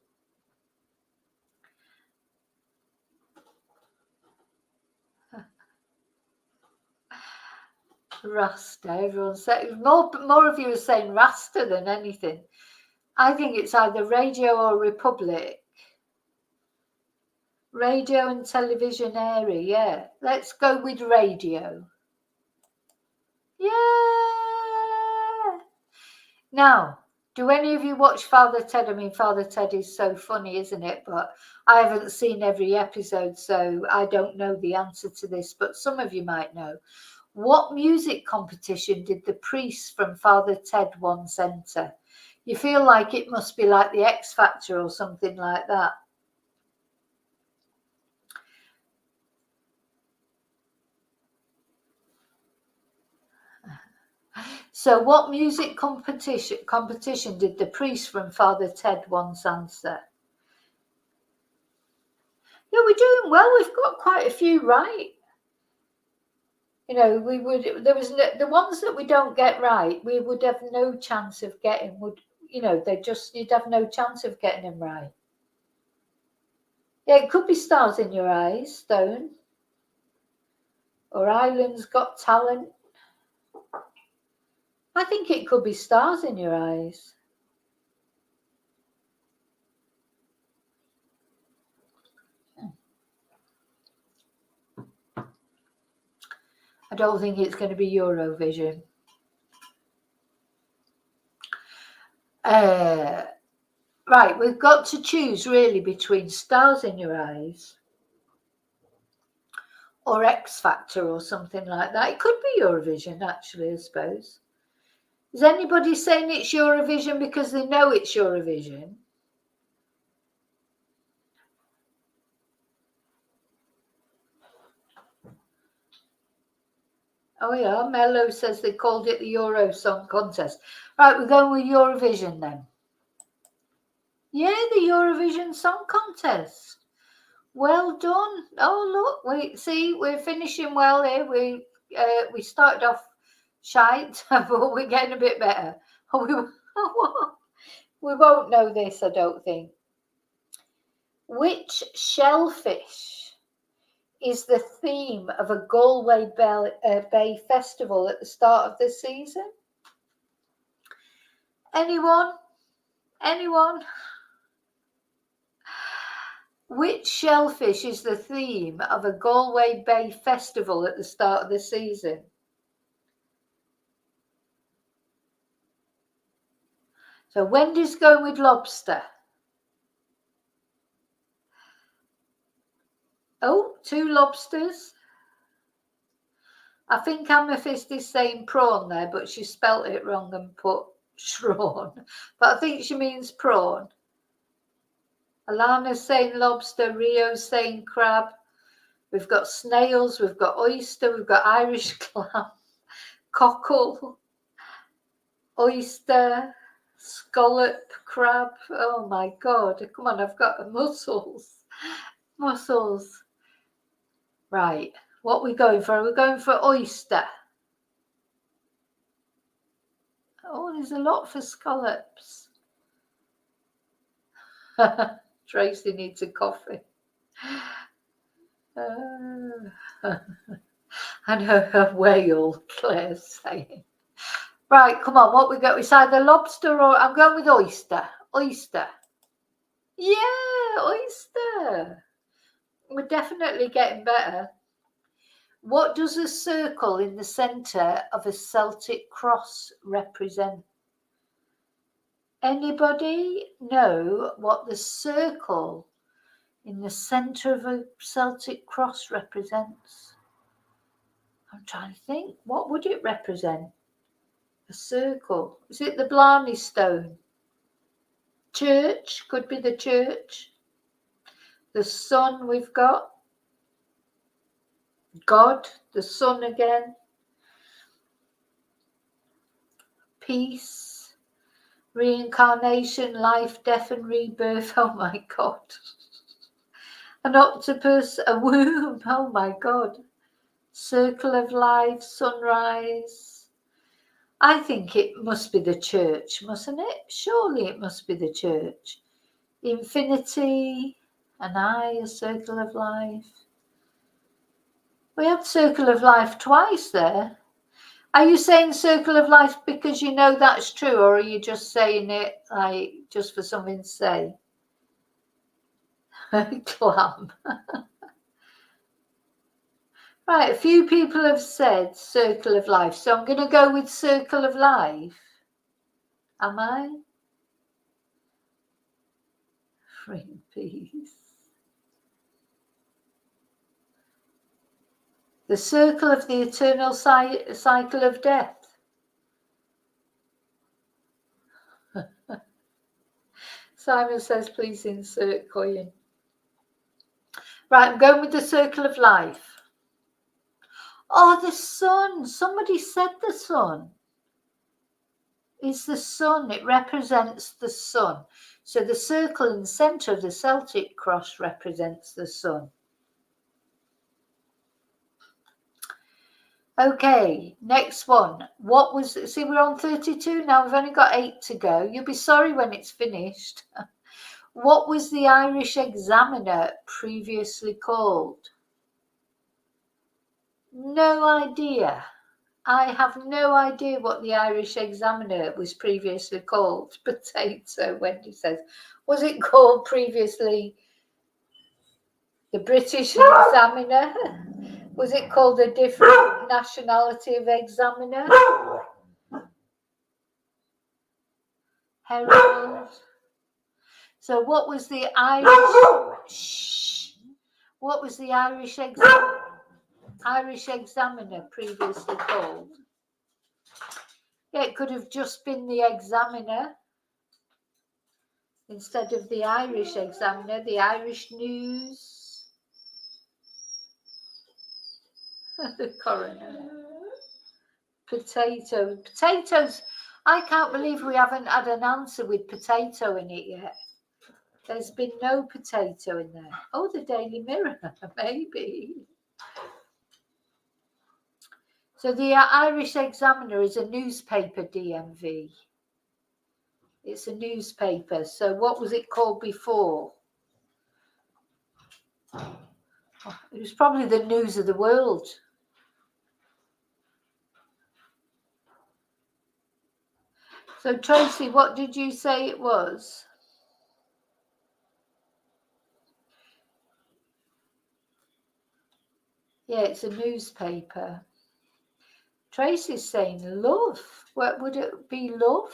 Rasta, everyone said. More of you are saying Rasta than anything. I think it's either radio or republic. Radio and television area, yeah. Let's go with radio. Yeah. Now, do any of you watch Father Ted? I mean, Father Ted is so funny, isn't it? But I haven't seen every episode, so I don't know the answer to this, but some of you might know. What music competition did the priest from Father Ted once enter? You feel like it must be like the X Factor or something like that. So what music competition did the priest from Father Ted once answer? Yeah, we're doing well. We've got quite a few right. The ones that we don't get right, we would have no chance of getting, you'd have no chance of getting them right. Yeah, it could be Stars in Your Eyes, Stone. Or Ireland's Got Talent. I think it could be Stars in Your Eyes. I don't think it's going to be Eurovision. Right, we've got to choose really between Stars in Your Eyes or X Factor or something like that. It could be Eurovision, actually, I suppose. Is anybody saying it's Eurovision because they know it's Eurovision? Oh yeah, Mello says they called it the Euro Song Contest. Right, we're going with Eurovision then. Yeah, the Eurovision Song Contest. Well done. Oh, look, we're finishing well here. We started off shite, but we're getting a bit better. We won't know this, I don't think. Which shellfish is the theme of a Galway Bay festival at the start of the season? Anyone? Which shellfish is the theme of a Galway Bay festival at the start of the season? So Wendy's going with lobster. Oh, 2 lobsters. I think Amethyst is saying prawn there, but she spelt it wrong and put shrawn. But I think she means prawn. Alana's saying lobster, Rio's saying crab. We've got snails, we've got oyster, we've got Irish clam, cockle, oyster, scallop, crab. Oh my God, come on, I've got mussels. Right, what are we going for? We're going for oyster. Oh, there's a lot for scallops. Tracy needs a coffee. And her whale, Claire's saying. Right, come on, what we got? It's either lobster or I'm going with oyster. Oyster. Yeah, oyster. We're definitely getting better. What does a circle in the centre of a Celtic cross represent? Anybody know what the circle in the centre of a Celtic cross represents? I'm trying to think. What would it represent? A circle. Is it the Blarney Stone? Church. Could be the church. The sun we've got. God. The sun again. Peace. Reincarnation. Life, death and rebirth. Oh my God. An octopus. A womb. Oh my God. Circle of life. Sunrise. I think it must be the church, mustn't it? Surely it must be the church. Infinity, an eye, a circle of life. We had circle of life twice there. Are you saying circle of life because you know that's true, or are you just saying it like just for something to say? Clam. Right, a few people have said circle of life, so I'm going to go with circle of life. Am I? Bring peace. The circle of the eternal cycle of death. Simon says, please insert coin. Right, I'm going with the circle of life. Oh, the sun. Somebody said the sun. It's the sun. It represents the sun. So the circle in the centre of the Celtic cross represents the sun. Okay, next one. See, we're on 32 now. We've only got 8 to go. You'll be sorry when it's finished. What was the Irish Examiner previously called? No idea. I have no idea what the Irish Examiner was previously called. Potato, Wendy says. Was it called previously the British Examiner? Was it called a different nationality of examiner? Herald. So what was the Irish? What was the Irish Examiner previously called? Yeah, it could have just been the Examiner instead of the Irish Examiner. The Irish News. The coroner. Potatoes. I can't believe we haven't had an answer with potato in it yet. There's been no potato in there. Oh, the Daily Mirror, maybe. So the Irish Examiner is a newspaper, DMV. It's a newspaper. So what was it called before? It was probably the News of the World. So Tracy, what did you say it was? Yeah, it's a newspaper. Tracy's saying love. What would it be, love?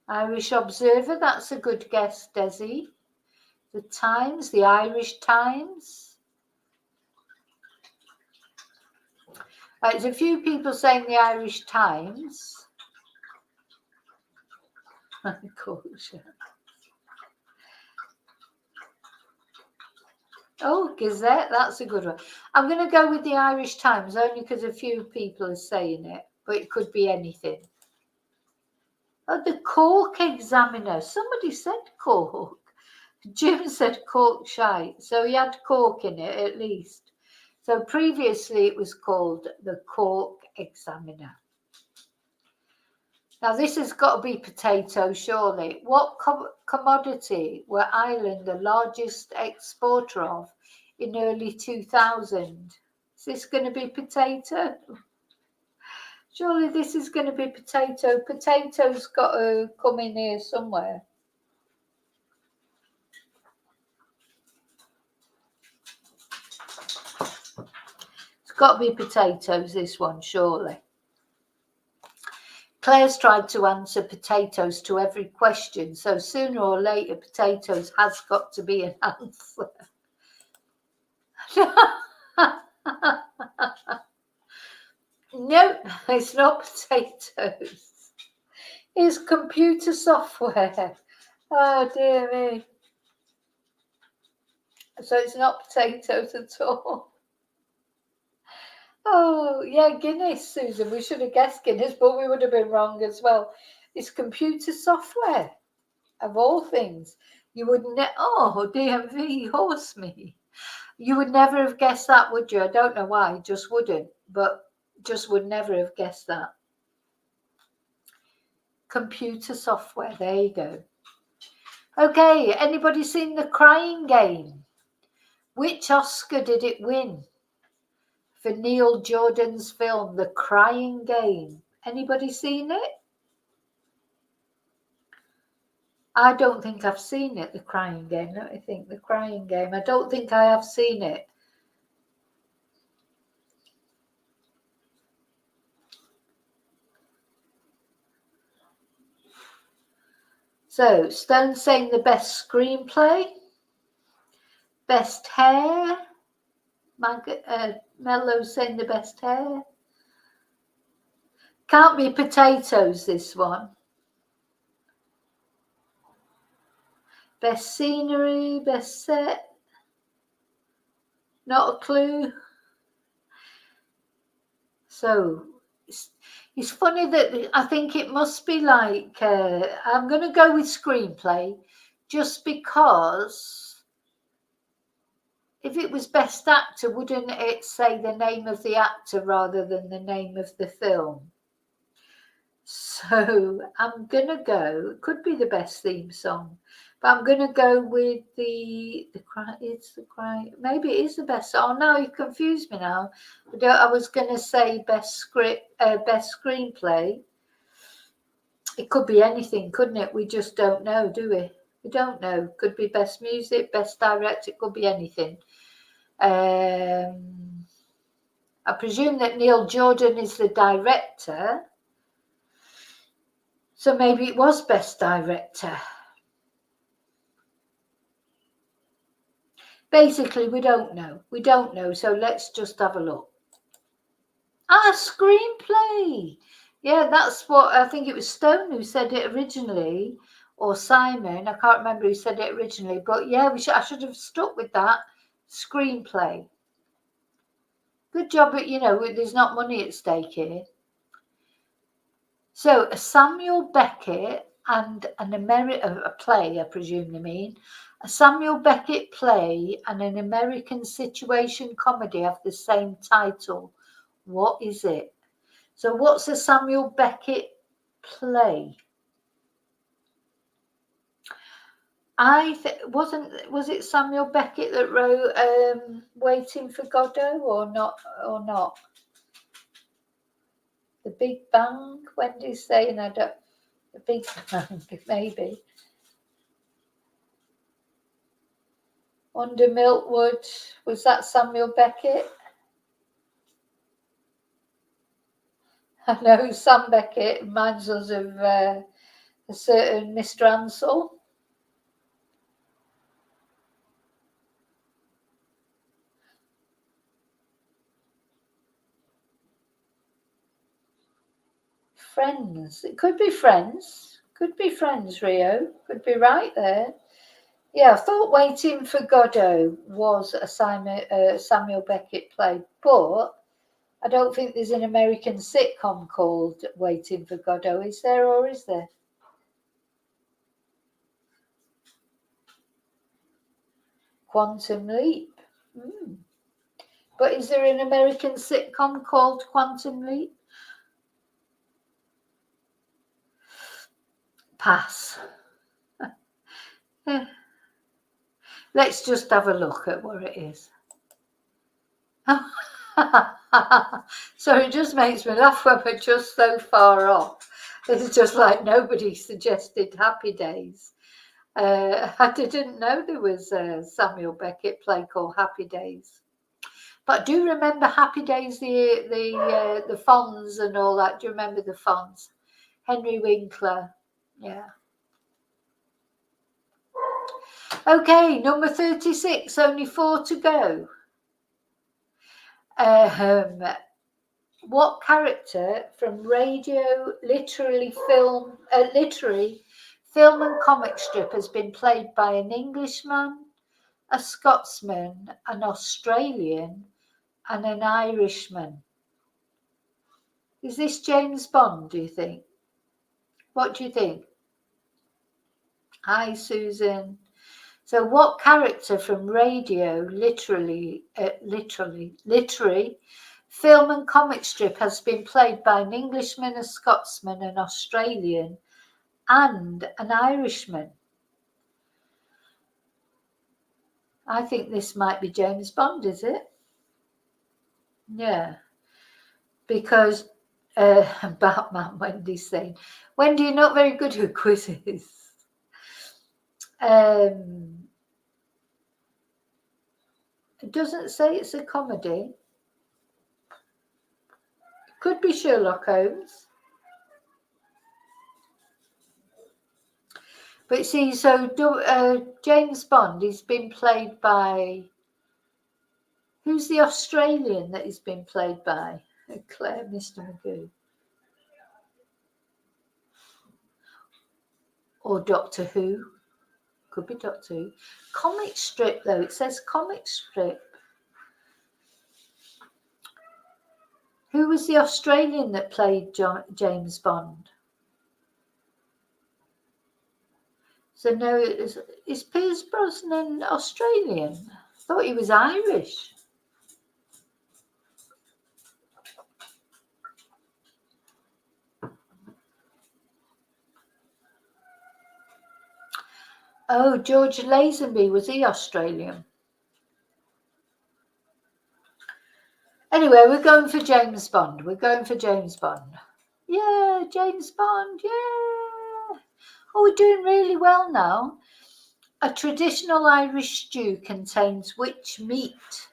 Irish Observer, that's a good guess, Desi. The Times, the Irish Times. There's a few people saying the Irish Times. Oh, Gazette, that's a good one. I'm going to go with the Irish Times only because a few people are saying it, but it could be anything. Oh, the Cork Examiner. Somebody said Cork. Jim said Cork shite, so he had Cork in it at least. So previously it was called the Cork Examiner. Now this has got to be potato, surely. What commodity were Ireland the largest exporter of in early 2000? Is this going to be potato? Surely this is going to be potato. Potato's got to come in here somewhere. It's got to be potatoes, this one, surely. Claire's tried to answer potatoes to every question, so sooner or later potatoes has got to be an answer. No, it's not potatoes. It's computer software. Oh dear me. So it's not potatoes at all. Oh, yeah, Guinness, Susan. We should have guessed Guinness, but we would have been wrong as well. It's computer software, of all things. You would oh, DMV, horse me. You would never have guessed that, would you? I don't know why, just wouldn't, but just would never have guessed that. Computer software, there you go. Okay, anybody seen The Crying Game? Which Oscar did it win? For Neil Jordan's film, The Crying Game. Anybody seen it? I don't think I've seen it, The Crying Game. Let me think, The Crying Game. I don't think I have seen it. So, Stone saying the best screenplay, best hair. Mello saying the best hair. Can't be potatoes, this one. Best scenery, best set. Not a clue. So, it's funny that I think it must be like, I'm going to go with screenplay just because if it was best actor, wouldn't it say the name of the actor rather than the name of the film? So I'm going to go, it could be the best theme song, but I'm going to go with the cry. It's the cry. Maybe it is the best. Oh no, you confused me now. I was going to say best script, best screenplay. It could be anything, couldn't it? We just don't know, do we? We don't know. Could be best music, best director. It could be anything. I presume that Neil Jordan is the director. So maybe it was best director. Basically, we don't know. We don't know. So let's just have a look. Screenplay. Yeah, that's what I think it was Stone who said it originally, or Simon. I can't remember who said it originally, but yeah, I should have stuck with that. Screenplay. Good job, but there's not money at stake here. So Samuel Beckett and a play, I presume they mean. A Samuel Beckett play and an American situation comedy have the same title. What is it? So what's a Samuel Beckett play? Was it Samuel Beckett that wrote Waiting for Godot or not? The Big Bang? Wendy's saying I don't. The Big Bang, maybe. Under Milkwood, was that Samuel Beckett? I know Sam Beckett reminds us of a certain Mr. Ansel. Friends. It could be Friends. Could be Friends, Rio. Could be right there. Yeah, I thought Waiting for Godot was a Samuel Beckett play, but I don't think there's an American sitcom called Waiting for Godot. Is there or is there? Quantum Leap. But is there an American sitcom called Quantum Leap? Pass. Let's just have a look at what it is. So it just makes me laugh when we're just so far off. It's just like nobody suggested Happy Days. I didn't know there was a Samuel Beckett play called Happy Days. But I do remember Happy Days, the Fonz and all that. Do you remember the Fonz? Henry Winkler. Yeah. Okay, number 36, only 4 to go. What character from radio, literary film and comic strip has been played by an Englishman, a Scotsman, an Australian, and an Irishman? Is this James Bond, do you think? What do you think? Hi, Susan. So what character from radio, literary, film and comic strip has been played by an Englishman, a Scotsman, an Australian, and an Irishman? I think this might be James Bond, is it? Yeah. Because Batman, Wendy's saying, Wendy, you're not very good at quizzes. It doesn't say it's a comedy. Could be Sherlock Holmes. But see, so James Bond, he's been played by... Who's the Australian that he's been played by? Claire, Mr. Magoo. Or Doctor Who. Could be Doctor Who. Comic strip, though. It says comic strip. Who was the Australian that played James Bond? So no, is Pierce Brosnan Australian? I thought he was Irish. Oh, George Lazenby, was he Australian? Anyway, we're going for James Bond. Yeah, James Bond, yeah. Oh, we're doing really well now. A traditional Irish stew contains which meat?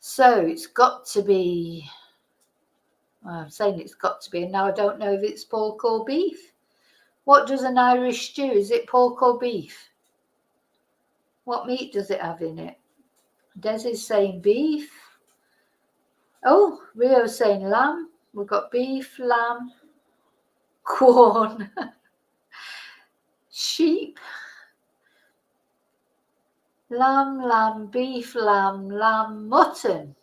So it's got to be... Well, I'm saying it's got to be, and now I don't know if it's pork or beef. What does an Irish stew? Is it pork or beef? What meat does it have in it? Des is saying beef. Oh, Rio's saying lamb. We've got beef, lamb, corn, sheep, lamb, beef, lamb, mutton.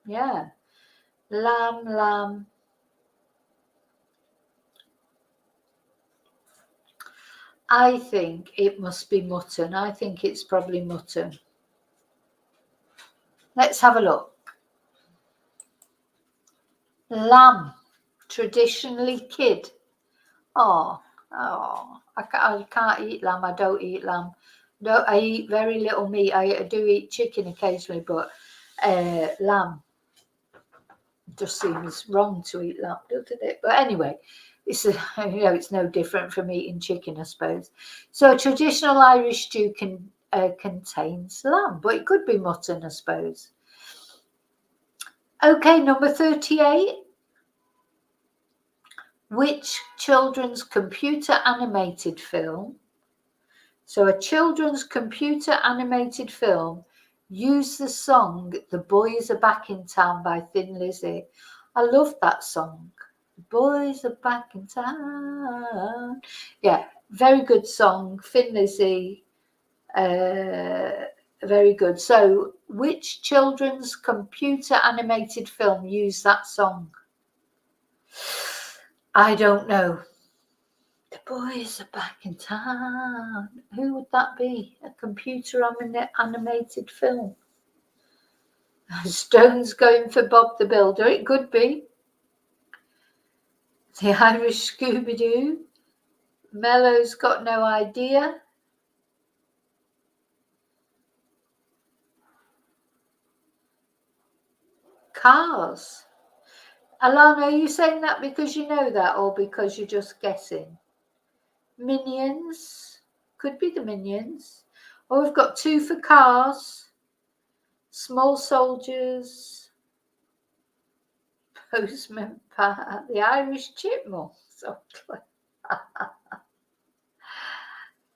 Yeah. Lamb. I think it must be mutton. I think it's probably mutton. Let's have a look. Lamb, traditionally kid. Oh, I can't eat lamb. I don't eat lamb. No, I eat very little meat. I do eat chicken occasionally, but lamb just seems wrong to eat lamb, doesn't it? But anyway, it's it's no different from eating chicken, I suppose. So a traditional Irish stew contains lamb, but it could be mutton, I suppose. Okay, number 38. Which children's computer animated film? So a children's computer animated film used the song "The Boys Are Back in Town" by Thin Lizzy. I love that song. The boys are back in town. Yeah, very good song. Thin Lizzy, very good. So which children's computer animated film used that song? I don't know. The boys are back in town. Who would that be? A computer animated film. Stone's going for Bob the Builder. It could be. The Irish Scooby-Doo. Mello's got no idea. Cars. Alana, are you saying that because you know that or because you're just guessing? Minions. Could be the Minions. Oh, we've got 2 for Cars. Small Soldiers. Postman Pat. The Irish Chipmunks.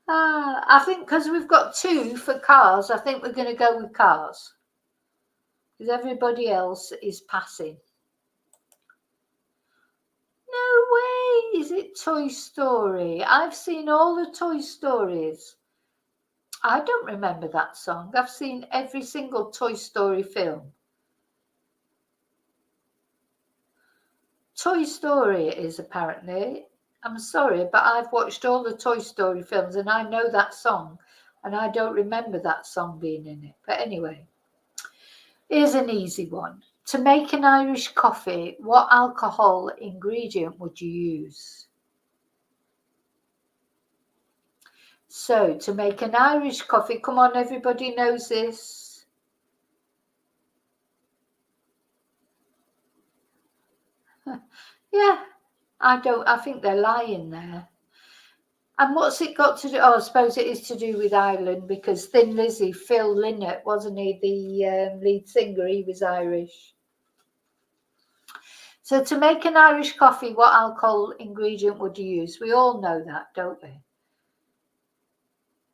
I think because we've got 2 for Cars, I think we're going to go with Cars. Because everybody else is passing. No way! Is it Toy Story? I've seen all the Toy Stories. I don't remember that song. I've seen every single Toy Story film. Toy Story is apparently. I'm sorry, but I've watched all the Toy Story films and I know that song and I don't remember that song being in it. But anyway, here's an easy one. To make an Irish coffee, what alcohol ingredient would you use? So, to make an Irish coffee, come on, everybody knows this. Yeah, I think they're lying there. And what's it got to do? Oh, I suppose it is to do with Ireland because Thin Lizzy, Phil Lynott, wasn't he, the lead singer? He was Irish. So to make an Irish coffee, what alcohol ingredient would you use? We all know that, don't we?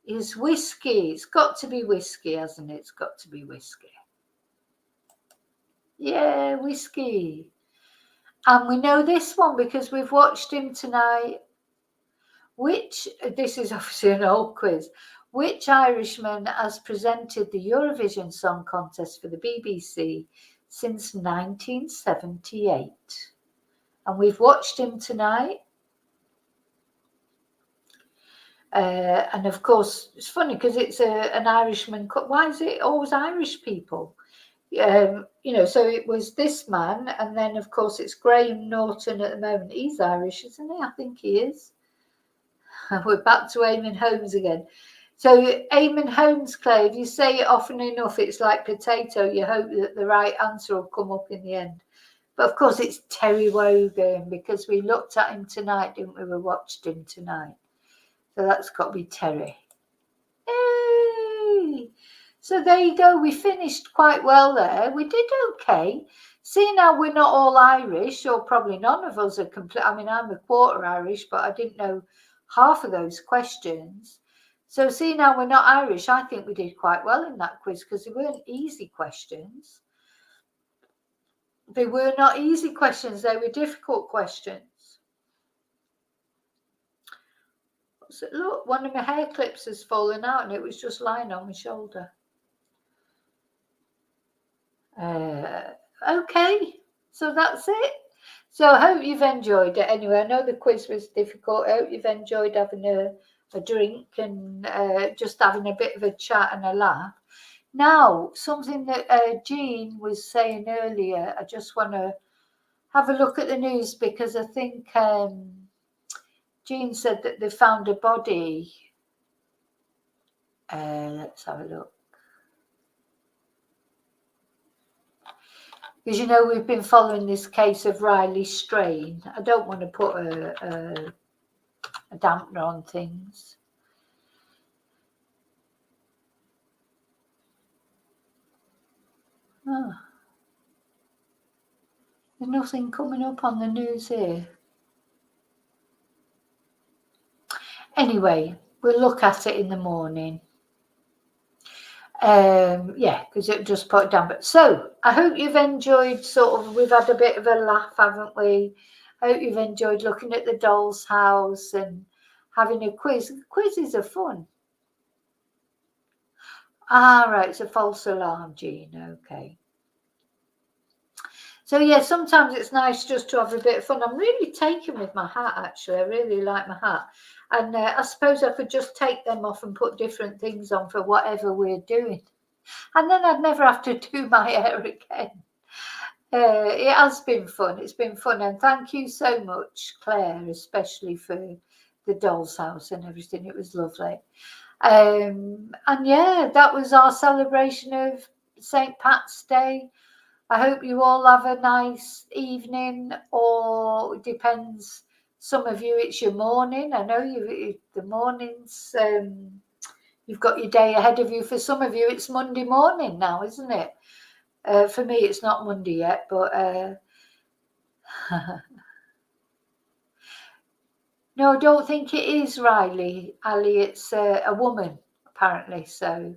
Is whiskey. It's got to be whiskey, hasn't it? It's got to be whiskey. Yeah, whiskey. And we know this one because we've watched him tonight. This is obviously an old quiz. Which Irishman has presented the Eurovision Song Contest for the BBC since 1978? And we've watched him tonight. And of course, it's funny because it's an Irishman. Why is it always Irish people? So it was this man, and then of course it's Graham Norton at the moment. He's Irish, isn't he? I think he is. We're back to Eamon Holmes again. So Eamon Holmes, Clay, if you say it often enough, it's like potato. You hope that the right answer will come up in the end. But of course, it's Terry Wogan because we looked at him tonight, didn't we? We watched him tonight. So that's got to be Terry. Hey! So there you go. We finished quite well there. We did okay. See, now we're not all Irish, or probably none of us are complete. I mean, I'm a quarter Irish, but I didn't know half of those questions. So see, now we're not Irish. I think we did quite well in that quiz because they weren't easy questions. They were not easy questions. They were difficult questions. So look, one of my hair clips has fallen out and it was just lying on my shoulder. Okay, so that's it. So I hope you've enjoyed it. Anyway, I know the quiz was difficult. I hope you've enjoyed having a a drink and just having a bit of a chat and a laugh. Now, something that Jean was saying earlier, I just want to have a look at the news because I think Jean said that they found a body. Let's have a look. Because, you know, we've been following this case of Riley Strain. I don't want to put a dampener on things. Oh. There's nothing coming up on the news here. Anyway, we'll look at it in the morning. Yeah, because it just put it down. But so I hope you've enjoyed we've had a bit of a laugh, haven't we? I hope you've enjoyed looking at the doll's house and having a quiz. Quizzes are fun. Ah, right, it's a false alarm, Jean. Okay. So yeah, sometimes it's nice just to have a bit of fun. I'm really taken with my hat, actually. I really like my hat. And I suppose I could just take them off and put different things on for whatever we're doing. And then I'd never have to do my hair again. It has been fun. It's been fun. And thank you so much, Claire, especially for the doll's house and everything. It was lovely. And yeah, that was our celebration of St. Pat's Day. I hope you all have a nice evening, or it depends. Some of you, it's your morning. I know the mornings, you've got your day ahead of you. For some of you, it's Monday morning now, isn't it? For me, it's not Monday yet, but no, I don't think it is Riley. Ali, it's a woman, apparently. So,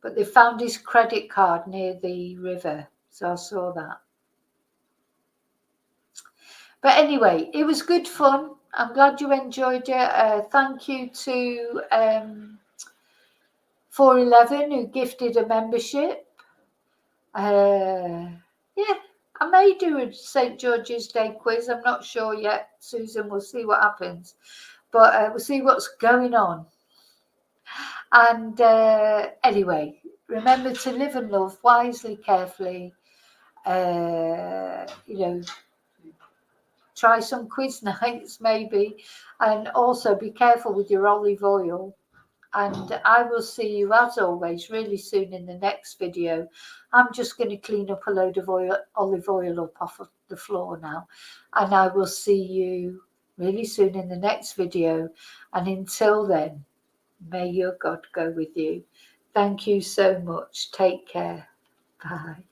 but they found his credit card near the river. So I saw that. But anyway, it was good fun. I'm glad you enjoyed it. Thank you to 411 who gifted a membership. Yeah, I may do a St. George's Day quiz. I'm not sure yet, Susan. We'll see what happens. But we'll see what's going on. And anyway, remember to live and love wisely, carefully. You know, try some quiz nights maybe, and also be careful with your olive oil. And I will see you as always really soon in the next video. I'm just going to clean up a load of olive oil up off of the floor now, and I will see you really soon in the next video. And until then, may your God go with you. Thank you so much. Take care. Bye.